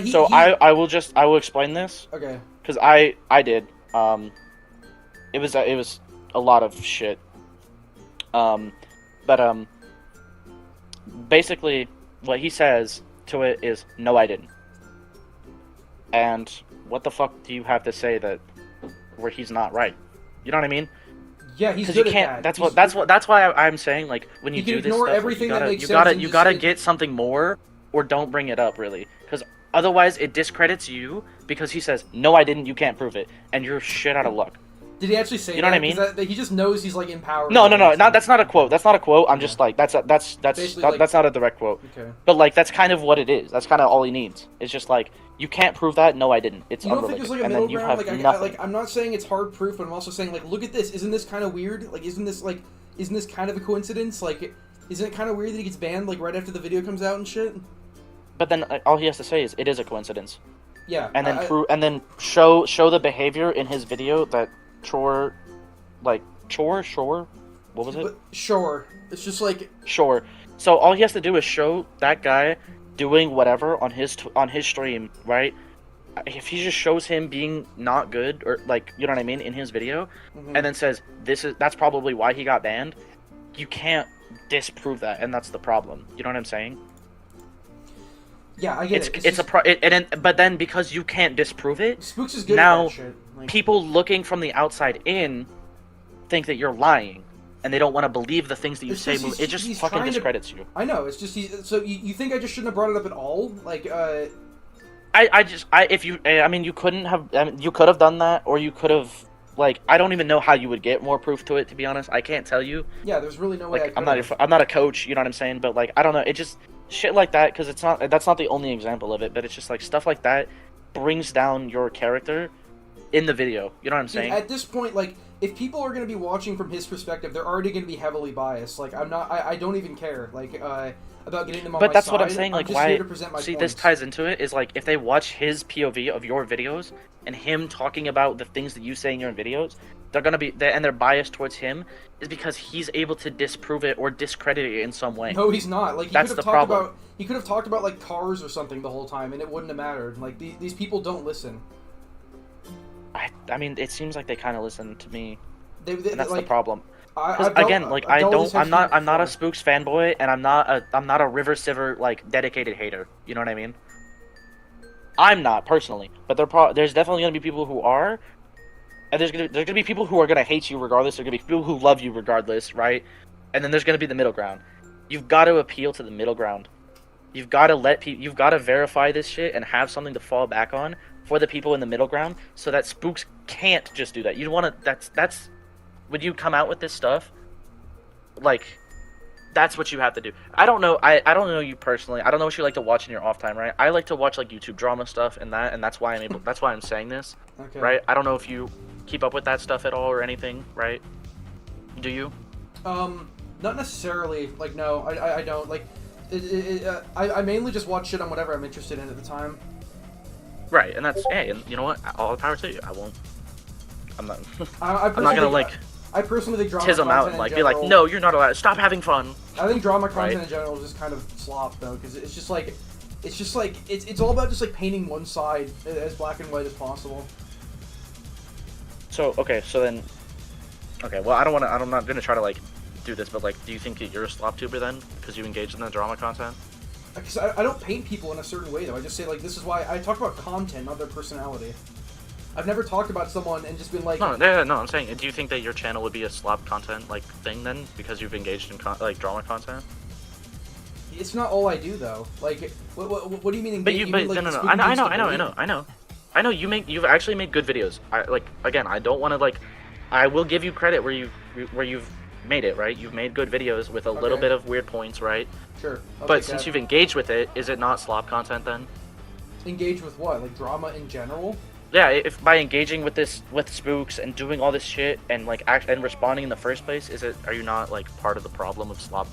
He, So he, I will explain this Okay. because I did. It was a lot of shit. But basically what he says to it is, no, I didn't. And what the fuck do you have to say that where he's not right? You know what I mean? Yeah, he's Because good you can't. at that. That's why I'm saying, like, when you He can do this ignore stuff, everything like, that makes you sense gotta and you just gotta say- get something more, or don't bring it up really, because otherwise it discredits you. Because he says, no, I didn't. You can't prove it, and you're shit out of luck. Did he actually say You know that? what I mean? 'Cause that he just knows he's like empowered. No, that's not a quote. That's not a quote. I'm just like that's Basically, like- that's not a direct quote. Okay. But like that's kind of what it is. That's kind of all he needs. It's just like, you can't prove that. No, I didn't. It's You don't unrelated. think there's like a and middle then you ground? have Like, nothing. I'm not saying it's hard proof, but I'm also saying like, look at this. Isn't this kind of weird? Like, isn't this kind of a coincidence? Like, isn't it kind of weird that he gets banned like right after the video comes out and shit? But then all he has to say is, it is a coincidence. Yeah. And then show the behavior in his video that Chore, what was it? But sure, it's just like Sure. So all he has to do is show that guy doing whatever on his stream, right? If he just shows him being not good, or like, you know what I mean, in his video, and then says that's probably why he got banned, you can't disprove that, and that's the problem. You know what I'm saying? yeah, I get it. But then because you can't disprove it, Spooks is good now at that shit. Like, people looking from the outside in think that you're lying, and they don't want to believe the things that you It's say. just It just he's fucking trying to- discredits you. I know. It's just so you think I just shouldn't have brought it up at all? Like, I mean, you couldn't have. I mean, you could have done that, or you could have. Like, I don't even know how you would get more proof to it. To be honest, I can't tell you. yeah, there's really no way. Like, I I'm not a coach. You know what I'm saying? But like, I don't know. It just shit like that, because that's not the only example of it. But it's just like stuff like that brings down your character in the video. You know what I'm saying? At this point, like, if people are going to be watching from his perspective, they're already going to be heavily biased. Like, I don't even care. Like, about getting them on But my that's side. what I'm saying. Like, just why? Here to present my See, points. this ties into it. Is like, if they watch his POV of your videos and him talking about the things that you say in your videos, they're gonna be and they're biased towards him, is because he's able to disprove it or discredit it in some way. No, he's not. Like, That's the problem. He could have talked about like cars or something the whole time, and it wouldn't have mattered. Like, these people don't listen. I mean, it seems like they kind of listen to me, They and that's like, the problem. I've Again, dealt- like, I've dealt with this I'm not a before. Spooks fanboy, and I'm not a River Siver like dedicated hater. You know what I mean? I'm not personally, but there's definitely gonna be people who are, and there's gonna be people who are gonna hate you regardless. There's gonna be people who love you regardless, right? And then there's gonna be the middle ground. You've got to appeal to the middle ground. You've got to you've got to verify this shit and have something to fall back on for the people in the middle ground, so that Spooks can't just do that. You want to. That's when you come out with this stuff, like, that's what you have to do. I don't know. I don't know you personally. I don't know what you like to watch in your off time, right? I like to watch like YouTube drama stuff and that's why I'm able. That's why I'm saying this, Okay. right? I don't know if you keep up with that stuff at all or anything, right? Do you? Not necessarily. Like, no, I don't. Like, I mainly just watch shit on whatever I'm interested in at the time. Right, and that's hey, and you know what? All the power to you. I won't. I'm not. I'm I'm not gonna like I personally think drama tiz them out content and in like be general, like, no, you're not allowed. Stop having fun. I think drama content Right. in general is just kind of slop though, because it's all about just like painting one side as black and white as possible. So okay, so then, okay, well I'm not gonna try to like do this, but like, do you think that you're a slop tuber then, because you engage in the drama content? Because I don't paint people in a certain way though. I just say like, this is why I talk about content, not their personality. I've never talked about someone and just been like, No, I'm saying, do you think that your channel would be a slop content like thing then, because you've engaged in like drama content? it's not all I do though. Like, what do you mean? But no. I know. You've actually made good videos. I don't want to like. I will give you credit where you've made it, right? You've made good videos with a little Okay. bit of weird points, right? Sure. I'll But take since that. you've engaged with it, is it not slop content then? Engage with what? Like drama in general? Yeah, if by engaging with Spooks and doing all this shit and like and responding in the first place, are you not like part of the problem of slop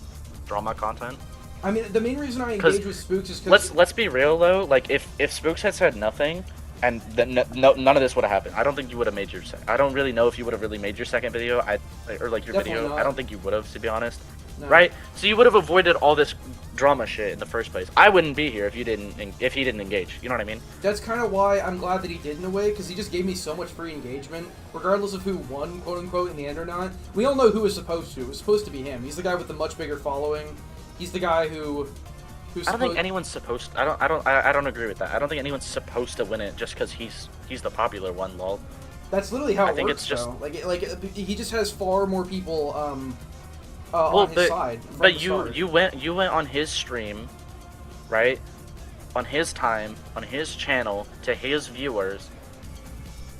drama content? I mean, the main reason I engage with Spooks is because Let's be real though. Like if Spooks had said nothing, and then none of this would have happened. I don't think you would have made your. I don't really know if you would have really made your second video. Or like your Definitely video. not. I don't think you would have, to be honest. No. Right? So you would have avoided all this drama shit in the first place. I wouldn't be here if he didn't engage. You know what I mean? That's kind of why I'm glad that he did in a way, because he just gave me so much free engagement, regardless of who won, quote unquote, in the end or not. We all know who was supposed to. It was supposed to be him. He's the guy with the much bigger following. He's the guy who's I don't think anyone's supposed. I don't agree with that. I don't think anyone's supposed to win it just because he's the popular one. Lol. That's literally how I it think works. it's just though. Like he just has far more people well, on his side. from but the you start. went on his stream, right? On his time, on his channel, to his viewers,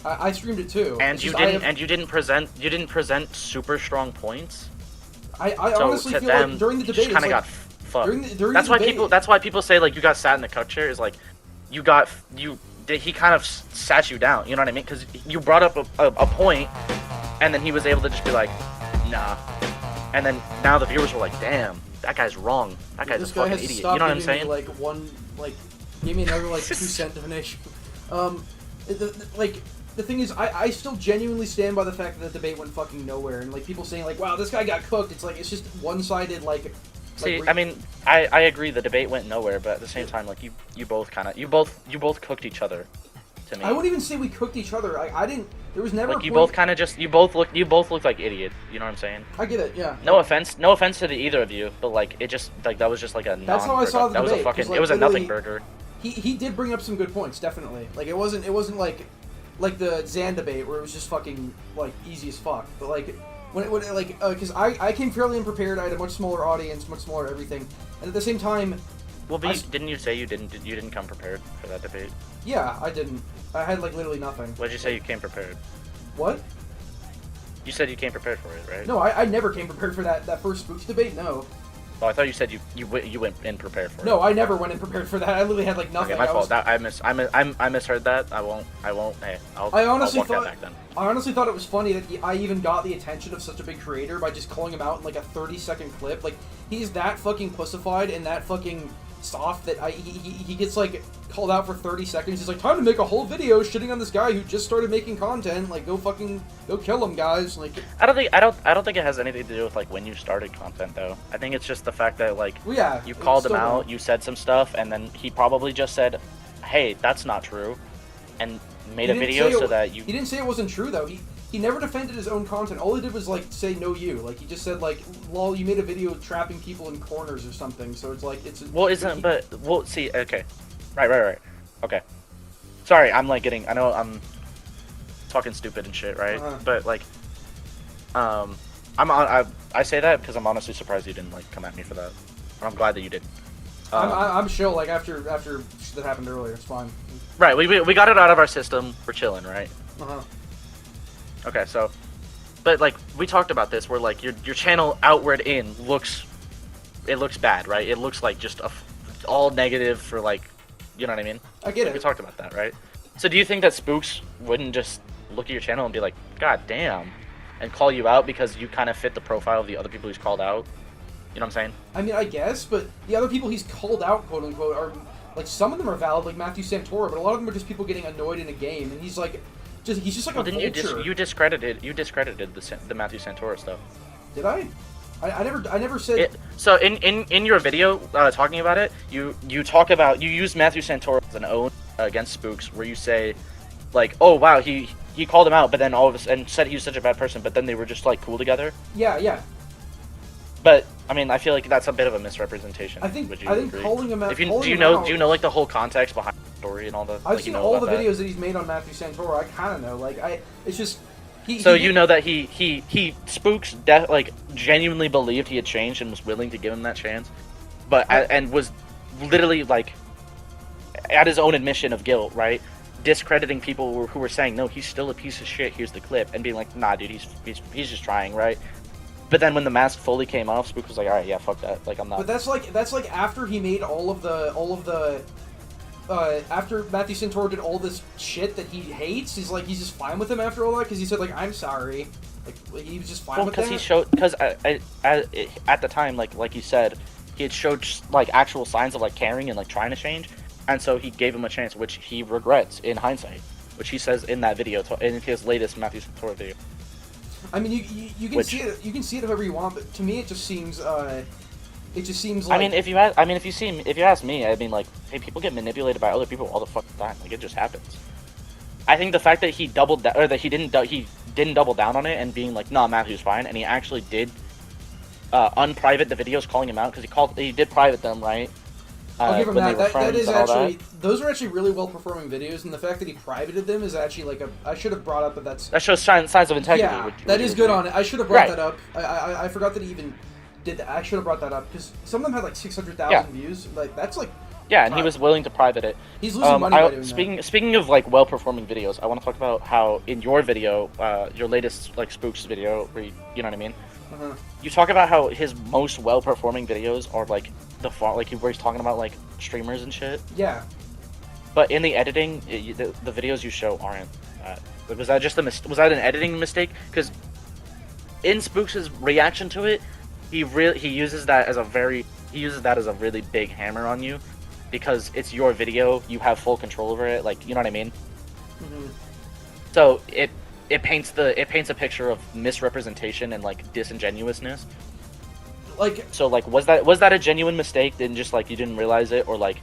I streamed it too. and It's you just didn't present super strong points. I So honestly to feel them, like during the you debate, kind it's of like, got fucked. during That's the why debate, That's why people say like you got sat in the cuck chair. Is like you got you. He kind of sat you down. You know what I mean? Because you brought up a point, and then he was able to just be like, nah. And then now the viewers were like, damn, that guy's wrong. That guy's this a guy fucking has to idiot. stop You know what I'm giving me, saying? give me another 2-cent donation. The thing is, I still genuinely stand by the fact that the debate went fucking nowhere, and like people saying like, wow, this guy got cooked. It's like it's just one-sided See, I mean, I agree the debate went nowhere, but at the same time, like you both cooked each other. To me, I wouldn't even say we cooked each other. I didn't. There was never. like you both kind of just you both looked like idiot. You know what I'm saying? I get it. Yeah. No offense to the either of you, but like it just like that was just like a. That's how I saw the That was a debate, 'cause, fucking. like, It was a nothing literally- burger. He did bring up some good points, definitely. Like it wasn't like the Zan debate where it was just fucking like easy as fuck. But like because I came fairly unprepared. I had a much smaller audience, much smaller everything, and at the same time, Well, didn't you say you didn't come prepared for that debate? yeah, I didn't. I had like literally nothing. What did you say you came prepared? What? You said you came prepared for it, right? No, I never came prepared for that first Spooks debate. No. Oh, I thought you said you went in prepared for it. No, I never went in prepared for that. I literally had like nothing. Okay, my I fault. was- I misheard that. I won't. Hey, I honestly I'll walk thought that back then. I honestly thought it was funny that I even got the attention of such a big creator by just calling him out in like a 30-second clip. Like he's that fucking pussified and that fucking soft that he gets like called out for 30 seconds. He's like, time to make a whole video shitting on this guy who just started making content. Like go kill him, guys. Like I don't think it has anything to do with like when you started content though. I think it's just the fact that like well, yeah, you it called was him still out, wrong. you said some stuff, and then he probably just said, "Hey, that's not true," and made He a didn't video say so it- that you. He didn't say it wasn't true though. He never defended his own content. All he did was like say no you. Like he just said like, lol, you made a video trapping people in corners or something. So it's like it's Well, isn't but well, see, okay, right, okay. Sorry, I'm like getting. I know I'm talking stupid and shit, right? Uh-huh. But like, I say that because I'm honestly surprised you didn't like come at me for that. But I'm glad that you did. I'm chill. Like after shit that happened earlier, it's fine. Right, we got it out of our system. We're chilling, right? Uh-huh. Okay, so, but like we talked about this, where like your channel outward in looks bad, right? It looks like just all negative for like, you know what I mean? I get We it. talked about that, right? So do you think that Spooks wouldn't just look at your channel and be like, God damn, and call you out because you kind of fit the profile of the other people he's called out? You know what I'm saying? I mean, I guess, but the other people he's called out, quote unquote, are like some of them are valid, like Matthew Santora, but a lot of them are just people getting annoyed in a game, and he's just like Well, a didn't vulture. you discredited the Matthew Santora stuff? Did I? I never said. So in your video talking about it, you use Matthew Santora as an own against Spooks, where you say like, oh wow, he called him out, but then all of us and said he was such a bad person, but then they were just like cool together. Yeah. But I mean, I feel like that's a bit of a misrepresentation. I think Would you I think agree? calling him out. If you calling do you him know out- do you know like the whole context behind the story and all the? I've like, seen you know all the about that? videos that he's made on Matthew Santora. I kind of know. Like it's just. So you know that he Spooks like genuinely believed he had changed and was willing to give him that chance, but and was literally like at his own admission of guilt, right? Discrediting people who were saying no, he's still a piece of shit. Here's the clip, and being like, nah, dude, he's just trying, right? But then when the mask fully came off, Spook was like, all right, yeah, fuck that, like I'm not. But that's like after he made all of the. After Matthew Santora did all this shit that he hates, he's just fine with him after all that because he said like I'm sorry, like he was just fine with that. Because he showed at the time like you said, he had showed like actual signs of like caring and like trying to change. and so he gave him a chance, which he regrets in hindsight, which he says in that video, in his latest Matthew Santora video. I mean, you can see it. You can see it however you want, but to me, it just seems like. I mean, if you ask me, I mean, like, hey, people get manipulated by other people all the fucking time. Like, it just happens. I think the fact that he doubled that, or that he didn't double down on it and being like, nah, Matthew's fine, and he actually did unprivate the videos calling him out, because he did private them, right? I'll give him that. That is actually, those are actually really well performing videos, and the fact that he privated them is actually like I should have brought up that shows signs of integrity. Yeah, that is good on it. I should have brought that up. I forgot that he even did that. I should have brought that up because some of them had like 600,000 views. Like that's like. Yeah, and he was willing to private it. He's losing money by doing that. Speaking of like well-performing videos, I want to talk about how in your video, your latest like Spooks video, where you know what I mean. You talk about how his most well-performing videos are like where he's talking about like streamers and shit. Yeah. But in the editing, the videos you show aren't. Was that just was that an editing mistake? Because in Spooks' reaction to it, he uses that as a really big hammer on you, because it's your video, you have full control over it. Like, you know what I mean? So it paints a picture of misrepresentation and like disingenuousness. Like, so like was that a genuine mistake? Then just like you didn't realize it, or like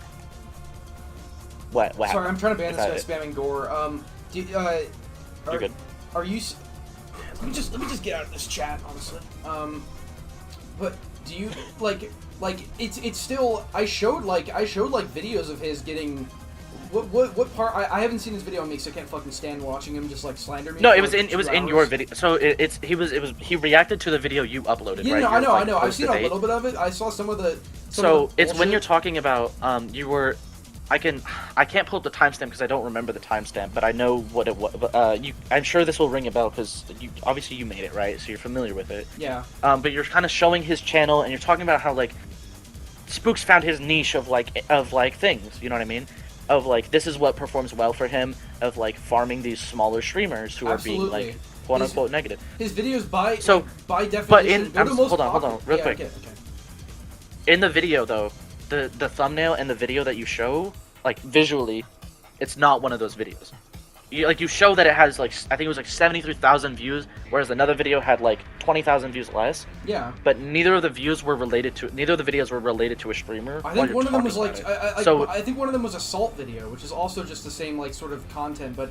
what? Sorry, happened? I'm trying to ban this guy spamming gore. You're good. Are you? Let me just get out of this chat, honestly. But do you like it's still I showed videos of his getting. What part? I haven't seen this video on me, so I can't fucking stand watching him just like slander me. No, it was in your video. So he reacted to the video you uploaded. Yeah, right? no, I know. I've seen a little bit of it. I saw some of the. So it's when you're talking about you were. I can't pull up the timestamp because I don't remember the timestamp, but I know what it was. I'm sure this will ring a bell because obviously you made it, right? So you're familiar with it. Yeah. But you're kind of showing his channel, and you're talking about how like Spooks found his niche of things. You know what I mean? Of like, this is what performs well for him, of like farming these smaller streamers who are being like quote unquote negative. His videos by definition. But hold on, real quick. Okay. In the video though, the thumbnail and the video that you show, like visually, it's not one of those videos. You show that it has like, I think it was like 73,000 views, whereas another video had like 20,000 views less. Yeah. But neither of the videos were related to a streamer. I think one of them was like, I think one of them was a salt video, which is also just the same like sort of content. But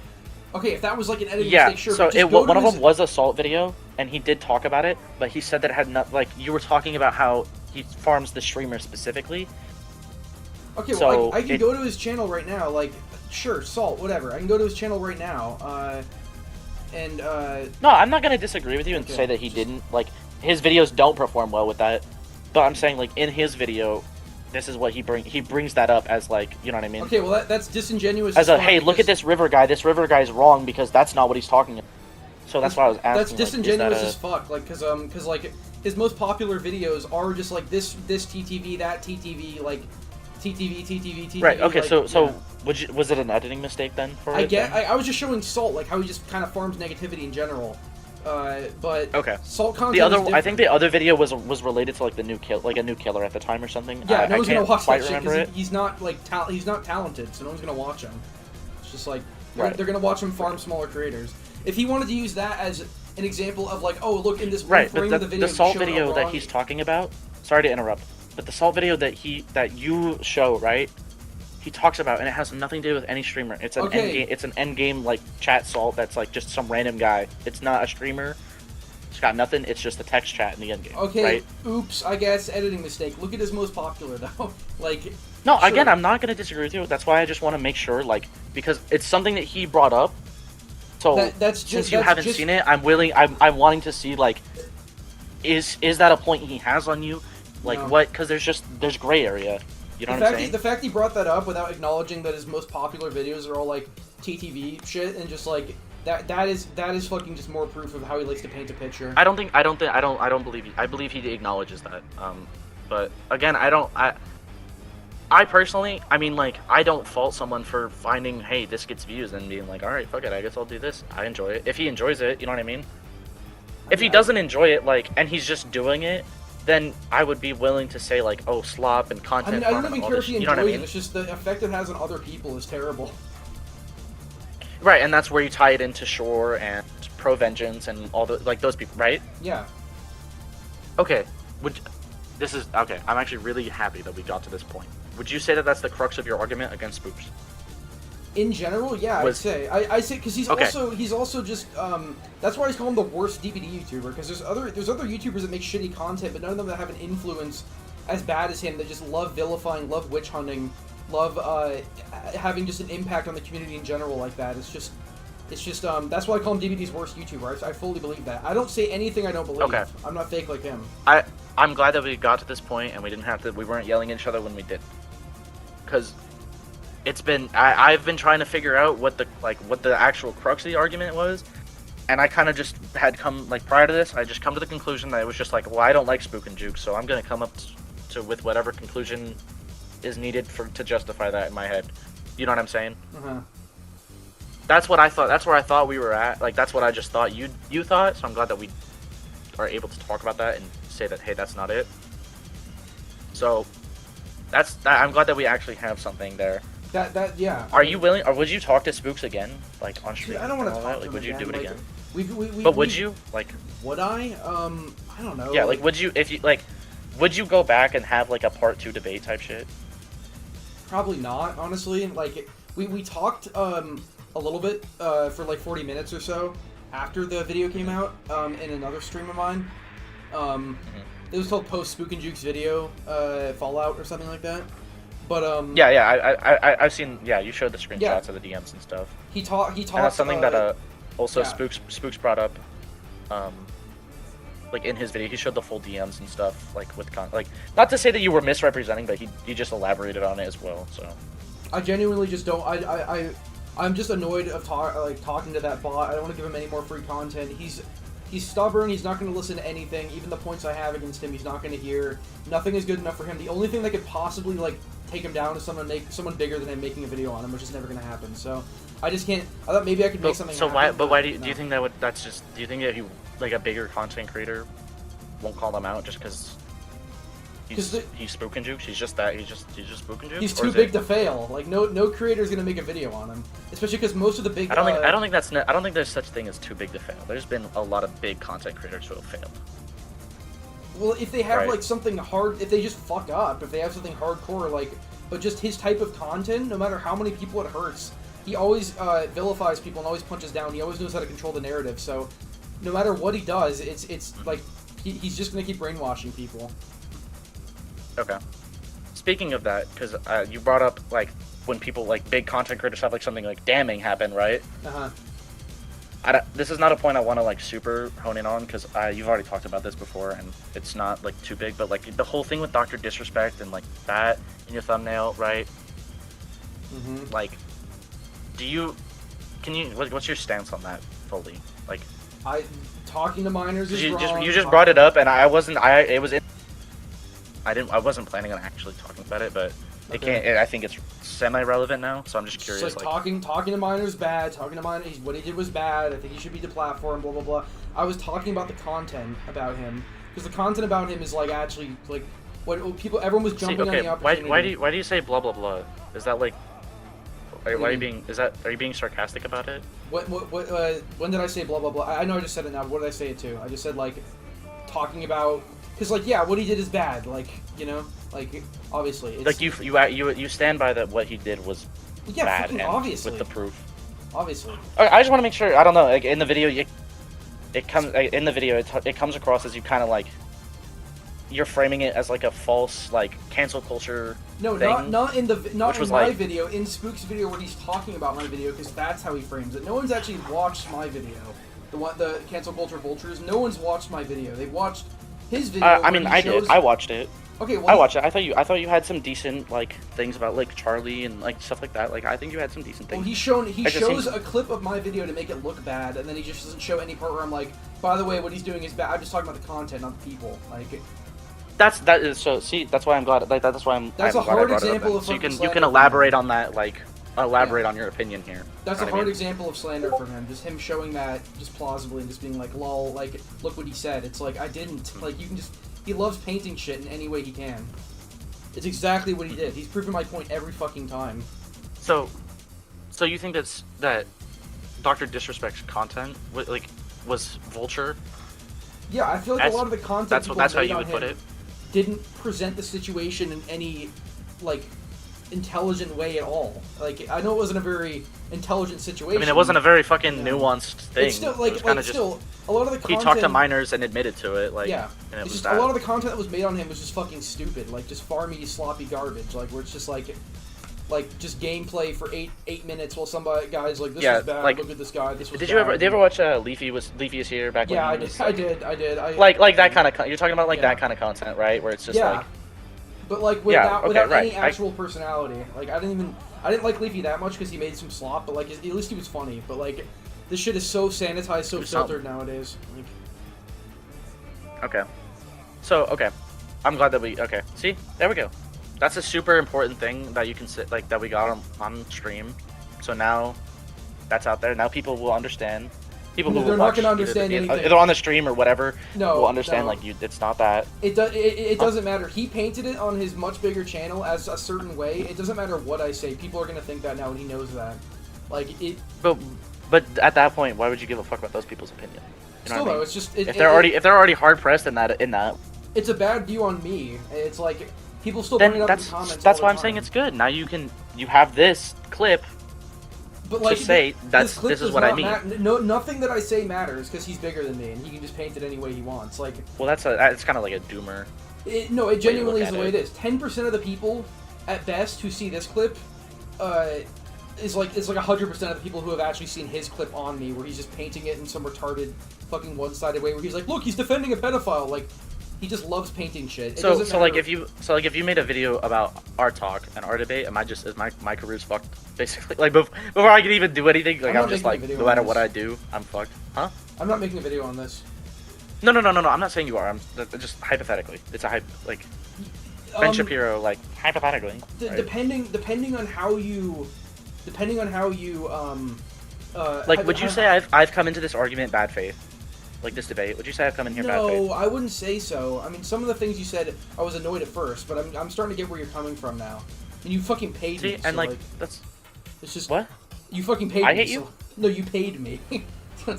okay, if that was like an editing mistake, sure. So one of them was a salt video, and he did talk about it, but he said that it had not like you were talking about how he farms the streamer specifically. Okay, well, I can go to his channel right now, like, sure, salt, whatever. I can go to his channel right now, No, I'm not gonna disagree with you and say that he didn't, like, his videos don't perform well with that, but I'm saying, like, in his video, this is what he brings that up as, like, you know what I mean? Okay, well, that's disingenuous. As a, hey, look at this river guy's wrong because that's not what he's talking about. So that's why I was asking. That's disingenuous as fuck, like, cause, like, his most popular videos are just, like, this TTV, that TTV, like, TTV. Right. Okay. Like, so was it an editing mistake then? For I was just showing Salt, like how he just kind of farms negativity in general. But okay. Salt content. I think the other video was related to like a new killer at the time or something. Yeah, no one's gonna watch that shit because he's not like he's not talented, so no one's gonna watch him. It's just like they're gonna watch him farm smaller creators. If he wanted to use that as an example of like, oh look in this frame of the video, the Salt video that he's talking about. Sorry to interrupt. But the Salt video that you show, right? He talks about, and it has nothing to do with any streamer. It's an end game like chat Salt that's like just some random guy. It's not a streamer. It's got nothing. It's just a text chat in the end game. Okay. Right? Oops. I guess editing mistake. Look at his most popular though. Like. No, sure. Again, I'm not gonna disagree with you. That's why I just want to make sure, like, because it's something that he brought up. So since you haven't seen it, I'm wanting to see like, is that a point he has on you? Like what? Because there's gray area. You know what I'm saying? The fact he brought that up without acknowledging that his most popular videos are all like TTV shit and just like that is fucking just more proof of how he likes to paint a picture. I don't believe. I believe he acknowledges that. But again, I personally, I mean, like, I don't fault someone for finding, hey, this gets views and being like, all right, fuck it, I guess I'll do this. I enjoy it. If he enjoys it, you know what I mean? If he doesn't enjoy it, like, and he's just doing it, then I would be willing to say like, oh, slop and I content mean, I farm don't and even all care this. if he You know what I enjoys mean? it. It's just the effect it has on other people is terrible. Right, and that's where you tie it into Shore and Pro Vengeance and all the like those people, right? Yeah. Okay. This is okay. I'm actually really happy that we got to this point. Would you say that that's the crux of your argument against Spooks? In general, yeah, I'd say. I say because he's also just that's why he's called him the worst DVD YouTuber, because there's other YouTubers that make shitty content, but none of them that have an influence as bad as him, that just love vilifying, love witch hunting, love having just an impact on the community in general like that. It's just that's why I call him DVD's worst YouTuber. I fully believe that. I don't say anything I don't believe. Okay. I'm not fake like him. I'm glad that we got to this point and we weren't yelling at each other when we did, because it's been I've been trying to figure out what the actual crux of the argument was, and I kind of just had come like prior to this, I just come to the conclusion that it was just like, well, I don't like Spook and Juke, so I'm gonna come up with whatever conclusion is needed to justify that in my head. You know what I'm saying? Uh-huh. That's what I thought. That's where I thought we were at. Like that's what I just thought you thought. So I'm glad that we are able to talk about that and say that, hey, that's not it. So I'm glad that we actually have something there. Yeah. Are you willing, or would you talk to Spooks again, like on stream? Dude, I don't want to talk that? to Like, him would you do it again? Would you like? Would I? I don't know. Yeah, like would you would you go back and have like a part 2 debate type shit? Probably not, honestly. Like we talked a little bit for like 40 minutes or so after the video came out in another stream of mine. It was called Post Spook and Juke's video Fallout or something like that. But I've seen, yeah, you showed the screenshots of the DMs and stuff. He talked. And that's something that also yeah. Spooks brought up, like in his video. He showed the full DMs and stuff, like with like, not to say that you were misrepresenting, but he just elaborated on it as well. So I genuinely just don't. I'm just annoyed of talking to that bot. I don't want to give him any more free content. He's stubborn. He's not going to listen to anything. Even the points I have against him, he's not going to hear. Nothing is good enough for him. The only thing that could possibly like take him down is someone bigger than him making a video on him, which is never going to happen. So I just can't. I thought maybe I could make something. So happen, why do no. you think that would? That's just. Do you think that he, like a bigger content creator, won't call them out just because? He's Spook and Jukes. He's just Spook and Jukes. He's too big to fail. Like no creator's gonna make a video on him, especially because most of the big. I don't think there's such thing as too big to fail. There's been a lot of big content creators who have failed. Well, if they have Right. like something hard, if they just fuck up, if they have something hardcore, like, but just his type of content, no matter how many people it hurts, he always vilifies people and always punches down. He always knows how to control the narrative. So, no matter what he does, it's like he's just gonna keep brainwashing people. Okay. Speaking of that, because you brought up like when people like big content creators have like something like damning happen, right? This is not a point I want to like super hone in on because you've already talked about this before and it's not like too big, but like the whole thing with Dr. Disrespect and like that in your thumbnail, right? Like, what's your stance on that fully? Like, Talking to minors is wrong. You just brought it up and I wasn't planning on actually talking about it, but it can't. I think it's semi-relevant now, so I'm just curious. Like talking to minors bad. Talking to minors, what he did was bad. I think he should be deplatformed. Blah blah blah. I was talking about the content about him because the content about him is like actually like what people. Everyone was jumping on the opportunity. Why do you say blah blah blah? Is that like? Are you being sarcastic about it? When did I say blah blah blah? I know I just said it now. What did I say it to? I just said like talking about. Because, like, yeah, what he did is bad. Like, you know, like, obviously. It's, like, you stand by that what he did was bad, and obviously. with the proof. Obviously. Okay, I just want to make sure, I don't know, like, in the video, it comes across as you kind of, like, you're framing it as, like, a false, like, cancel culture No, thing, not in my like, video, in Spook's video where he's talking about my video, because that's how he frames it. No one's actually watched my video. The cancel culture vultures, no one's watched my video. They've watched his video. I mean, I did. I watched it. Okay, well, I watched it. I thought you had some decent like things about like Charlie and like stuff like that. Like I think you had some decent things. Well, he shows a clip of my video to make it look bad, and then he just doesn't show any part where I'm like, by the way, what he's doing is bad. I'm just talking about the content, not the people. Like that's why I'm glad. Like that's why I'm. That's I'm a glad hard I brought it up example then. of so fucking you can elaborate on that. Like elaborate on your opinion here. That's a hard example of slander from him. Just him showing that just plausibly and just being like, lol, like look what he said. It's like I didn't. Like you can just. He loves painting shit in any way he can. It's exactly what he did. He's proven my point every fucking time. So you think that Dr. Disrespect's content was vulture? Yeah, I feel like a lot of the content That's how you would put it. didn't present the situation in any like intelligent way at all. Like, I know it wasn't a very intelligent situation. I mean, it wasn't a very fucking nuanced thing. It's still like, it was still a lot of the content. He talked to minors and admitted to it. Like, yeah, and it's just a lot of the content that was made on him was just fucking stupid. Like, just farmy, sloppy garbage. Like, where it's just like just gameplay for 8 minutes while somebody guy's like, this is bad. Like, look at this guy. This was. Did you ever watch Leafy is here back when? Yeah, I did. Like that kind of. You're talking about that kind of content, right? Where it's just like. But like without any actual personality. Like, I didn't like Leafy that much because he made some slop. But like at least he was funny. But like this shit is so sanitized, so filtered nowadays. Like... Okay. So I'm glad that we see, there we go. That's a super important thing that you can that we got on stream. So now that's out there. Now people will understand. People who they're not going to understand anything. Either on the stream or whatever. No, will understand no. like it's not that. It doesn't matter. He painted it on his much bigger channel as a certain way. It doesn't matter what I say. People are going to think that now, and he knows that. Like it. But at that point, why would you give a fuck about those people's opinion? You know still though, I mean? it's just if they're already hard pressed in that. It's a bad view on me. It's like people still then bring it up in comments. That's all why the I'm saying time. it's good. Now you have this clip. But like, to say this is what I mean. Nothing that I say matters because he's bigger than me and he can just paint it any way he wants. Like, well, it's kind of like a doomer. It genuinely is the way it is. 10% of the people, at best, who see this clip, is like 100% of the people who have actually seen his clip on me, where he's just painting it in some retarded, fucking one-sided way, where he's like, look, he's defending a pedophile. Like, he just loves painting shit. So like if you made a video about our talk and our debate, is my career's fucked basically? Like before I can even do anything, like I'm just like, no matter what I do, I'm fucked. Huh? I'm not making a video on this. No. I'm not saying you are. I'm just hypothetically. It's a like Ben Shapiro, like hypothetically. Right? Depending on how you like, would you say I've come into this argument bad faith? Like this debate, would you say I've come in here bad faith? No, I wouldn't say so. I mean, some of the things you said, I was annoyed at first, but I'm starting to get where you're coming from now. And you fucking paid me. And so that's... It's just... What? You fucking paid me. I hate you? No, you paid me.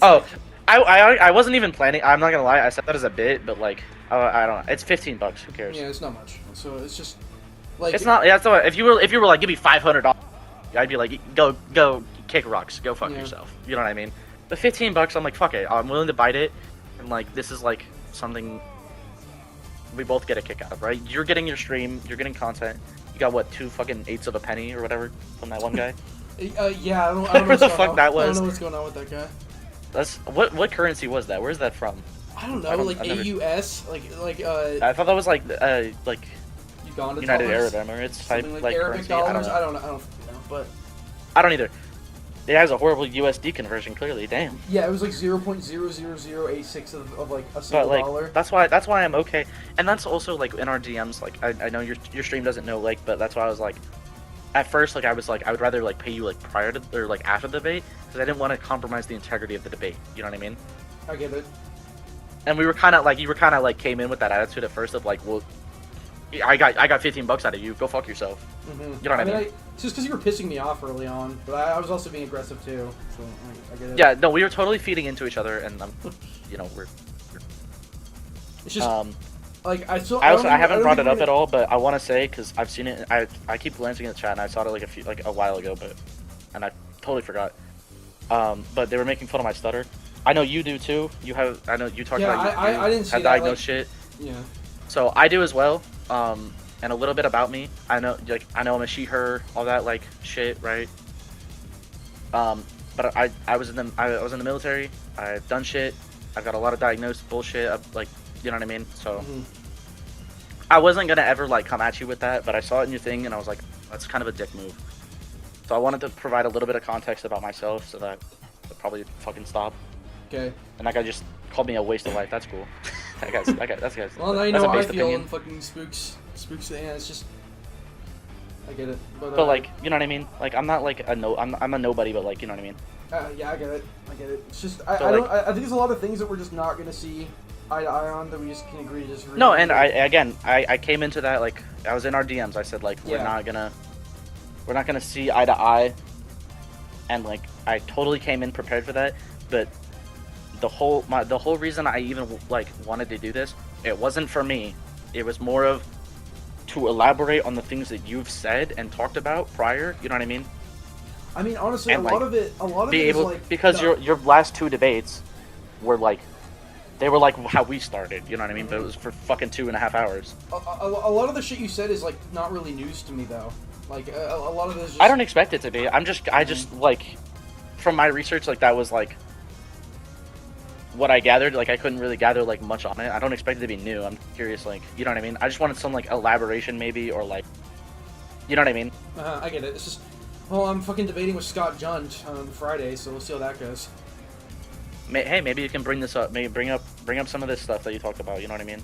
Oh, I wasn't even planning. I'm not gonna lie. I said that as a bit, but like, I don't know. It's $15. Who cares? Yeah, it's not much. So it's just... Like... It's not... Yeah, so if you were like, give me $500, I'd be like, go kick rocks. Go fuck yourself. You know what I mean? But $15, I'm like, fuck it. I'm willing to bite it. And like, this is like something we both get a kick out of, right? You're getting your stream, you're getting content. You got what, 2 fucking eighths of a penny or whatever from that one guy? Yeah, I don't know what the fuck that was. I don't know what's going on with that guy. That's what currency was that? Where's that from? I don't know, like AUS, like I thought that was like Uganda United dollars? Arab Emirates type like Arabic currency. dollars. I don't know. I don't know, but I don't either. It has a horrible USD conversion, clearly. Damn. Yeah, it was like 0.00086 of like a single dollar. That's why I'm okay. And that's also like in our DMs. Like I know your stream doesn't know like, but that's why I was like, at first like I would rather like pay you like prior to or like after the debate because I didn't want to compromise the integrity of the debate. You know what I mean? I get it. And you were kind of like came in with that attitude at first of like, well, I got $15 out of you. Go fuck yourself. Mm-hmm. You know what I mean? It's just because you were pissing me off early on, but I was also being aggressive too. So I get it. Yeah, no, we were totally feeding into each other, and you know, we're. It's just like I haven't brought it up at all, but I want to say because I've seen it. I keep glancing at the chat, and I saw it like a while ago, and I totally forgot. But they were making fun of my stutter. I know you do too. I know you talked about I didn't see have that, diagnosed shit. Yeah. So I do as well. And a little bit about me. I know I'm a she/her, all that like shit, right? But I was in the military. I've done shit. I've got a lot of diagnosed bullshit. Like, you know what I mean? So I wasn't gonna ever like come at you with that, but I saw it in your thing, and I was like, that's kind of a dick move. So I wanted to provide a little bit of context about myself, so that would probably fucking stop. Okay. And that guy just called me a waste of life. That's cool. That's well, now you know how I feel in fucking spooks. Yeah, it's just. I get it. But like, you know what I mean? Like, I'm not like I'm a nobody, but like, you know what I mean? Yeah, I get it. It's just I think there's a lot of things that we're just not gonna see eye to eye on that we just can agree to disagree? No, on? and I came into that like I was in our DMs. I said like we're Yeah. not gonna see eye to eye, and like I totally came in prepared for that. But the whole reason I even like wanted to do this, it wasn't for me. It was more of to elaborate on the things that you've said and talked about prior. You know what I mean? I mean, honestly, And, a like, lot of it Be is able like because no, your last two debates were like. They were like how we started, you know what I mean? But it was for fucking 2.5 hours. a lot of the shit you said is like not really news to me though. Like a lot of it is just, I don't expect it to be. I just like, from my research, like that was like what I gathered. Like I couldn't really gather like much on it. I don't expect it to be new. I'm curious, like you know what I mean. I just wanted some like elaboration maybe, or like, you know what I mean. I get it. It's just, well, I'm fucking debating with Scott Junt on Friday, so we'll see how that goes. Hey, maybe you can bring this up. Maybe bring up some of this stuff that you talked about. You know what I mean?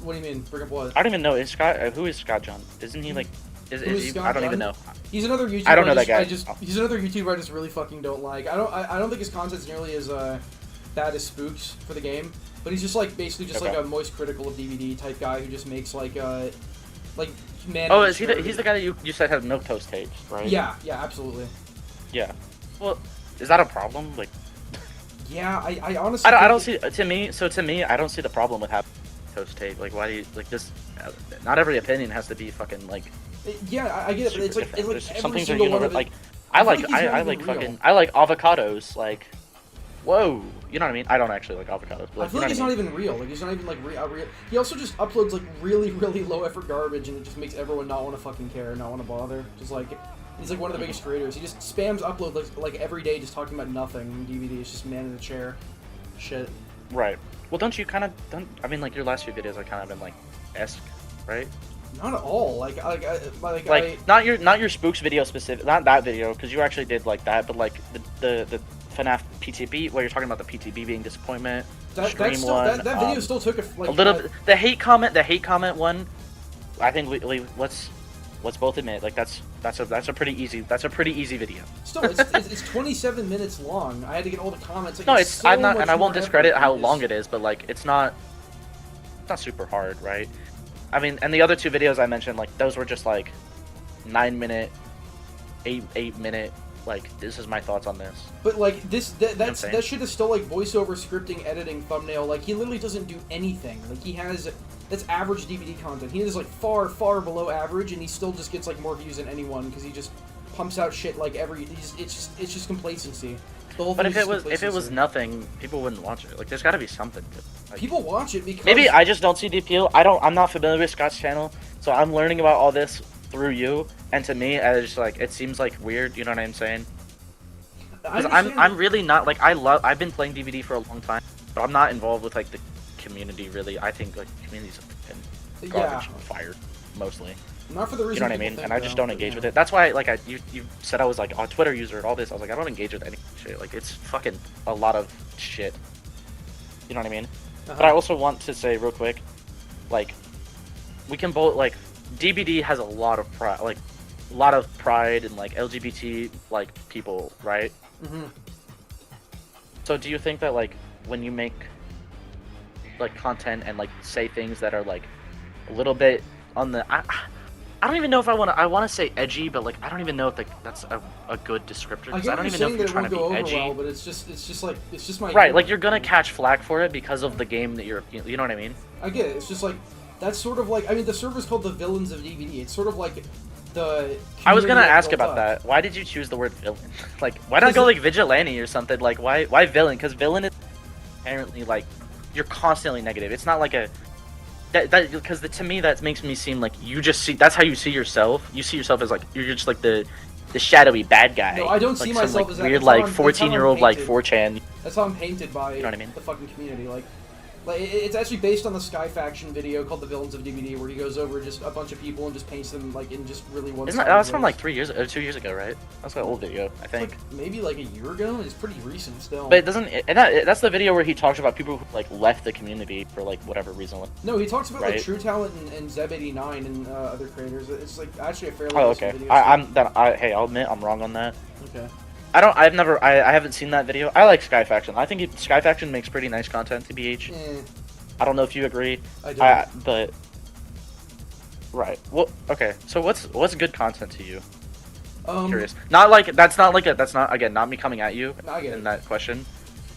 What do you mean? Bring up what? I don't even know. Is Scott? Who is Scott John? Isn't he like? Is he? Scott I don't John? even know. He's another YouTuber. I don't know that guy. He's another YouTuber I just really fucking don't like. I don't think his content's nearly as bad as Spooks for the game, but he's just like basically just Okay. like a moist critical of DVD type guy who just makes like man. Oh, is he? He's the guy that you said has milk toast tapes, right? Yeah, absolutely. Yeah. Well, is that a problem? Like. Yeah, I honestly. I don't see. To me, I don't see the problem with having toast tape. Like, why do you like this? Not every opinion has to be fucking like. Yeah, I get it, but it's like There's every some things are single one of it. like. I I feel like like he's not I even like real. fucking I like avocados. Like, whoa, you know what I mean? I don't actually like avocados. But, I feel like he's not even real. Like he's not even like real. He also just uploads like really low effort garbage, and it just makes everyone not want to fucking care, not want to bother. Just like he's like one of the biggest creators. He just spams upload like every day, just talking about nothing. DVD is just man in a chair, shit. Right. Well, don't you kind of don't? I mean, like your last few videos, are kind of been like esque, right? Not at all. Like Not your spooks video specific, not that video because you actually did like that, but like the FNAF PTB where you're talking about the PTB being disappointment. that Scream one, that video still took like a little bit. The hate comment one. I think let's both admit like that's a pretty easy video. Still, it's 27 minutes long. I had to get all the comments. Like, No, it's so I'm not, much and I won't more discredit effort how than long just- it is, but like it's not super hard, right? I mean, and the other two videos I mentioned, like those were just like 9-minute, 8-minute. Like this is my thoughts on this. But like that saying? shit is still like voiceover, scripting, editing, thumbnail. Like he literally doesn't do anything. Like he has that's average DVD content. He is like far below average, and he still just gets like more views than anyone because he just pumps out shit like it's just complacency. The whole But thing if is it was just complacency. nothing, people wouldn't watch it. Like there's got to be something. Like, People watch it because maybe I just don't see the appeal. I'm not familiar with Scott's channel, so I'm learning about all this through you. And to me, it's just like it seems like weird. You know what I'm saying? I Because understand I'm really not like I've been playing DVD for a long time, but I'm not involved with like the community really. I think like community's fucking garbage and fire mostly. not for the reason You know what I people mean? think, And I just though, don't but, engage yeah. with it. That's why like you said I was like a Twitter user and all this. I was like I don't engage with any shit. Like it's fucking a lot of shit. You know what I mean? But I also want to say real quick, like we can both like DBD has a lot of pride, like a lot of pride in like LGBT like people, right? Mhm. So do you think that like when you make like content and like say things that are like a little bit on the I don't even know if I want to say edgy, but like I don't even know if like that's a good descriptor I because get I what don't you're even know if saying you're that it trying won't to go be over edgy. well, but it's just my Right, humor. like you're gonna catch flack for it because of the game that you know what I mean? I get it. It's just like that's sort of like I mean the server's called the Villains of DVD. It's sort of like the. I was gonna community ask built about up. that. Why did you choose the word villain? Like, why not go like vigilante or something? Like, why villain? Because villain is apparently like you're constantly negative. It's not like a that because to me that makes me seem like you just see that's how you see yourself. You see yourself as like you're just like the shadowy bad guy. No, I don't like see some, myself like, as that. weird That's how like I'm- that's how I'm 14-year-old like painted. 4chan. That's how I'm painted by You know what I mean? the fucking community. Like it's actually based on the Sky Faction video called The Villains of DVD, where he goes over just a bunch of people and just paints them like in just really one. Isn't that was from like 2 years ago, right? That's an old video, I think. Like maybe like a year ago. It's pretty recent still. But it doesn't. And that's the video where he talks about people who like left the community for like whatever reason. No, he talks about like Right. True Talent and Zeb89 and other creators. It's like actually a fairly Oh, recent okay. video. Hey, I'll admit I'm wrong on that. Okay. I haven't seen that video. I like Sky Faction. I think Sky Faction makes pretty nice content, TBH. Eh. I don't know if you agree. I don't. But right. Well, okay. So what's good content to you? Curious. Not like that's not like a that's not again not me coming at you I get in it. that question.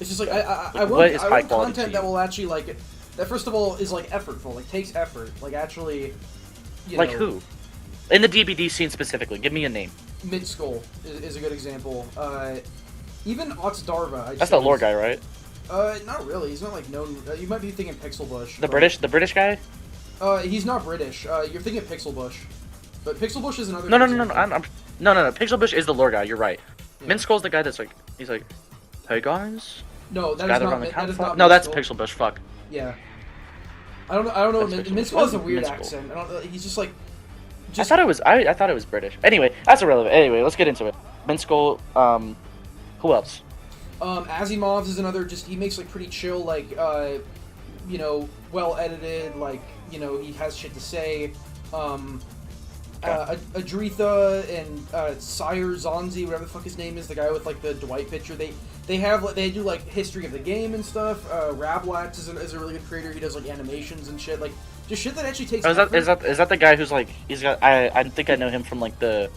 It's just like I What want is I high want quality content to that you? will actually like that. First of all, is like effortful, like takes effort, like actually. Like who? In the DBD scene specifically, give me a name. Mid Skull is a good example. Even Ots Darva. That's the lore guy, right? Not really. He's not like known. You might be thinking Pixel Bush. The British guy? He's not British. You're thinking Pixel Bush, but Pixel Bush is another. No. No. Pixel Bush is the lore guy. You're right. Yeah. Min Skull's the guy that's like he's like, hey guys. No, that is Gather not. around the That is campfire. not. No, that's Min Skull. Pixel Bush. Fuck. Yeah. I don't know. I don't know. That's Pixel Min Bush. Skull has a What's weird Min Skull? accent. I don't. He's just like. I thought it was I thought it was British. Anyway, that's irrelevant. Anyway, let's get into it. Min Skull. Who else? Asimov's is another. Just he makes like pretty chill, like you know, well edited. Like you know, he has shit to say. Adretha and Sire Zonzi, whatever the fuck his name is, the guy with like the Dwight picture. They do like history of the game and stuff. Rablax is a really good creator. He does like animations and shit, like just shit that actually takes. Oh, is that the guy who's like he's got I think I know him from like the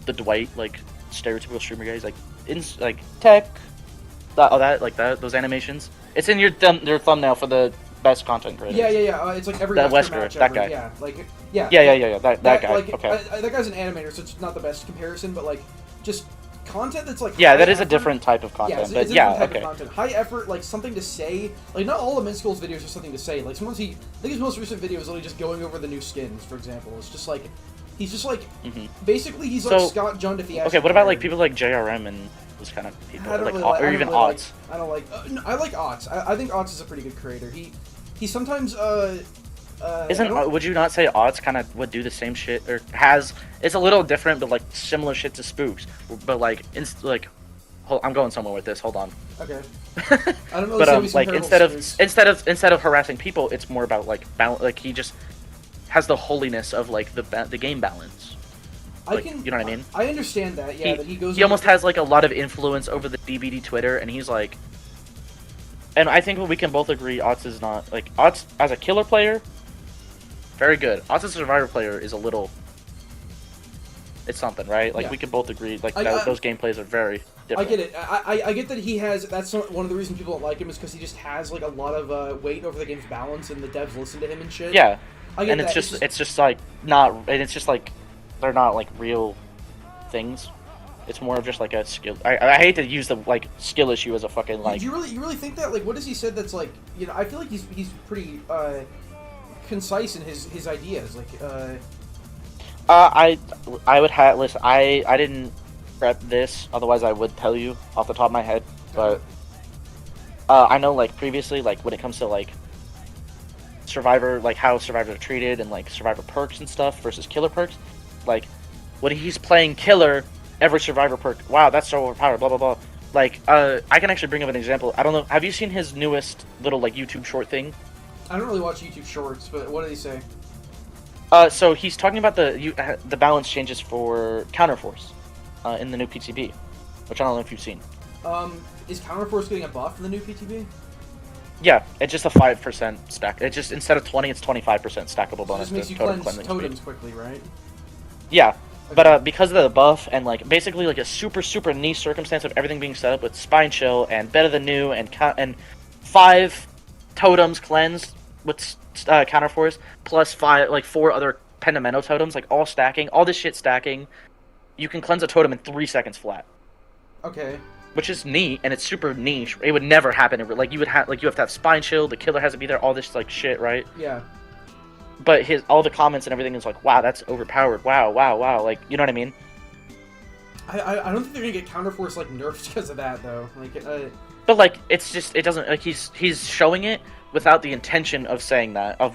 Dwight like stereotypical streamer guy. He's like in like tech. That those animations. It's in your thumbnail for the best content creator. Yeah. It's like every that Western Wesker, match that ever. guy. Yeah, like yeah. Yeah. That guy. Like, okay. That guy's an animator, so it's not the best comparison, but like just content that's like Yeah, that high is a effort. different type of content, It's but a yeah, different type okay. of content. High effort, like something to say. Like not all of Minsko's videos are something to say. Like sometimes I think his most recent video is literally just going over the new skins, for example. It's just like he's just like basically he's like Scott John if he okay, what about like people like JRM and those kind of people, or even Odds? I don't like. No, I like Odds. I think Odds is a pretty good creator. He sometimes would you not say Odds kind of would do the same shit or has? It's a little different, but like similar shit to Spooks, but like I'm going somewhere with this. Hold on. Okay. I don't know. But like instead of harassing people, it's more about like like he just has the holiness of like the game balance. Like, you know what I mean? I understand that. Yeah, that he goes. He almost has like a lot of influence over the DBD Twitter, and he's like. And I think we can both agree, Otz is not like Otz as a killer player. Very good. Otz as a survivor player is a little. It's something, right? Like we can both agree, like those gameplays are very different. I get it. I get that he has. That's one of the reasons people don't like him is because he just has like a lot of weight over the game's balance, and the devs listen to him and shit. Yeah. I get and that. it's just like not, and it's just like they're not like real things. It's more of just like a skill. I hate to use the like skill issue as a fucking like. Do you really think that? Like, what has he said that's like? You know, I feel like he's pretty concise in his ideas. Like, I would have listen. I didn't prep this, otherwise I would tell you off the top of my head. But I know like previously, like when it comes to like Survivor, like how survivors are treated and like Survivor perks and stuff versus killer perks, like when he's playing killer. Every survivor perk. Wow, that's so overpowered. Blah blah blah. Like, I can actually bring up an example. I don't know. Have you seen his newest little like YouTube short thing? I don't really watch YouTube shorts, but what did he say? So he's talking about the balance changes for Counterforce, in the new PTB, which I don't know if you've seen. Is Counterforce getting a buff in the new PTB? Yeah, it's just a 5% stack. It just instead of 20, it's 25% stackable bonus. It just makes you cleanse totems quickly, right? Yeah. But because of the buff and like basically like a super niche circumstance of everything being set up with Spine Chill and Better Than New and 5 totems cleansed with Counterforce plus 4 other Pendamento totems, like all stacking, all this shit stacking, you can cleanse a totem in 3 seconds flat. Okay. Which is neat and it's super niche. It would never happen. Like you have to have Spine Chill, the killer has to be there, all this like shit, right? Yeah. But all the comments and everything is like, wow, that's overpowered. Wow. Like, you know what I mean? I don't think they're gonna get Counterforce like nerfed because of that though. Like, but like, it's just it doesn't like he's showing it without the intention of saying that of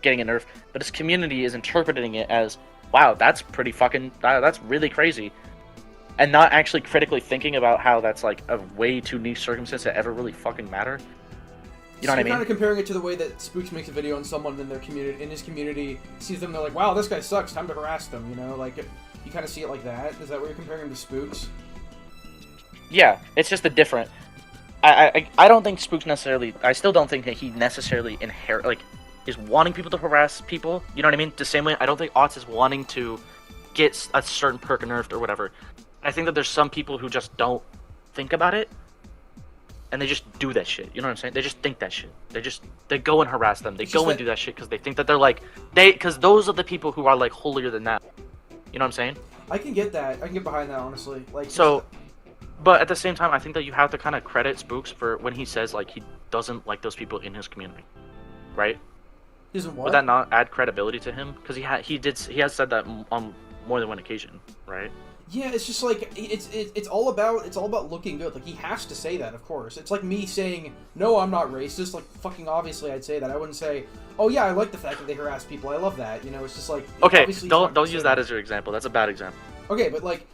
getting a nerf, but his community is interpreting it as, wow, that's pretty fucking that's really crazy, and not actually critically thinking about how that's like a way too niche circumstance to ever really fucking matter. You know what I mean? Kind of comparing it to the way that Spooks makes a video on someone in his community, sees them, they're like, wow, this guy sucks, time to harass them, you know? Like, you kind of see it like that? Is that what you're comparing him to Spooks? Yeah, it's just a different... I don't think Spooks necessarily. I still don't think that he necessarily is wanting people to harass people. You know what I mean? The same way I don't think Otz is wanting to get a certain perk nerfed or whatever. I think that there's some people who just don't think about it, and they just do that shit. You know what I'm saying? They just think that shit. They go and harass them. They go and do that shit because they think that they're like because those are the people who are like holier than that. You know what I'm saying? I can get that. I can get behind that, honestly. Like so. But at the same time, I think that you have to kind of credit Spooks for when he says like he doesn't like those people in his community, right? He doesn't what? Would that not add credibility to him? Because he has said that on more than one occasion, right? Yeah, it's just like it's all about looking good. Like he has to say that, of course. It's like me saying, "No, I'm not racist." Like fucking obviously, I'd say that. I wouldn't say, "Oh yeah, I like the fact that they harass people. I love that." You know, it's just like okay. Don't use that as your example. That's a bad example. Okay, but like.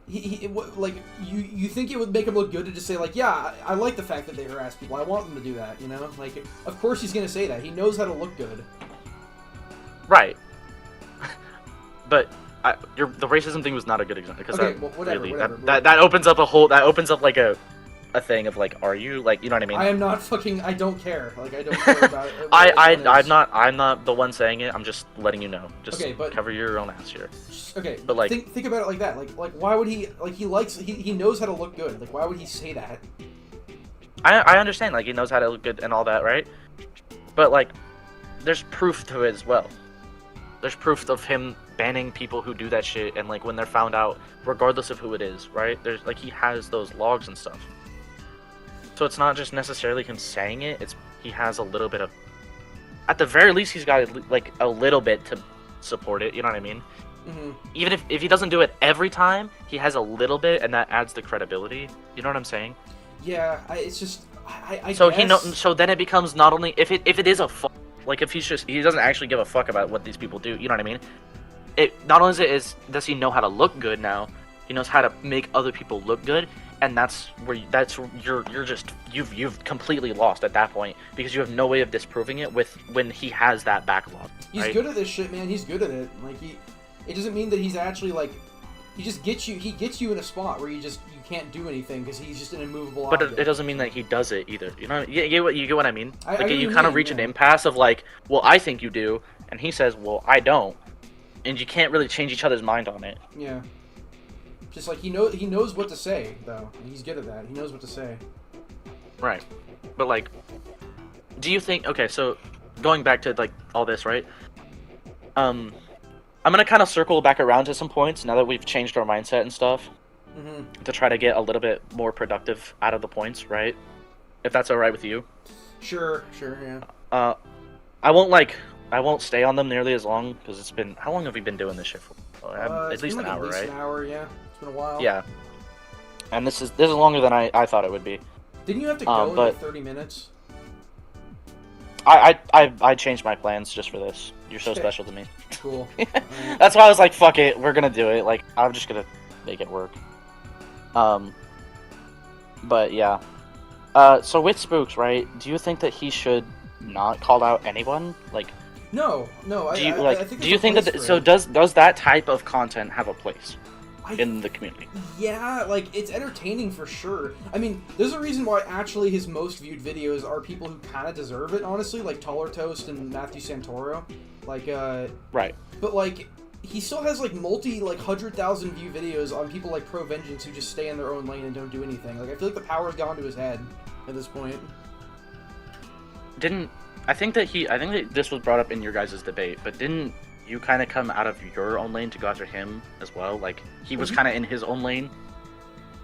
Like you think it would make him look good to just say like, yeah, I like the fact that they harass people. I want them to do that, you know? Like, of course he's gonna say that. He knows how to look good. Right. But the racism thing was not a good example because whatever. That opens up like a thing of like, are you like, you know what I mean? I am not fucking. I don't care. Like I don't care about it. I'm not the one saying it. I'm just letting you know. Just cover your own ass here. Okay, but like think about it like that. Like why would he like he knows how to look good. Like why would he say that? I understand like he knows how to look good and all that, right? But like there's proof to it as well. There's proof of him banning people who do that shit and like when they're found out, regardless of who it is, right? There's like he has those logs and stuff. So it's not just necessarily him saying it, he has a little bit of at the very least he's got like a little bit to support it, you know what I mean? Mm-hmm. Even if he doesn't do it every time, he has a little bit and that adds the credibility. You know what I'm saying? Yeah, it's just I so guess... so then it becomes not only if it is a like if he doesn't actually give a fuck about what these people do, you know what I mean? It not only does he know how to look good now, he knows how to make other people look good, and you've completely lost at that point because you have no way of disproving it when he has that backlog. He's right? good at this shit, man. He's good at it. Like it doesn't mean that he's actually like he gets you in a spot where you can't do anything because he's just an immovable object. But it doesn't mean that he does it either. You know, you get what I mean? You kind of reach an impasse of like, well, I think you do, and he says, well, I don't, and you can't really change each other's mind on it. Yeah. Just like he knows what to say though. He's good at that. He knows what to say. Right. But like, do you think? Okay, so going back to like all this, right? I'm gonna kind of circle back around to some points now that we've changed our mindset and stuff. Mm-hmm. To try to get a little bit more productive out of the points, right? If that's all right with you. Sure, yeah. I won't stay on them nearly as long because it's been. How long have we been doing this shit for? At least an hour, right? At least an hour, yeah. It's been a while. Yeah. And this is longer than I thought it would be. Didn't you have to go in like 30 minutes? I changed my plans just for this. You're so special to me. Cool. That's why I was like, fuck it, we're gonna do it. Like, I'm just gonna make it work. But yeah. So with Spooks, right? Do you think that he should not call out anyone? Like, no. Do you think that? So does that type of content have a place in the community? Yeah, like it's entertaining for sure. I mean, there's a reason why actually his most viewed videos are people who kind of deserve it, honestly, like Taller Toast and Matthew Santoro. Like, right. But like, he still has like 100,000 view videos on people like Pro Vengeance who just stay in their own lane and don't do anything. Like, I feel like the power's gone to his head at this point. I think that this was brought up in your guys' debate, but didn't you kind of come out of your own lane to go after him as well? Like, he was kind of in his own lane.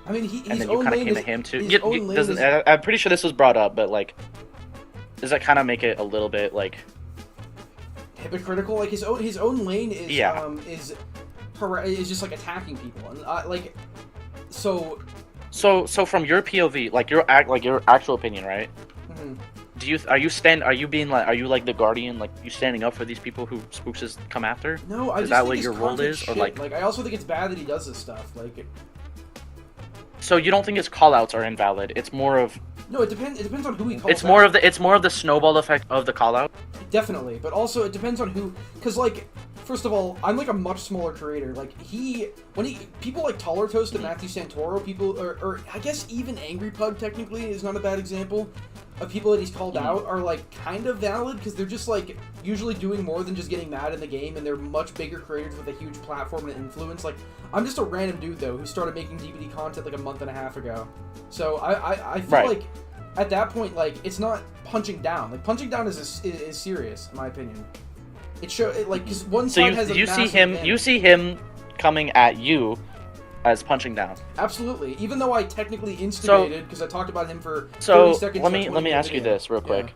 I mean, and then you kind of came to him too. I'm pretty sure this was brought up, but like, does that kind of make it a little bit like hypocritical? Like his own lane is is just like attacking people and like so from your POV, like your actual opinion, right? Mm-hmm. Are you like the guardian, like you standing up for these people who Spooks has come after? No, I is just that think what his your role is, shit. or like I also think it's bad that he does this stuff. Like, so you don't think his callouts are invalid? It's more of No, it depends. It depends on who he calls. It's more of the snowball effect of the call out. Definitely, but also it depends on who. Because like, first of all, I'm like a much smaller creator. Like people like Taller Toast and Matthew Santoro, people, or I guess even Angry Pug technically is not a bad example of people that he's called out are like kind of valid because they're just like usually doing more than just getting mad in the game, and they're much bigger creators with a huge platform and influence. Like I'm just a random dude though who started making DVD content like a month and a half ago, so I feel like at that point like it's not punching down. Like punching down is serious in my opinion. It like because one side has a massive advantage. You see him coming at you as punching down. Absolutely. Even though I technically instigated because I talked about him for 30 so seconds. let me ask you this real quick. Yeah.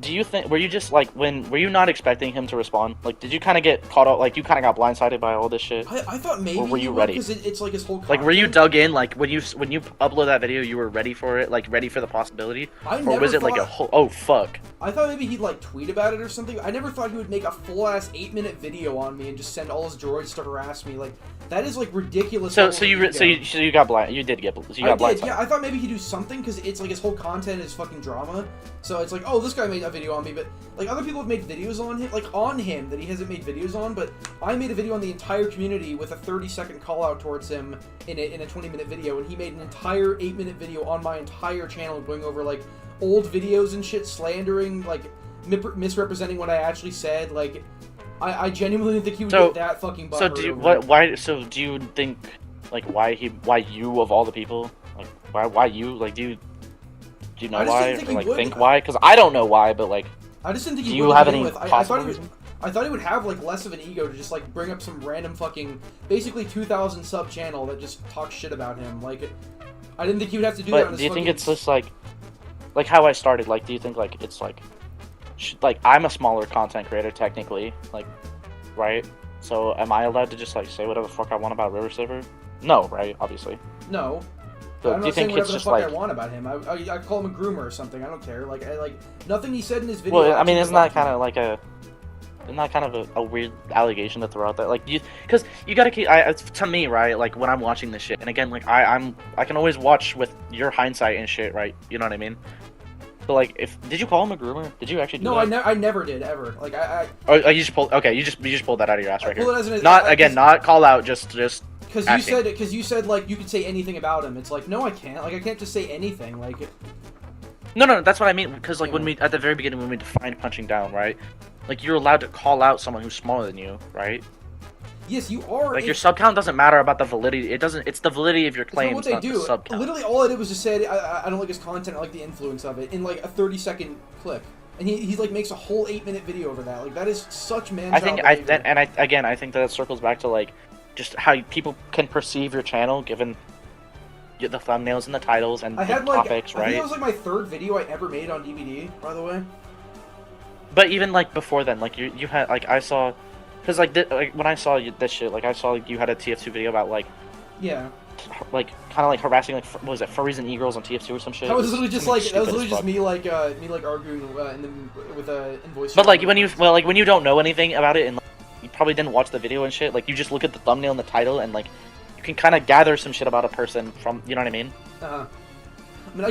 Do you think were you just like were you not expecting him to respond? Like did you kind of get caught out? Like you kind of got blindsided by all this shit? I thought maybe. Or were you ready? Because it's like his whole content. Like were you dug in? Like when you upload that video, you were ready for it? Like ready for the possibility? Or was it like a whole? Oh fuck! I thought maybe he'd like tweet about it or something. I never thought he would make a full ass 8-minute video on me and just send all his droids to harass me. Like that is like ridiculous. So you got blind. You did get. You got blindsided. Yeah, I thought maybe he'd do something because it's like his whole content is fucking drama. So it's like, oh, this guy made a video on me, but like other people have made videos on him, that he hasn't made videos on. But I made a video on the entire community with a 30-second call out towards him in a 20-minute video, and he made an entire 8-minute video on my entire channel going over like old videos and shit, slandering, like misrepresenting what I actually said. Like I genuinely didn't think he would get that fucking butthurt. So do you think like why you of all the people, like why you, like do you know why, or like think why? Because I don't know why, but like I just didn't think do he you would have any possible reason? I thought he would have like less of an ego to just like bring up some random fucking basically 2,000 sub channel that just talks shit about him. Like I didn't think he would have to do that. On his do you think it's just like how I started? Like do you think like it's like I'm a smaller content creator technically, like, right? So am I allowed to just like say whatever the fuck I want about River Saver? No, right? Obviously. No. So I'm not saying whatever the fuck I want about him. I call him a groomer or something. I don't care. Like nothing he said in his video. Well, I mean, isn't that kind of like a weird allegation to throw out there? Like because you gotta keep. To me, right? Like when I'm watching this shit, and again, like I can always watch with your hindsight and shit, right? You know what I mean? So like, did you call him a groomer? Did you actually do that? No, I never did ever. Like Oh, you just pulled. Okay, you just pulled that out of your ass right here. Not not call out. Just. Because you said like you could say anything about him. It's like no, I can't. Like I can't just say anything. Like. No, that's what I mean. Because like when we at the very beginning when we defined punching down, right? Like you're allowed to call out someone who's smaller than you, right? Yes, you are. Like your sub count doesn't matter about the validity. It doesn't. It's the validity of your claims, what they not do. The sub count. Literally, all I did was just say I don't like his content. I like the influence of it in like a 30-second clip, and he like makes a whole 8-minute video over that. Like that is such man. I think I think that circles back to like just how people can perceive your channel given the thumbnails and the titles and the topics, right? I think that was like my 3rd video I ever made on DVD, by the way. But even like before then, like you had like I saw. Because, like, when I saw this shit, like, I saw you had a TF2 video about, like... Yeah. Like, kind of, like, harassing, like, what was it, furries and e-girls on TF2 or some shit? That was literally just, like, me arguing with in voice. But, like, when you don't know anything about it and, like, you probably didn't watch the video and shit, like, you just look at the thumbnail and the title and, like, you can kind of gather some shit about a person from, you know what I mean? Uh-huh.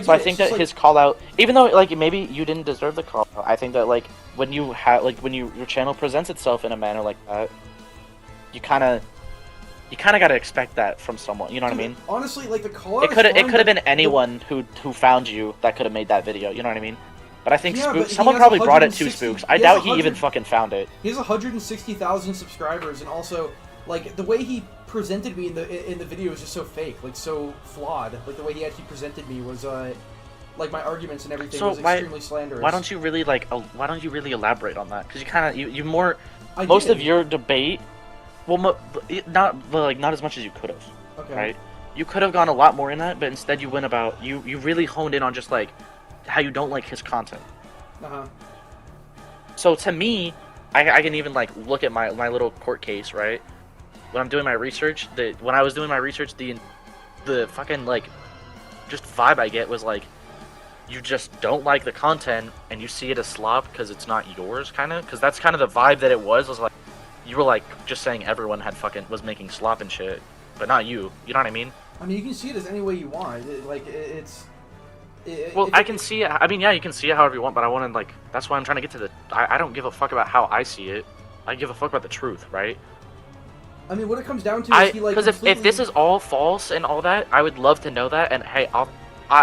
I think that his call-out, even though, like, maybe you didn't deserve the call-out, I think that, like, when you have, like, when your channel presents itself in a manner like that, you kind of gotta expect that from someone, you know what I mean? Honestly, like, the call-out it could have been anyone who found you that could have made that video, you know what I mean? But I think someone probably brought it to Spooks. I doubt he even fucking found it. He has 160,000 subscribers, and also, like, the way he presented me in the video was just so fake, like, so flawed. Like, the way he actually presented me was, like, my arguments and everything was extremely slanderous. Why don't you really, like, elaborate on that? Because you kind of, you more, most of your debate, well, not as much as you could have, okay. Right? You could have gone a lot more in that, but instead you went about, you really honed in on just, like, how you don't like his content. Uh-huh. So, to me, I can even, like, look at my little court case, right? When I'm doing my research, when I was doing my research, the fucking, like, just vibe I get was, like, you just don't like the content, and you see it as slop because it's not yours, kind of? Because that's kind of the vibe that it was like, you were, like, just saying everyone was making slop and shit, but not you. You know what I mean? I mean, you can see it as any way you want. Well, I can see it. I mean, yeah, you can see it however you want, but I want to, like, that's why I'm trying to get to the. I don't give a fuck about how I see it. I give a fuck about the truth, right? I mean, what it comes down to is he, like, because if this is all false and all that, I would love to know that. And hey,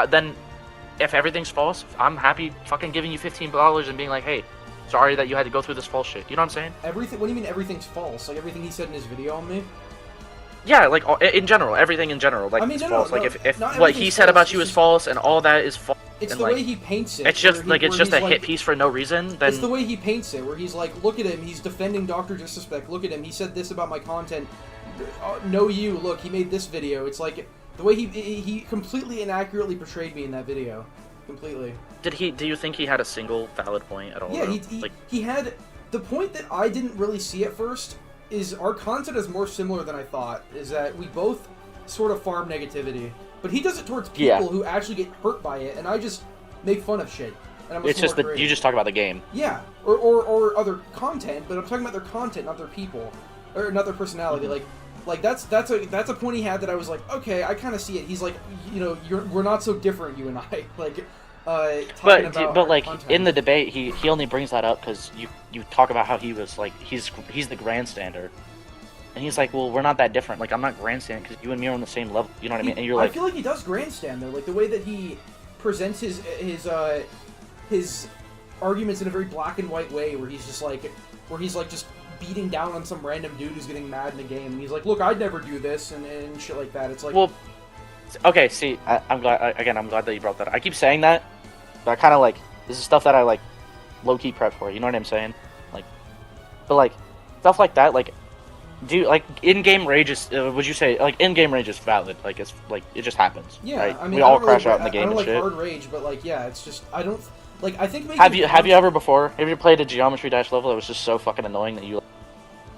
then if everything's false, I'm happy fucking giving you $15 and being like, hey, sorry that you had to go through this false shit. You know what I'm saying? Everything. What do you mean everything's false? Like everything he said in his video on me? Yeah, like in general, everything in general, like, I mean, it's no, false. no, like no, if not what he everything's said false, about it's you is just- false and all that is false. It's and, the like, way he paints it. it's just where it's he's just a like, hit piece for no reason. Then it's the way he paints it, where he's like, look at him, he's defending Dr. Disrespect. Look at him, he said this about my content. No, you look, he made this video. It's like the way he completely inaccurately portrayed me in that video, completely. do you think he had a single valid point at all? Yeah, like, he had the point that I didn't really see at first is our content is more similar than I thought. Is that we both sort of farm negativity, but he does it towards people who actually get hurt by it, and I just make fun of shit. And I'm it's just that you just talk about the game. Yeah, or other content, but I'm talking about their content, not their people, or not their personality. Like that's a point he had that I was like, okay, I kind of see it. He's like, you know, we're not so different, you and I. Like, but like content. In the debate, he only brings that up because you talk about how he was like he's the grandstander, and he's like, well, we're not that different. Like, I'm not grandstanding because you and me are on the same level. You know what I mean? And you're like, I feel like he does grandstand though, like the way that he presents his arguments in a very black and white way, where he's just beating down on some random dude who's getting mad in the game, and he's like, look, I'd never do this, and shit like that. It's like, well, okay, see, I'm glad that you brought that up. I keep saying that, but I kind of like, this is stuff that I like low-key prep for, you know what I'm saying? Like, but like, stuff like that, like, in-game rage is, would you say, like, in-game rage is valid, like, it's, like, it just happens, yeah, right? I mean, we all crash out in the game I don't and like shit. hard rage, but like, yeah, it's just, I don't, like, I think have you ever played a Geometry Dash level that was just so fucking annoying that you...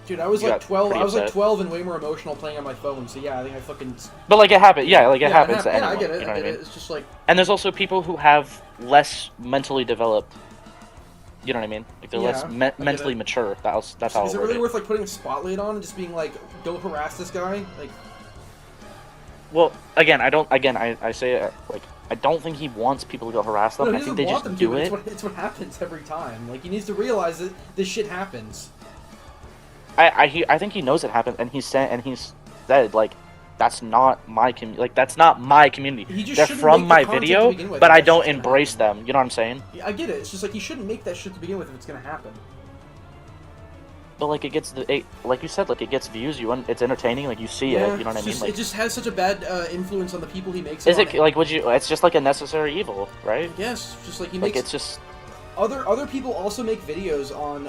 Dude, I was like 12. I was like upset. 12 and way more emotional playing on my phone. So yeah, I think I fucking. But like it happened, yeah, like it happens to Yeah, anyone. I get it. You know I what get I mean? it. It's just like. And there's also people who have less mentally developed. You know what I mean? Like they're less mentally mature. That's how. Is it really worth like putting a spotlight on and just being like, "Go harass this guy"? Like. Well, again, I say it like I don't think he wants people to go harass them. No, I think they just do it. It's what happens every time. Like he needs to realize that this shit happens. I think he knows it happened, and he's said like that's not my community. Like that's not my community. They're from my video, but I don't embrace them. You know what I'm saying? Yeah, I get it. It's just like he shouldn't make that shit to begin with if it's gonna happen. But like it gets like you said, like it gets views. It's entertaining. Like you see it. You know what I mean? Like, it just has such a bad influence on the people he makes. Is it like would you? It's just like a necessary evil, right? Yes, just like he like makes. It's just other people also make videos on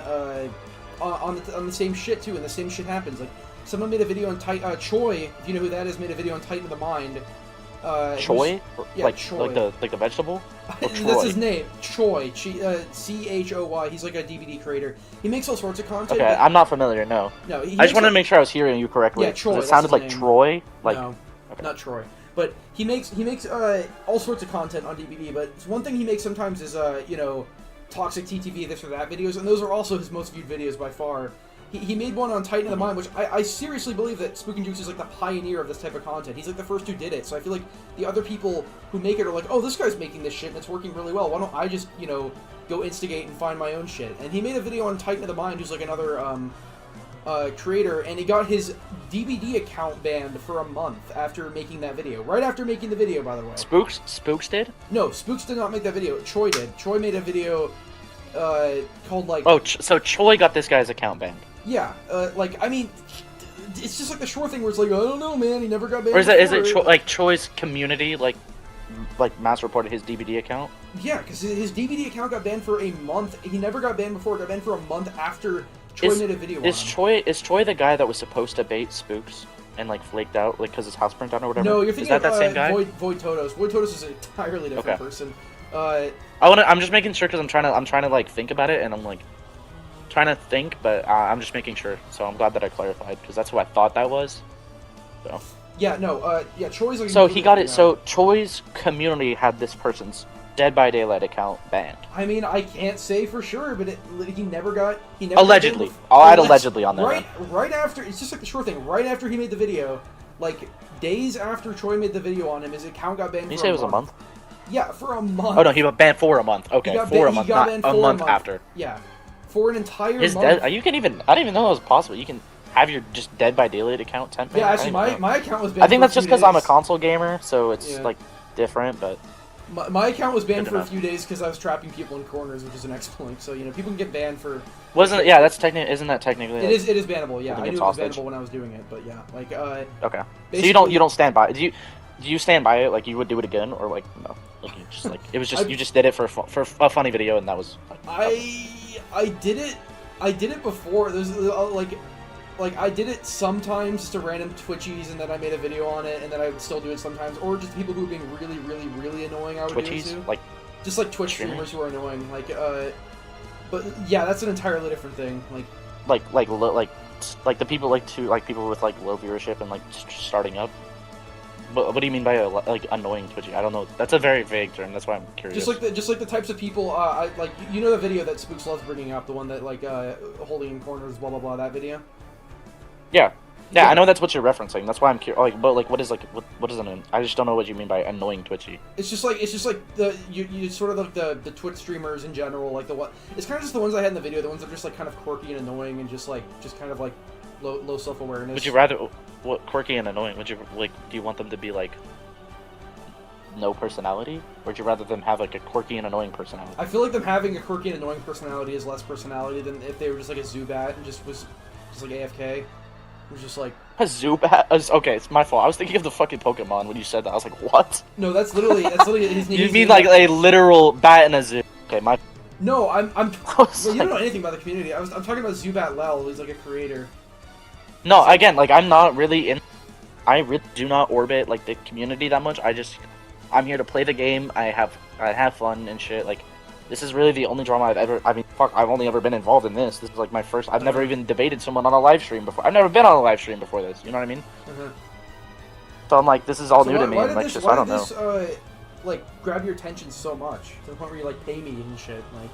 the same shit too, and the same shit happens. Like someone made a video on Choi, if you know who that is, made a video on Titan of the Mind. Choi? Yeah, like Choi. like the vegetable? That's his name, Choi. CHOY. He's like a DVD creator. He makes all sorts of content. Okay, I'm not familiar. No. No. I just wanted to make sure I was hearing you correctly. Yeah, Choi. It sounded like Troy. Like no, okay. not Troy. But he makes all sorts of content on DVD. But one thing he makes sometimes is toxic TTV this or that videos, and those are also his most viewed videos by far. He made one on Titan of the Mind, which I seriously believe that Spook and Jukes is like the pioneer of this type of content. He's like the first who did it, so I feel like the other people who make it are like, oh, this guy's making this shit and it's working really well. Why don't I just, go instigate and find my own shit? And he made a video on Titan of the Mind, who's like another creator, and he got his DVD account banned for a month after making that video. Right after making the video, by the way. Spooks did? No, Spooks did not make that video. Choi did. Choi made a video called like... Oh, so Choi got this guy's account banned. Yeah, I mean, it's just like the Shore thing where it's like, I don't know, man, he never got banned. Or is it Choi's community, like mass reported his DVD account? Yeah, because his DVD account got banned for a month. He never got banned before. It got banned for a month after Choi made a video on him. Is Choi the guy that was supposed to bait Spooks and like flaked out, like because his house burnt down or whatever? No, you're thinking is that same guy? Void Totos. Void Totos is an entirely different person. I'm just making sure because I'm trying to like think about it, and I'm like trying to think, but I'm just making sure. So I'm glad that I clarified because that's who I thought that was. So. Yeah, no, Choi's like... So he got it, so Choi's community had this person's Dead by Daylight account banned. I mean, I can't say for sure, but he never got... Allegedly. I'll add allegedly on there. Right after, it's just like the Shore thing, right after he made the video, like, days after Choi made the video on him, his account got banned for a month. Did you say it was a month? Yeah, for a month. Oh no, he got banned for a month. Okay, for a month, not banned a for month after. Yeah, for an entire His month. you can even. I didn't even know that was possible. You can have your just Dead by Daylight account temp banned. Yeah, actually, my account was banned. I think that's just because I'm a days. console gamer, so it's like different, but. My account was banned for a few days because I was trapping people in corners, which is an exploit. So people can get banned for. Wasn't yeah? That's technically isn't that technically? It is. It is bannable. Yeah, I knew it was hostage? bannable when I was doing it, but yeah, like Okay. So you don't stand by? Do you stand by it? Like you would do it again, or like no? Like you just like it was just you just did it for a funny video, and that was. I did it. I did it before. There's like I did it sometimes to random Twitchies, and then I made a video on it, and then I would still do it sometimes, or just people who were being really, really, really annoying. I would Twitchies? do it too. Like just like Twitch streamers who are annoying. Like but yeah, that's an entirely different thing. Like the people people with like low viewership and like starting up. What do you mean by like annoying Twitchy? I don't know. That's a very vague term. That's why I'm curious. Just like the types of people. I like the video that Spooks loves bringing up, the one that like holding in corners, blah blah blah. That video. Yeah, I know that's what you're referencing. That's why I'm curious. Like, but like, what does it mean? I just don't know what you mean by annoying Twitchy. It's just like the you sort of like the Twitch streamers in general, like it's kind of just the ones I had in the video, the ones that are just like kind of quirky and annoying and just kind of like low self awareness. Would you rather what quirky and annoying? Would you like? Do you want them to be like no personality, or would you rather them have like a quirky and annoying personality? I feel like them having a quirky and annoying personality is less personality than if they were just like a Zubat and just like AFK. It was just like a Zubat. Okay, it's my fault. I was thinking of the fucking Pokemon when you said that. I was like, what? No, that's literally his name. You mean like a literal bat and a zoo? Okay, my. No, I'm. Well, you don't know anything about the community. I'm talking about Zubat Lel, who's like a creator. No, again, like I'm not really in. I really do not orbit like the community that much. I'm here to play the game. I have fun and shit. Like, this is really the only drama I've ever. I mean, fuck, I've only ever been involved in this. This is like my first. I've never even debated someone on a live stream before. I've never been on a live stream before this. You know what I mean? So I'm like, this is all new to me. And, like, I don't know. Why did this like grab your attention so much to the point where you like pay me and shit? Like,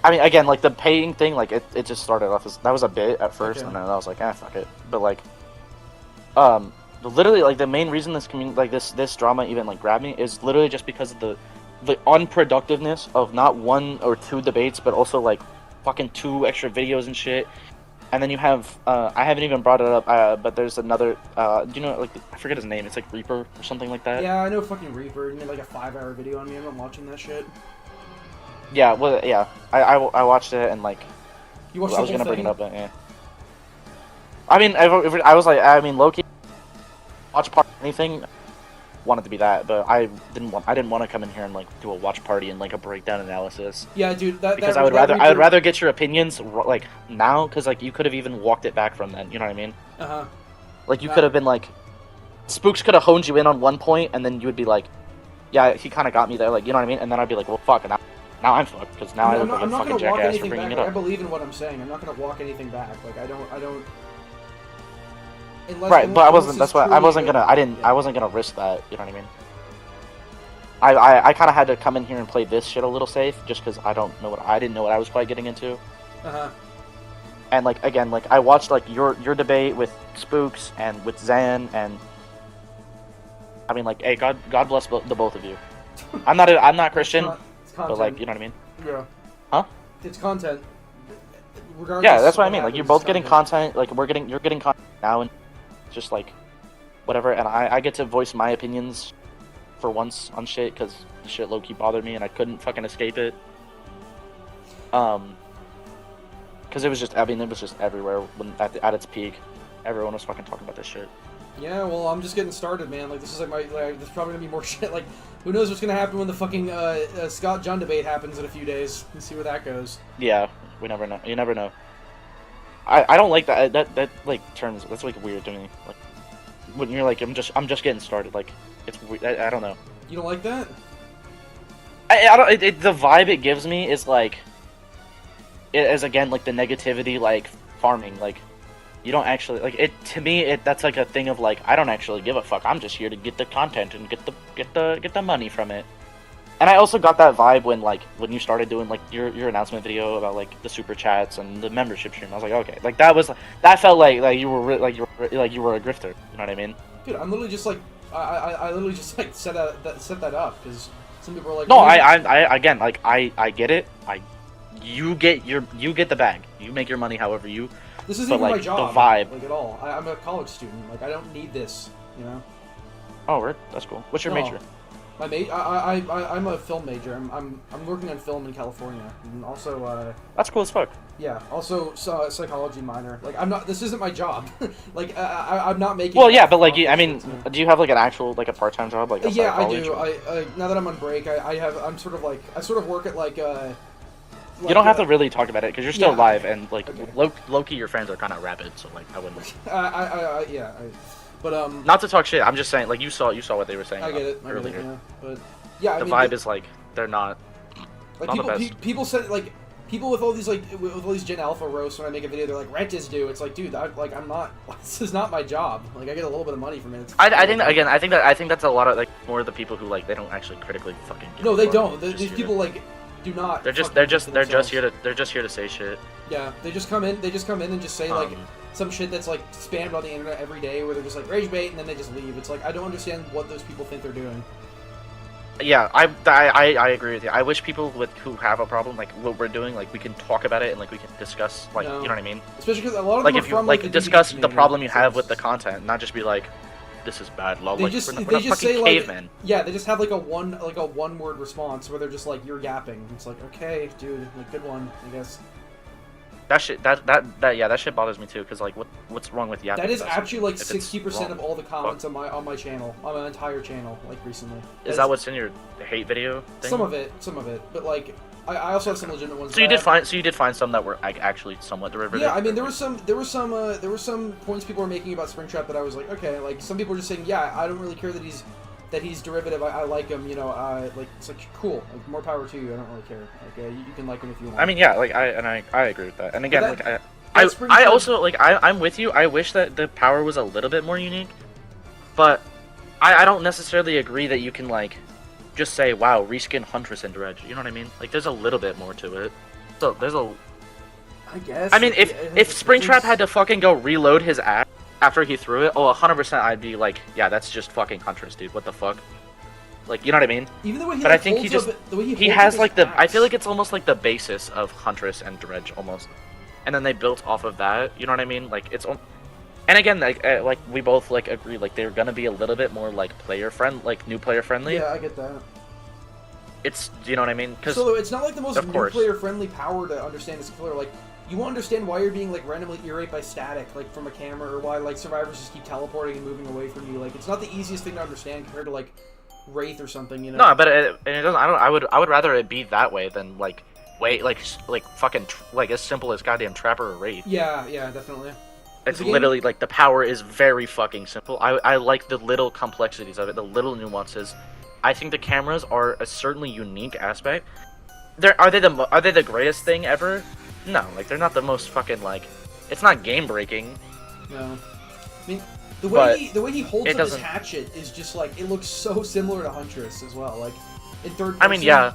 I mean, again, like the paying thing, like it just started off as that was a bit at first, and then I was like, fuck it. But like, literally, like the main reason this drama even like grabbed me is literally just because of the unproductiveness of not one or two debates, but also like fucking 2 extra videos and shit. And then you have I haven't even brought it up, but there's another do you know, like, I forget his name, it's like Reaper or something like that. Yeah, I know fucking Reaper. He made like a 5-hour video on me. I'm not watching that shit. Yeah, well, yeah, I watched it, and like you watched I was the whole gonna bring thing? it up, but yeah. I mean, I was like, I mean, low-key watch party anything wanted to be that, but I didn't want to come in here and like do a watch party and like a breakdown analysis. Yeah, dude, because I would rather get your opinions like now, because like you could have even walked it back from then. You know what I mean? Like you could have been like, Spooks could have honed you in on one point, and then you would be like, yeah, he kind of got me there, like, you know what I mean? And then I'd be like, well, fuck, now I'm fucked, because now I look like a fucking jackass for bringing it up. I believe in what I'm saying. I'm not gonna walk anything back. Like I don't. Right, but I wasn't. That's why I wasn't gonna. I wasn't gonna risk that. You know what I mean? I kind of had to come in here and play this shit a little safe, just because I didn't know what I was quite getting into. And like again, like I watched like your debate with Spooks and with Zan, and I mean like, hey, God bless the both of you. I'm not Christian, but like, you know what I mean? Yeah. Huh? It's content. Regardless, yeah, that's what I mean. Like you're both getting content. Like you're getting content now, and just like whatever. And I get to voice my opinions for once on shit, because the shit low key bothered me and I couldn't fucking escape it. Because it was just everywhere when at its peak. Everyone was fucking talking about this shit. Yeah, well, I'm just getting started, man. Like, this is like there's probably gonna be more shit. Like, who knows what's gonna happen when the fucking Scott John debate happens in a few days. Let's see where that goes. Yeah, we never know. You never know. I don't like that like terms. That's like weird to me. Like when you're like, I'm just getting started. Like it's weird. I don't know. You don't like that? I don't. The vibe it gives me is like, it is again like the negativity, like farming. Like you don't actually like it. To me, that's like a thing of like, I don't actually give a fuck. I'm just here to get the content and get the money from it. And I also got that vibe when you started doing like your announcement video about like the super chats and the membership stream. I was like, okay, like that felt like you were a grifter. You know what I mean? Dude, I'm literally just like, I literally just like set that up because some people are like, No, "Well, I again, like I get it. You get the bag. You make your money however you. this isn't but, even my like, the job, vibe- like at all. I'm a college student. Like I don't need this, you know. Oh, right. That's cool. What's your No. major? I'm a film major. I'm working on film in California, and also That's cool as fuck. yeah, also psychology minor. Like I'm not. This isn't my job. Like I'm not making. Well, yeah, but like, off this I mean, shit, so. do you have like an actual like a part-time job like outside Yeah, of I college? do. or- I now that I'm on break, I'm sort of like I sort of work at like You don't have to really talk about it because you're still yeah, live and like okay. Loki, your friends are kind of rabid, so like I wouldn't. But Not to talk shit. I'm just saying like you saw what they were saying I get it. earlier. Yeah, but yeah, I The mean, vibe is like they're not. like not the people best. people said like people with all these like with all these Gen Alpha roasts when I make a video, they're like rent is due. It's like, dude, I'm not. This is not my job. Like I get a little bit of money from it. I think that, again. I think that's a lot of like more of the people who like they don't actually critically fucking. Give No, a they fuck. don't. Just These here people to- like do not. They're just fucking they're for just themselves. here to say shit. Yeah, they just come in and just say like Um, some shit that's like spammed on the internet every day, where they're just like rage bait and then they just leave. It's like I don't understand what those people think they're doing. Yeah, I agree with you. I wish people who have a problem like what we're doing, like we can talk about it and like we can discuss, like No. you know what I mean. Especially because a lot of Like them if are you from like the discuss DB the problem you community, have so with the content, not just be like, this is bad. Lol. They Like, just we're not, they we're not just fucking say like cavemen. yeah, they just have like a one word response where they're just like you're yapping. It's like okay, dude, like good one, I guess. That shit that shit bothers me too. Cause like what's wrong with yapping? That is That's- actually like if it's 60% of wrong, all the comments on my channel, on my entire channel, like recently. Is that what's in your hate video thing? Some of it, but like I also have some legitimate ones. So you but did I have- find some that were like actually somewhat derivative. Yeah, I mean there were some points people were making about Springtrap that I was like, okay, like some people were just saying, yeah, I don't really care that he's derivative. I like him, you know. Like it's like cool, like more power to you. I don't really care. Like you can like him if you want. I mean, yeah, like I agree with that. And again, But like that's I Springtrap- also like I'm with you. I wish that the power was a little bit more unique, but I don't necessarily agree that you can like just say, wow, reskin Huntress and Dredge. You know what I mean? Like there's a little bit more to it. So there's a. I guess. I mean, if Springtrap had to fucking go reload his axe after he threw it, 100% I'd be like, yeah, that's just fucking Huntress, dude. What the fuck? Like, you know what I mean? even the way he but like, I think he holds just- up, the way He holds has up like his the. I feel axe- like it's almost like the basis of Huntress and Dredge almost, and then they built off of that. You know what I mean? Like it's. And again, like we both like agree, like they're gonna be a little bit more like new player friendly. Yeah, I get that. It's, you know what I mean? Because So it's not like the most Of new course. player friendly power to understand this killer. Like you won't understand why you're being like randomly irate by static, like from a camera, or why like survivors just keep teleporting and moving away from you. Like it's not the easiest thing to understand compared to like Wraith or something, you know. no, but it doesn't. I would rather it be that way than like fucking like as simple as goddamn Trapper or Wraith. Yeah, definitely. It's The game- literally like the power is very fucking simple. I like the little complexities of it, the little nuances. I think the cameras are a certainly unique aspect. Are they the greatest thing ever? No, like they're not the most fucking like. It's not game breaking. No, I mean the But way he holds it up his doesn't- hatchet is just like it looks so similar to Huntress as well. Like in third person. I mean, yeah,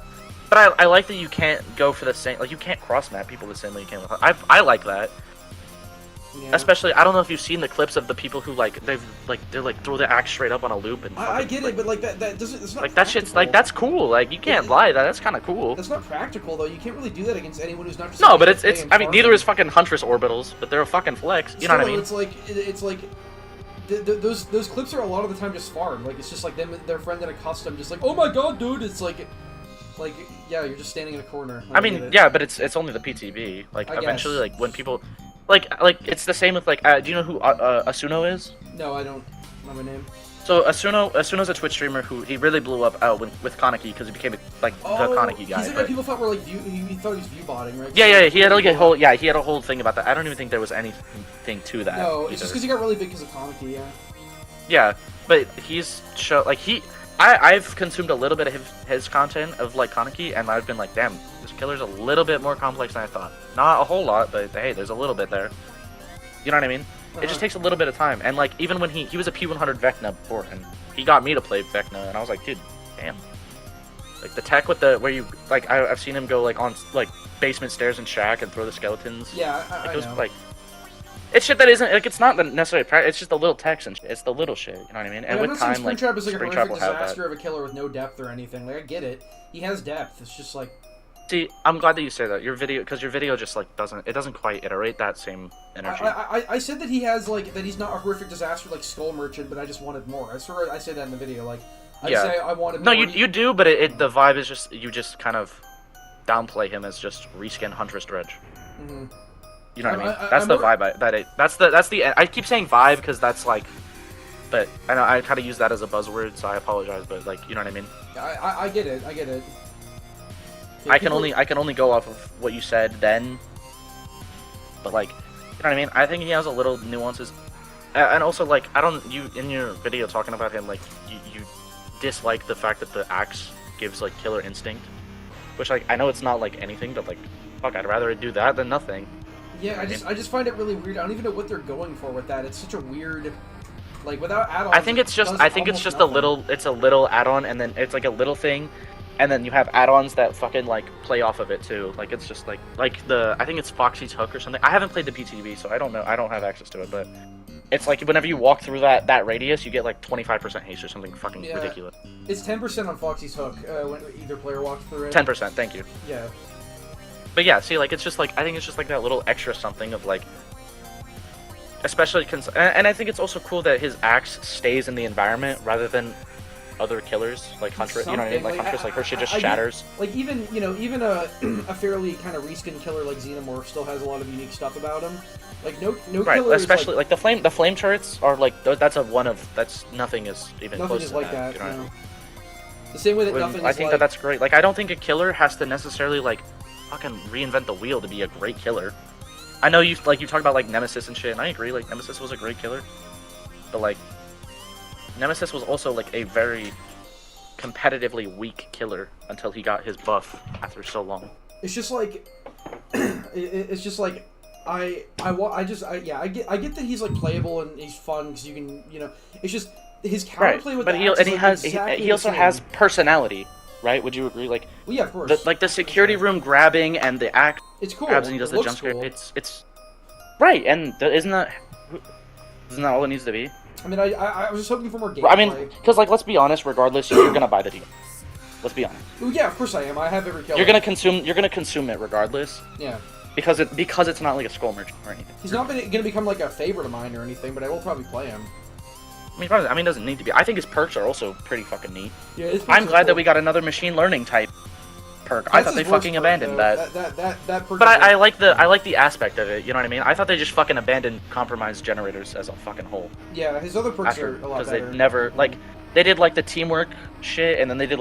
but I like that you can't go for the same. Like you can't cross map people the same way you can with. I like that. Yeah. Especially, I don't know if you've seen the clips of the people who they're throw the axe straight up on a loop and. I fucking, get it, but like that doesn't. It's not Like that shit's practical. that's cool. Like you can't lie. That's kind of cool. That's not practical though. You can't really do that against anyone who's not just. No, like, but able it's to play and I mean farm. neither is fucking Huntress orbitals, but they're a fucking flex. You know what I Still, mean? It's like those clips are a lot of the time just farm. Like it's just like them their friend in a custom, just like oh my god, dude. It's like yeah, you're just standing in a corner. I get mean, it. yeah, but it's only the PTB. Like I eventually, guess. like when people, like it's the same with like. Do you know who Asuno is? No, I don't know my name. So Asuno's a Twitch streamer who he really blew up with Kaneki because he became the Kaneki guy. He's the guy but- people thought were like he thought he was view botting, right? yeah, he had like a whole thing about that. I don't even think there was anything to that. No, either. it's just because he got really big because of Kaneki, yeah. Yeah, but he's I've consumed a little bit of his content of like Kaneki, and I've been like, damn, this killer's a little bit more complex than I thought. Not a whole lot, but hey, there's a little bit there. You know what I mean? It just takes a little bit of time, and like even when he was a P100 Vecna before, and he got me to play Vecna, and I was like, dude, damn. Like the tech with the where you like I've seen him go like on like basement stairs and shack and throw the skeletons. Yeah, Like, I it was know. like It's shit that isn't like it's not the necessary. It's just the little text and shit. It's the little shit. You know what I mean? And I'm with not saying time, like Springtrap is like a Springtrap horrific will have that. disaster of a killer with no depth or anything. Like I get it, he has depth. It's just like. See, I'm glad that you say that. Your video, because your video just like doesn't quite iterate that same energy. I said that he has like that he's not a horrific disaster like Skull Merchant, but I just wanted more. I say that in the video. Like I say I wanted. No, more. you do, but the vibe is just you just kind of downplay him as just reskin Huntress Dredge. Mm-hmm. You know what I mean? That's the vibe. That's the. I keep saying vibe because that's like, but I know I kind of use that as a buzzword, so I apologize. But like, you know what I mean? I get it. I get it. I can only go off of what you said then. But like, you know what I mean? I think he has a little nuances, and also like you in your video talking about him like you dislike the fact that the axe gives like killer instinct, which like I know it's not like anything, but like fuck, I'd rather it do that than nothing. Yeah, I just find it really weird. I don't even know what they're going for with that. It's such a weird, like without add-ons. I think it's just a little add-on, and then it's like a little thing, and then you have add-ons that fucking like play off of it too. Like it's just like I think it's Foxy's Hook or something. I haven't played the PTB, so I don't know. I don't have access to it, but it's like whenever you walk through that radius, you get like 25% haste or something fucking ridiculous. It's 10% on Foxy's Hook when either player walks through it. 10%, thank you. Yeah. But yeah, see, like, it's just, like, I think it's just, like, that little extra something of, like, especially, and I think it's also cool that his axe stays in the environment rather than other killers, like Huntress, you know what I mean? Like, Huntress, like, her shit just shatters. Like, even a fairly kind of reskin killer like Xenomorph still has a lot of unique stuff about him. Like, no right, killer especially, like, the flame turrets are, like, that's nothing is even nothing close is to like that, that, you know what I mean? The same way that nothing I think that's great. Like, I don't think a killer has to necessarily, like, fucking reinvent the wheel to be a great killer. I know you talk about like Nemesis and shit, and I agree. Like Nemesis was a great killer, but like Nemesis was also like a very competitively weak killer until he got his buff after so long. It's just like it's just like I get that he's like playable and he's fun because you can it's just his counterplay with but he also has personality. Right? Would you agree? Like, well, yeah, of course. The security room grabbing and the axe. It's cool. Grabs and he does the jump scare. Cool. It's right, and isn't that all it needs to be? I mean, I was just hoping for more gameplay. I mean, because like, let's be honest. Regardless, you're gonna buy the deal. Let's be honest. Well, yeah, of course I am. I have every kill. You're gonna consume it regardless. Yeah. Because it's not like a Skull Merchant or anything. He's not gonna become like a favorite of mine or anything, but I will probably play him. I mean, it doesn't need to be. I think his perks are also pretty fucking neat. Yeah, I'm glad that we got another machine learning type perk. I thought they fucking abandoned that. That perk. But I like the aspect of it. You know what I mean? I thought they just fucking abandoned compromised generators as a fucking whole. Yeah, his other perks are a lot better. Because they never they did like the teamwork shit, and then they did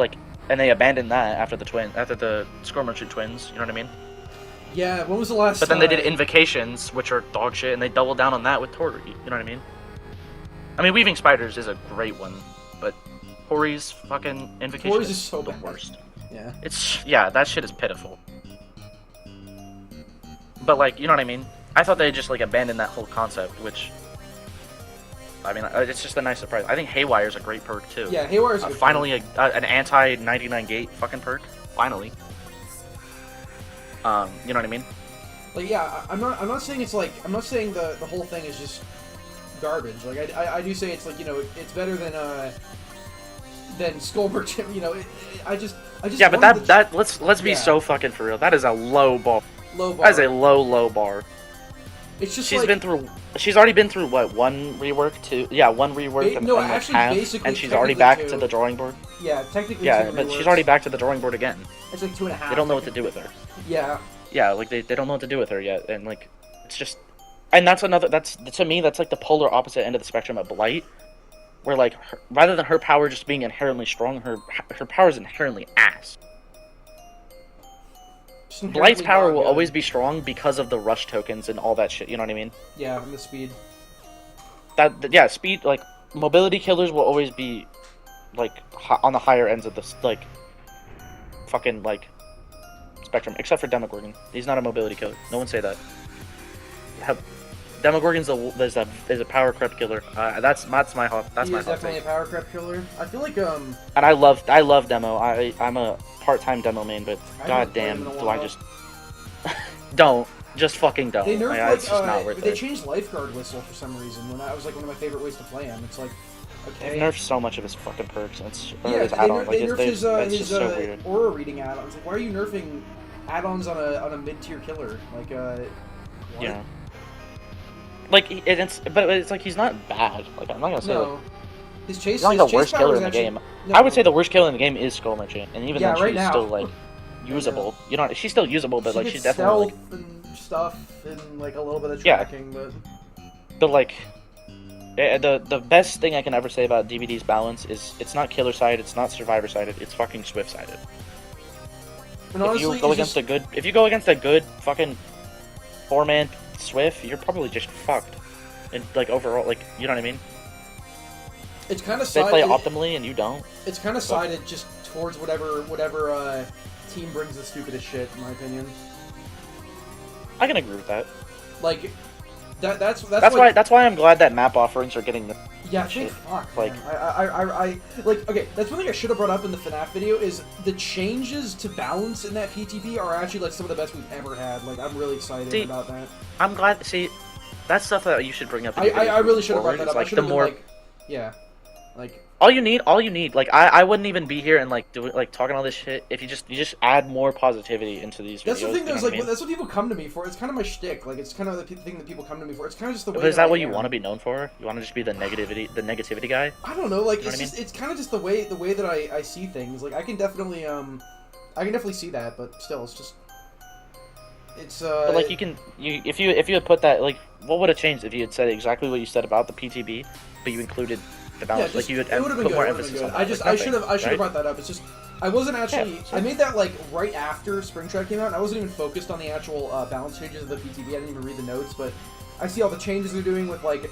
and they abandoned that after the Skull Merchant twins. You know what I mean? Yeah. When was the last? But then they did invocations, which are dog shit, and they doubled down on that with Tori. You know what I mean? I mean, Weaving Spiders is a great one, but Hori's fucking invocation Hori's is so the bad. worst. Yeah. That shit is pitiful. But like, you know what I mean? I thought they just like abandoned that whole concept, which I mean, it's just a nice surprise. I think Haywire's a great perk too. Yeah, Haywire's a good finally an anti 99 gate fucking perk. Finally. You know what I mean? Like, yeah, I'm not saying it's like I'm not saying the whole thing is just garbage. Like I do say it's like it's better than Skull Merchant. I just yeah, but that let's be so fucking for real. That is a low bar. Low bar. That is a low bar. It's just she's already been through what, one rework, one rework and she's already back to the drawing board. Yeah, technically. Yeah, but she's already back to the drawing board again. It's like 2.5. They don't know what to do with her. Yeah. Yeah, like they don't know what to do with her yet, and like it's just. And that's to me, that's like the polar opposite end of the spectrum of Blight, where like rather than her power just being inherently strong, her power is inherently ass. Blight's power will always be strong because of the rush tokens and all that shit. You know what I mean? Yeah, and the speed. Speed, like mobility killers will always be like on the higher ends of this like fucking like spectrum, except for Demogorgon. He's not a mobility killer. No one say that. Demogorgon's is a power crept killer. That's my hot. That's my hot definitely take. A power crept killer. I feel like And I love Demo. I'm a part-time Demo main, but goddamn, do I just don't. just fucking don't. They nerfed It's just not worth they it. changed lifeguard whistle for some reason. When that was like one of my favorite ways to play him. It's like, okay. They've nerfed so much of his fucking perks. Or Yeah, his add-ons. they nerfed his that's just so weird. aura reading add-ons. Like, why are you nerfing add-ons on a mid-tier killer? Like, what? Yeah. Like but it's like he's not bad. Like I'm not gonna say No. like, His chase. he's not his the chase worst power killer is in the actually- game. No, I would say the worst killer in the game is Skull Merchant, and even Yeah, then right she's now. still like usable. You know, she's still usable, but she like gets she's definitely like, stealth and stuff and like a little bit of Yeah. tracking, but like. The best thing I can ever say about DBD's balance is it's not killer sided, it's not survivor sided, it's fucking swift sided. And honestly, If you go against a good fucking 4-man swift, you're probably just fucked. And like overall, like you know what I mean? it's kind of They play sided. optimally and you don't. It's kind of sided just towards whatever team brings the stupidest shit, in my opinion. I can agree with that. Like, that's That's why I'm glad that map offerings are getting the Yeah, shit. thank fuck. Like- Man. I like. Okay, that's one thing I should have brought up in the FNAF video. Is the changes to balance in that PTB are actually like some of the best we've ever had. Like, I'm really excited See, about that. I'm glad. See, that's stuff that you should bring up. In your I videos really should have brought forward. that up. It's I like should the have been more like, yeah, like all you need. Like I wouldn't even be here and like doing like talking all this shit if you just add more positivity into these videos. that's the thing. You know That's what I like mean? that's what people come to me for. It's kind of my shtick. Like, it's kind of the thing that people come to me for. It's kind of just the way. But is that I what you am. want to be known for? You want to just be the negativity guy? I don't know. Like, You know it's what I just it's kind of just the way that I see things. Like, I can definitely see that, but still, it's just it's But like if you had put that, like, what would have changed if you had said exactly what you said about the PTB, but you included the balance? Like you would it would have been put more good. It would've emphasis been on good. that. I Like, should have right? brought that up. It's just I wasn't actually Yeah, sure. I made that like right after Springtrap came out. And I wasn't even focused on the actual balance changes of the PTB. I didn't even read the notes, but I see all the changes they're doing with like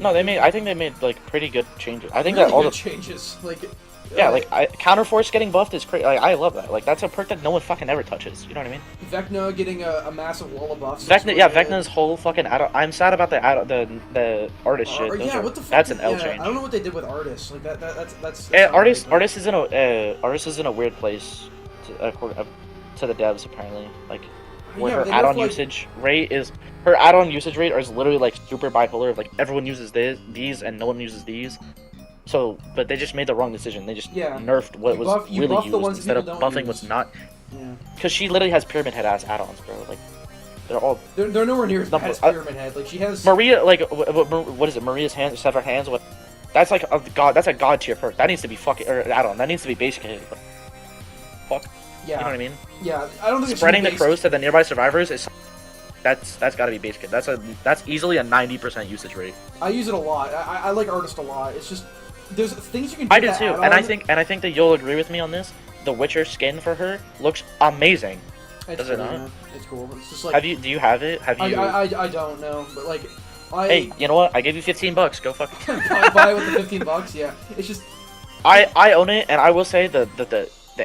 No, I think they made like pretty good changes. I think really that all good the changes like. yeah, like Counterforce getting buffed is crazy. Like I love that. Like that's a perk that no one fucking ever touches. You know what I mean? Vecna getting a massive wall of buffs. Vecna's whole fucking I'm sad about the artist shit. Those Yeah, are- what the fuck? that's an L yeah, change. I don't know what they did with artists. Like that's Artist not great, is in a weird place to the devs apparently. Like but- where Yeah, her they add-on nerfed, like- usage rate is her add-on usage rate is literally like super bipolar. Of, like everyone uses these and no one uses these. So, but they just made the wrong decision. They just Yeah. nerfed what was You really buff the used ones that instead of people don't buffing use. what's not. Yeah. Because she literally has pyramid head ass add-ons, bro. Like they're all They're nowhere near as No, bad as I- Pyramid Head. Like, she has Maria. Like what is it? Maria's hands, severed hands. What? That's like a god. That's a god tier perk. That needs to be fucking or add-on. That needs to be basic. Fuck. yeah, You know what I mean? yeah. I don't think it should Spreading be the crows to the nearby survivors is that's got to be basic. That's easily a 90% usage rate. I use it a lot. I like Artist a lot. It's just there's things you can do. I do with too, that and I add-on. think that you'll agree with me on this. The Witcher skin for her looks amazing. It's does it cool, not? man. It's cool. It's just like Do you have it? Have you? I don't know, but like Hey, you know what? I gave you $15. Go fuck. buy it with the $15. Yeah, it's just I own it, and I will say the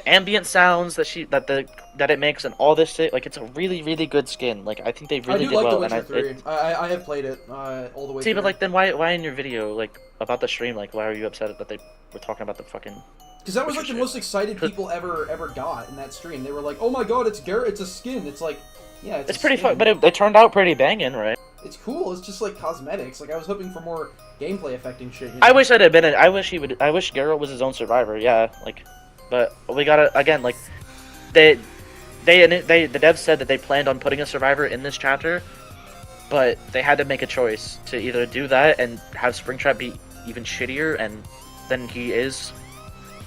ambient sounds that it makes and all this shit, like it's a really good skin. Like I think they I really do did like well. The And Witcher 3. I have played it all the way. see, through. but like then why in your video like about the stream like why are you upset that they were talking about the fucking? because that was like Witcher the shit. most excited people ever got in that stream. They were like, "Oh my god, it's Garrett! It's a skin!" It's like, yeah, It's a pretty skin. fun, but it turned out pretty banging, right? It's cool. It's just like cosmetics. Like I was hoping for more gameplay affecting shit. You know? I wish I'd have been. I wish Geralt was his own survivor. Yeah, like, but we gotta again like, the devs said that they planned on putting a survivor in this chapter, but they had to make a choice to either do that and have Springtrap be even shittier and than he is,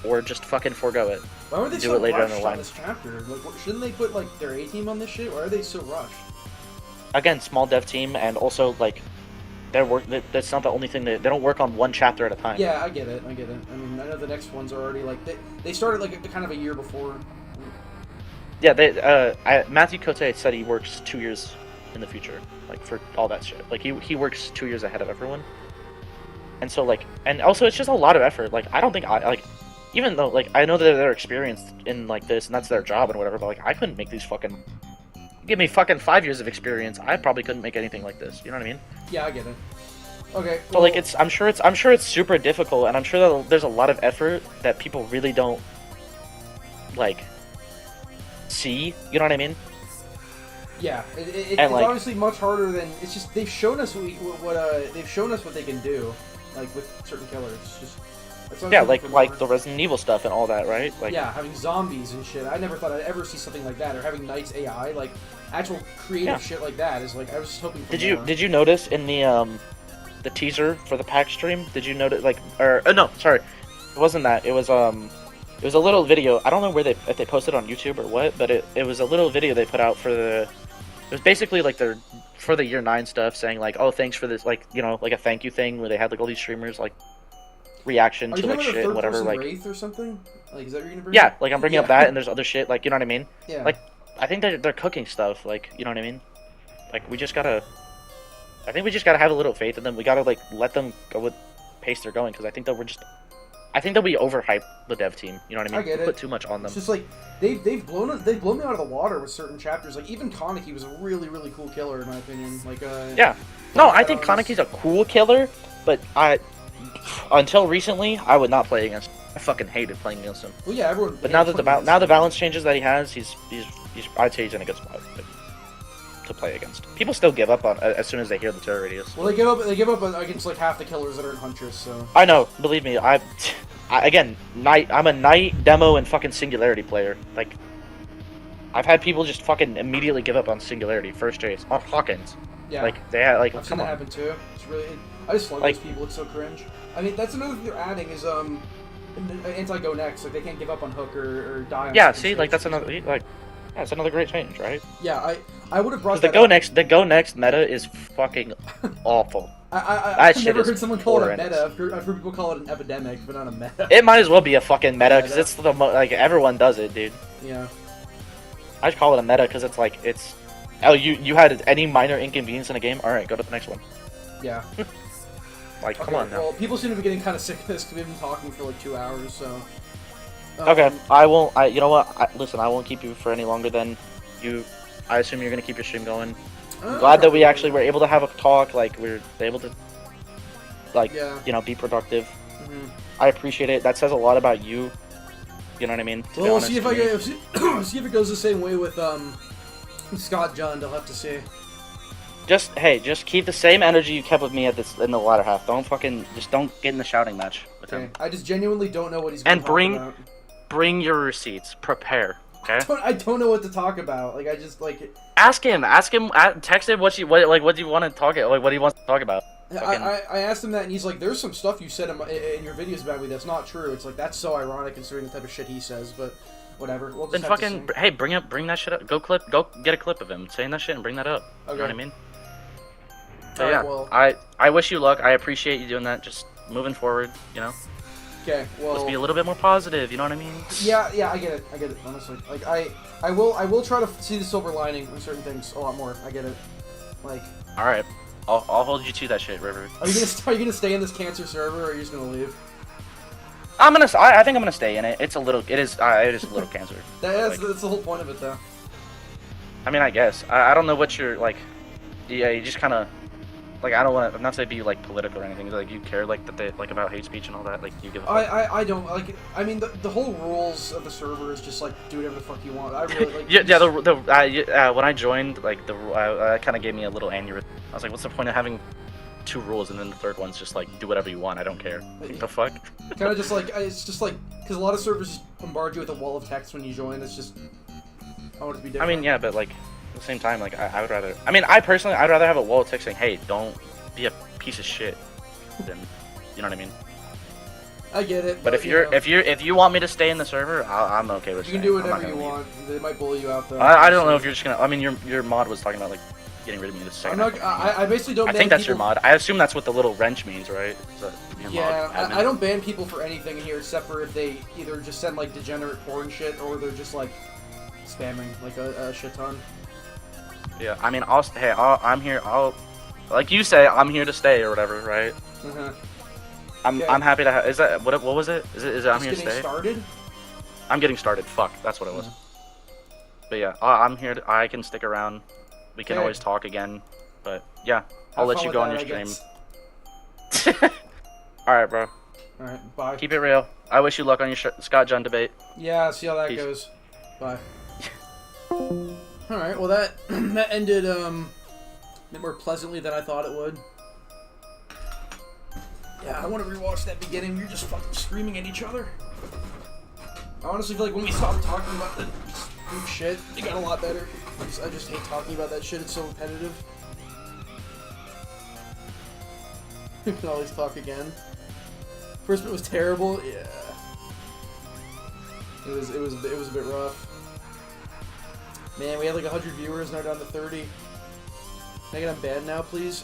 or just fucking forego it. Why were they do so it later rushed in the on line. this chapter? Like, shouldn't they put like their A team on this shit? Why are they so rushed? Again, small dev team, and also like, that's not the only thing they don't work on one chapter at a time. Yeah, I get it. I mean, I know the next ones are already like they started like kind of a year before. Yeah, Matthew Cote said he works 2 years in the future, like for all that shit. Like he works 2 years ahead of everyone, and so like, and also it's just a lot of effort. Like I don't think even though like I know that they're experienced in like this and that's their job and whatever, but like I couldn't make these fucking. Give me fucking 5 years of experience, I probably couldn't make anything like this. You know what I mean? Yeah, I get it. Okay. So like I'm sure it's super difficult, and I'm sure that there's a lot of effort that people really don't like see. You know what I mean? Yeah, it's like, obviously much harder than it's just they've shown us they've shown us what they can do, like with certain killers. It's just that's what I was looking for like more. the Resident Evil stuff and all that, right? Like, yeah, having zombies and shit. I never thought I'd ever see something like that, or having Knights AI, like actual creative shit like that. Is like I was just hoping for more. Did you notice in the teaser for the pack stream? Did you notice like no, sorry, it wasn't that. It was a little video. I don't know where if they posted it on YouTube or what, but it was a little video they put out for the. It was basically like their for the year 9 stuff, saying like, oh, thanks for this, like, you know, like a thank you thing where they had like all these streamers like reaction to like shit and whatever, like Wraith or something. Like, is that what you're gonna bring? Yeah, like I'm bringing up that, and there's other shit, like, you know what I mean? Yeah. Like, I think they're cooking stuff, like, you know what I mean? Like, I think we just gotta have a little faith in them. We gotta like let them go with pace they're going, because I think that I think that we overhype the dev team. You know what I mean? I get we it. put too much on them. It's just like they've blown me out of the water with certain chapters. Like even Kaneki was a really cool killer in my opinion. Like yeah, no, I think Kaneki's a cool killer, but until recently I would not play against him. I fucking hated playing against him. Well, yeah, everyone. But now that the balance changes that he has, he's I'd say he's in a good spot to play against. People still give up on as soon as they hear the terror radius. Well, they give up against like half the killers that are in Huntress. So I know, believe me, again, I'm a Knight, Demo, and fucking Singularity player. Like, I've had people just fucking immediately give up on Singularity first chase on Hawkins. yeah, Like they had like I've seen that happen too. It's really I just love Like- those people. It's so cringe. I mean, that's another thing they're adding is anti-go next. Like they can't give up on Hook or die. On Yeah, second see, stage. like that's another that's another great change, right? Yeah, I would have brought The that go up. next meta is fucking awful. I've shit never is heard someone call it a horrendous. meta. I've heard people call it an epidemic, but not a meta. It might as well be a fucking meta because it's like everyone does it, dude. Yeah. I just call it a meta because it's like oh, you had any minor inconvenience in a game? All right, go to the next one. Yeah. Like, Okay, come on now. well, people seem to be getting kind of sick of this because we've been talking for like 2 hours, so. Okay, I won't. You know what? Listen, I won't keep you for any longer than you. I assume you're gonna keep your stream going. I'm glad that we actually were able to have a talk. Like, we're able to, like, Yeah. you know, be productive. Mhm. I appreciate it. That says a lot about you. You know what I mean? To be Well, honest see if with me. see if it goes the same way with Scott John. I'll have to see. Just keep the same energy you kept with me in the latter half. Don't get in the shouting match with Okay. him. I just genuinely don't know what he's going And to talk about. bring your receipts. Prepare. Okay. I don't know what to talk about. Like I just like. Ask him. Text him what do you want to talk about? Like what he wants to talk about. I asked him that, and he's like, "There's some stuff you said in your videos about me that's not true." It's like that's so ironic considering the type of shit he says, but whatever. We'll just Then have to fucking see. hey, bring that shit up. Go get a clip of him saying that shit and bring that up. You know what I mean? But Alright, yeah, well- I wish you luck. I appreciate you doing that. Just moving forward, you know. Okay, well. Let's be a little bit more positive. You know what I mean? Yeah, I get it. Honestly, like I will try to see the silver lining on certain things a lot more. I get it. Like, All right, I'll hold you to that shit, River. are you gonna stay in this cancer server, or are you just gonna leave? I think I'm gonna stay in it. It is a little cancer. That's Like, the whole point of it, though. I mean, I guess I don't know what you're like. Yeah, you just kind of like I'm not saying be like political or anything. Like you care like that they like about hate speech and all that. Like you give. I don't like. I mean, the whole rules of the server is just like do whatever the fuck you want. I really like. When I joined, like that kind of gave me a little aneurysm. I was like, what's the point of having 2 rules and then the third one's just like do whatever you want. I don't care. What the fuck? Kind of just like it's just like because a lot of servers just bombard you with a wall of text when you join. It's just I want it to be different. I mean, yeah, but like at the same time, like I would rather. I mean, I'd rather have a wall of text saying, "Hey, don't be a piece of shit," than you know what I mean. I get it. But if you want me to stay in the server, I'm okay with. You can staying. do I'm not whatever you gonna leave. want. They might bully you out though. I don't know if you're just gonna. I mean, your mod was talking about like getting rid of me the second. I'm not. I basically don't. I ban think that's people. your mod. I assume that's what the little wrench means, right? Is that your Yeah, mod admin? I don't ban people for anything in here except for if they either just send like degenerate porn shit or they're just like spamming like a shit ton. Yeah, I mean, I'm here. Like you say, I'm here to stay or whatever, right? Uh-huh. I'm happy to. Is that what was it? Is it I'm Just here to getting stay? started. I'm getting started. Fuck, that's what it was. But yeah, I'm here. I can stick around. We can Okay. always talk again. But yeah, I'll Have let fun you with go on that, your I stream. guess. All right, bro. All right, bye. Keep it real. I wish you luck on your Scott John debate. Yeah, see how that Peace. goes. Bye. Alright, well that that ended a bit more pleasantly than I thought it would. Yeah, I want to rewatch that beginning. We were just fucking screaming at each other. I honestly feel like when we stopped talking about the group shit, it got a lot better. I just hate talking about that shit. It's so repetitive. We can always talk again. First bit was terrible. Yeah. It was a bit rough. Man, we had like 100 viewers, now down to 30. Can I get unbanned now, please?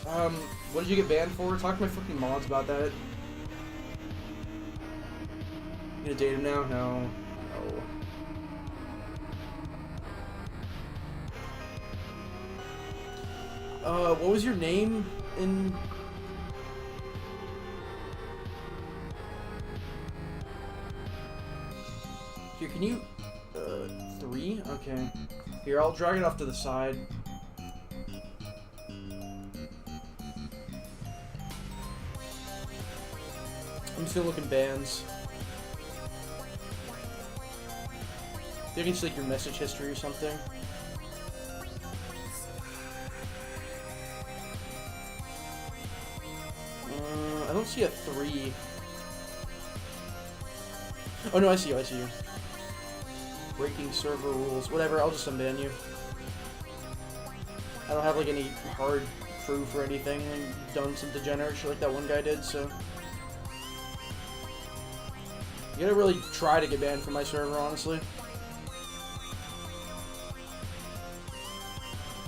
What did you get banned for? Talk to my fucking mods about that. You gonna date him now? No. No. What was your name in... Here, can you... 3? Okay. Here, I'll drag it off to the side. I'm just gonna look in bands. You can see like your message history or something. I don't see a 3. Oh no, I see you, I see you. Breaking server rules. Whatever, I'll just unban you. I don't have like any hard proof or anything. I've done some degenerate shit like that one guy did, so... You gotta really try to get banned from my server, honestly.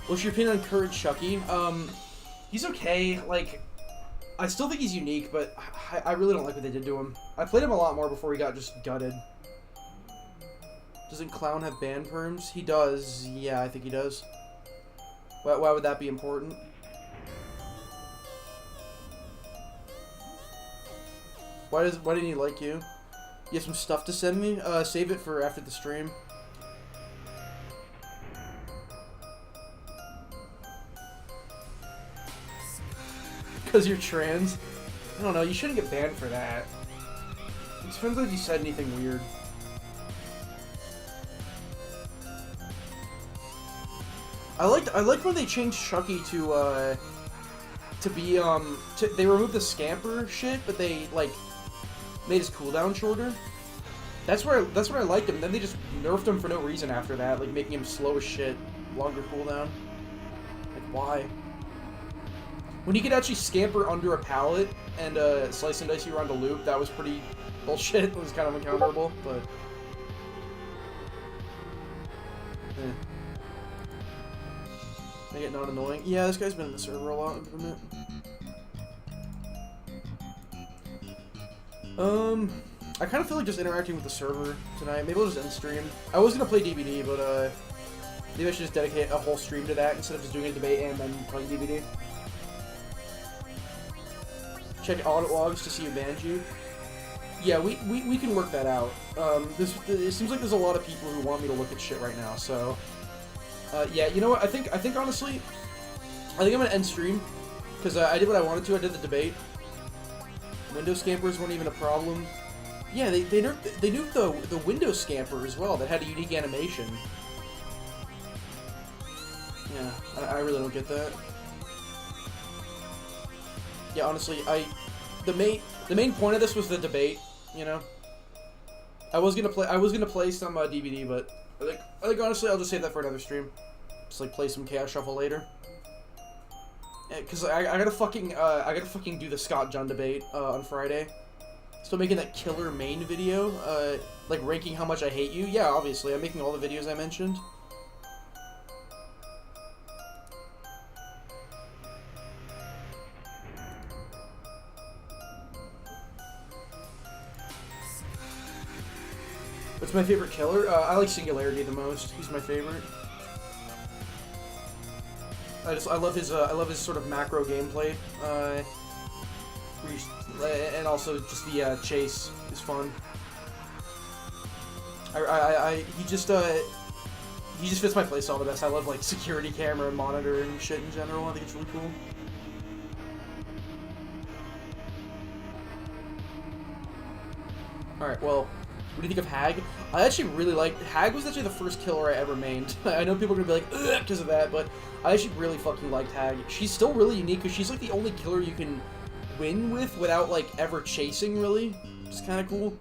What's your opinion on Courage Chucky? He's okay. Like, I still think he's unique, but I really don't like what they did to him. I played him a lot more before he got just gutted. Doesn't Clown have ban perms? He does. Yeah, I think he does. Why would that be important? Why didn't he like you? You have some stuff to send me? Save it for after the stream. Because you're trans? I don't know, you shouldn't get banned for that. It depends if you said anything weird. I liked when they changed Chucky to be they removed the scamper shit, but they like made his cooldown shorter. That's where I liked him. Then they just nerfed him for no reason after that, like making him slow as shit, longer cooldown. Like why? When he could actually scamper under a pallet and slice and dice you around a loop, that was pretty bullshit. It was kind of uncounterable, but. Make it not annoying. Yeah, this guy's been in the server a lot, isn't it? I kind of feel like just interacting with the server tonight. Maybe I'll just end stream. I was gonna play DBD, but maybe I should just dedicate a whole stream to that instead of just doing a debate and then playing DBD. Check audit logs to see who banned you. Yeah, we can work that out. It seems like there's a lot of people who want me to look at shit right now, so... yeah, you know what? I think honestly, I think I'm gonna end stream because I did what I wanted to. I did the debate. Window scampers weren't even a problem. Yeah, they nuked the window scamper as well. That had a unique animation. Yeah, I really don't get that. Yeah, honestly, the main point of this was the debate. You know, I was gonna play some DBD, but. I think honestly, I'll just save that for another stream. Just like play some Chaos Shuffle later. Yeah, cause I gotta fucking do the Scott John debate on Friday. Still making that killer main video, like ranking how much I hate you. Yeah, obviously, I'm making all the videos I mentioned. What's my favorite killer? I like Singularity the most. He's my favorite. I love his sort of macro gameplay. And also just the chase is fun. He just fits my playstyle the best. I love like security camera and monitor and shit in general. I think it's really cool. All right, well. What do you think of Hag? I actually really liked... Hag was actually the first killer I ever mained. I know people are going to be like, ugh, because of that, but I actually really fucking liked Hag. She's still really unique, because she's, like, the only killer you can win with without, like, ever chasing, really. Which is kind of cool.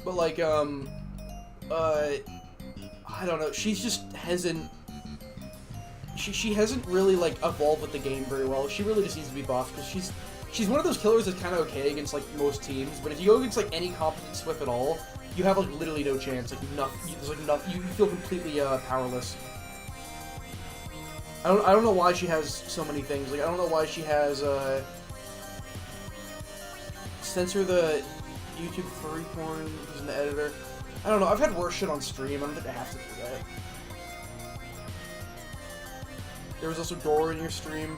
But, like, I don't know. She's just hasn't... She hasn't really, like, evolved with the game very well. She really just needs to be buffed, because she's one of those killers that's kind of okay against, like, most teams, but if you go against, like, any competent Swift at all, you have, like, literally no chance. Like, nothing. There's, like, nothing. You feel completely, powerless. I don't know why she has so many things. Like, I don't know why she has, censor the YouTube furry porn using the editor. I don't know. I've had worse shit on stream. I don't think I have to do that. There was also gore in your stream.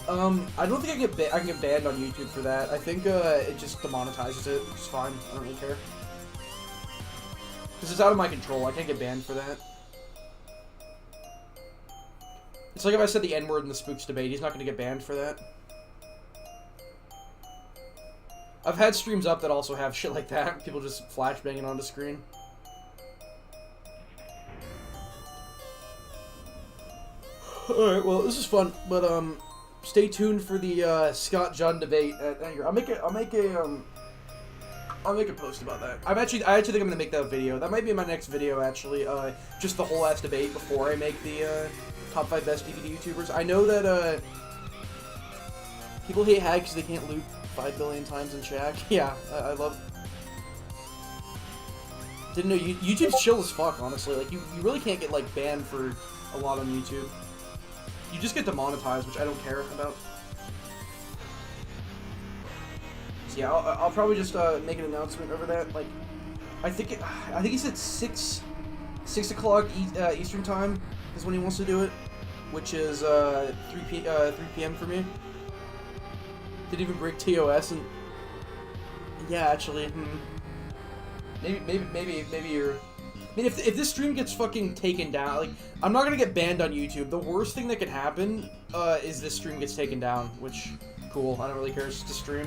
I don't think I can get banned on YouTube for that. I think, it just demonetizes it, which is fine. I don't really care. Because it's out of my control. I can't get banned for that. It's like if I said the N-word in the Spooks debate. He's not going to get banned for that. I've had streams up that also have shit like that. People just flashbanging onto screen. Alright, well, this is fun, but, stay tuned for the Scott John debate at Anger. I'll make a post about that. I actually think I'm gonna make that video. That might be my next video, actually. Just the whole ass debate before I make the top 5 best DVD YouTubers. I know that people hate Hag because they can't loot 5 billion times in Shaq. Yeah, I love. Didn't know YouTube's chill as fuck. Honestly, like you really can't get like banned for a lot on YouTube. You just get demonetized, which I don't care about. So yeah, I'll probably just make an announcement over that. Like, I think he said 6 o'clock Eastern time is when he wants to do it, which is 3 p.m. for me. Didn't even break TOS and yeah, actually, maybe you're. I mean, if this stream gets fucking taken down, like, I'm not gonna get banned on YouTube. The worst thing that could happen, is this stream gets taken down, which, cool, I don't really care, it's just a stream.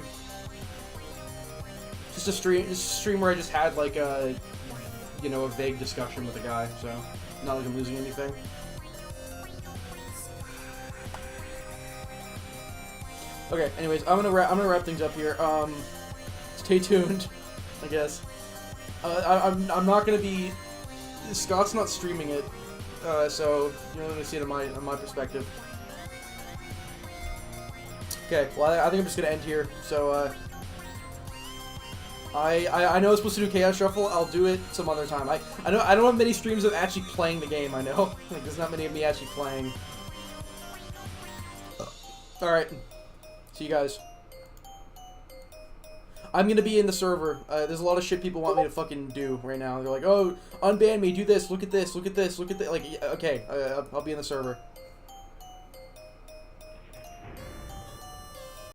Just a stream where I just had, like, a vague discussion with a guy, so, not like I'm losing anything. Okay, anyways, I'm gonna wrap things up here, stay tuned, I guess. I'm not gonna be... Scott's not streaming it, so you're not gonna see it on my perspective. Okay, well I think I'm just gonna end here. So I know I'm supposed to do Chaos Shuffle. I'll do it some other time. I don't have many streams of actually playing the game. I know like, there's not many of me actually playing. All right, see you guys. I'm gonna be in the server. There's a lot of shit people want me to fucking do right now. They're like, oh, unban me, do this, look at this, look at this, look at that. Like, okay, I'll be in the server.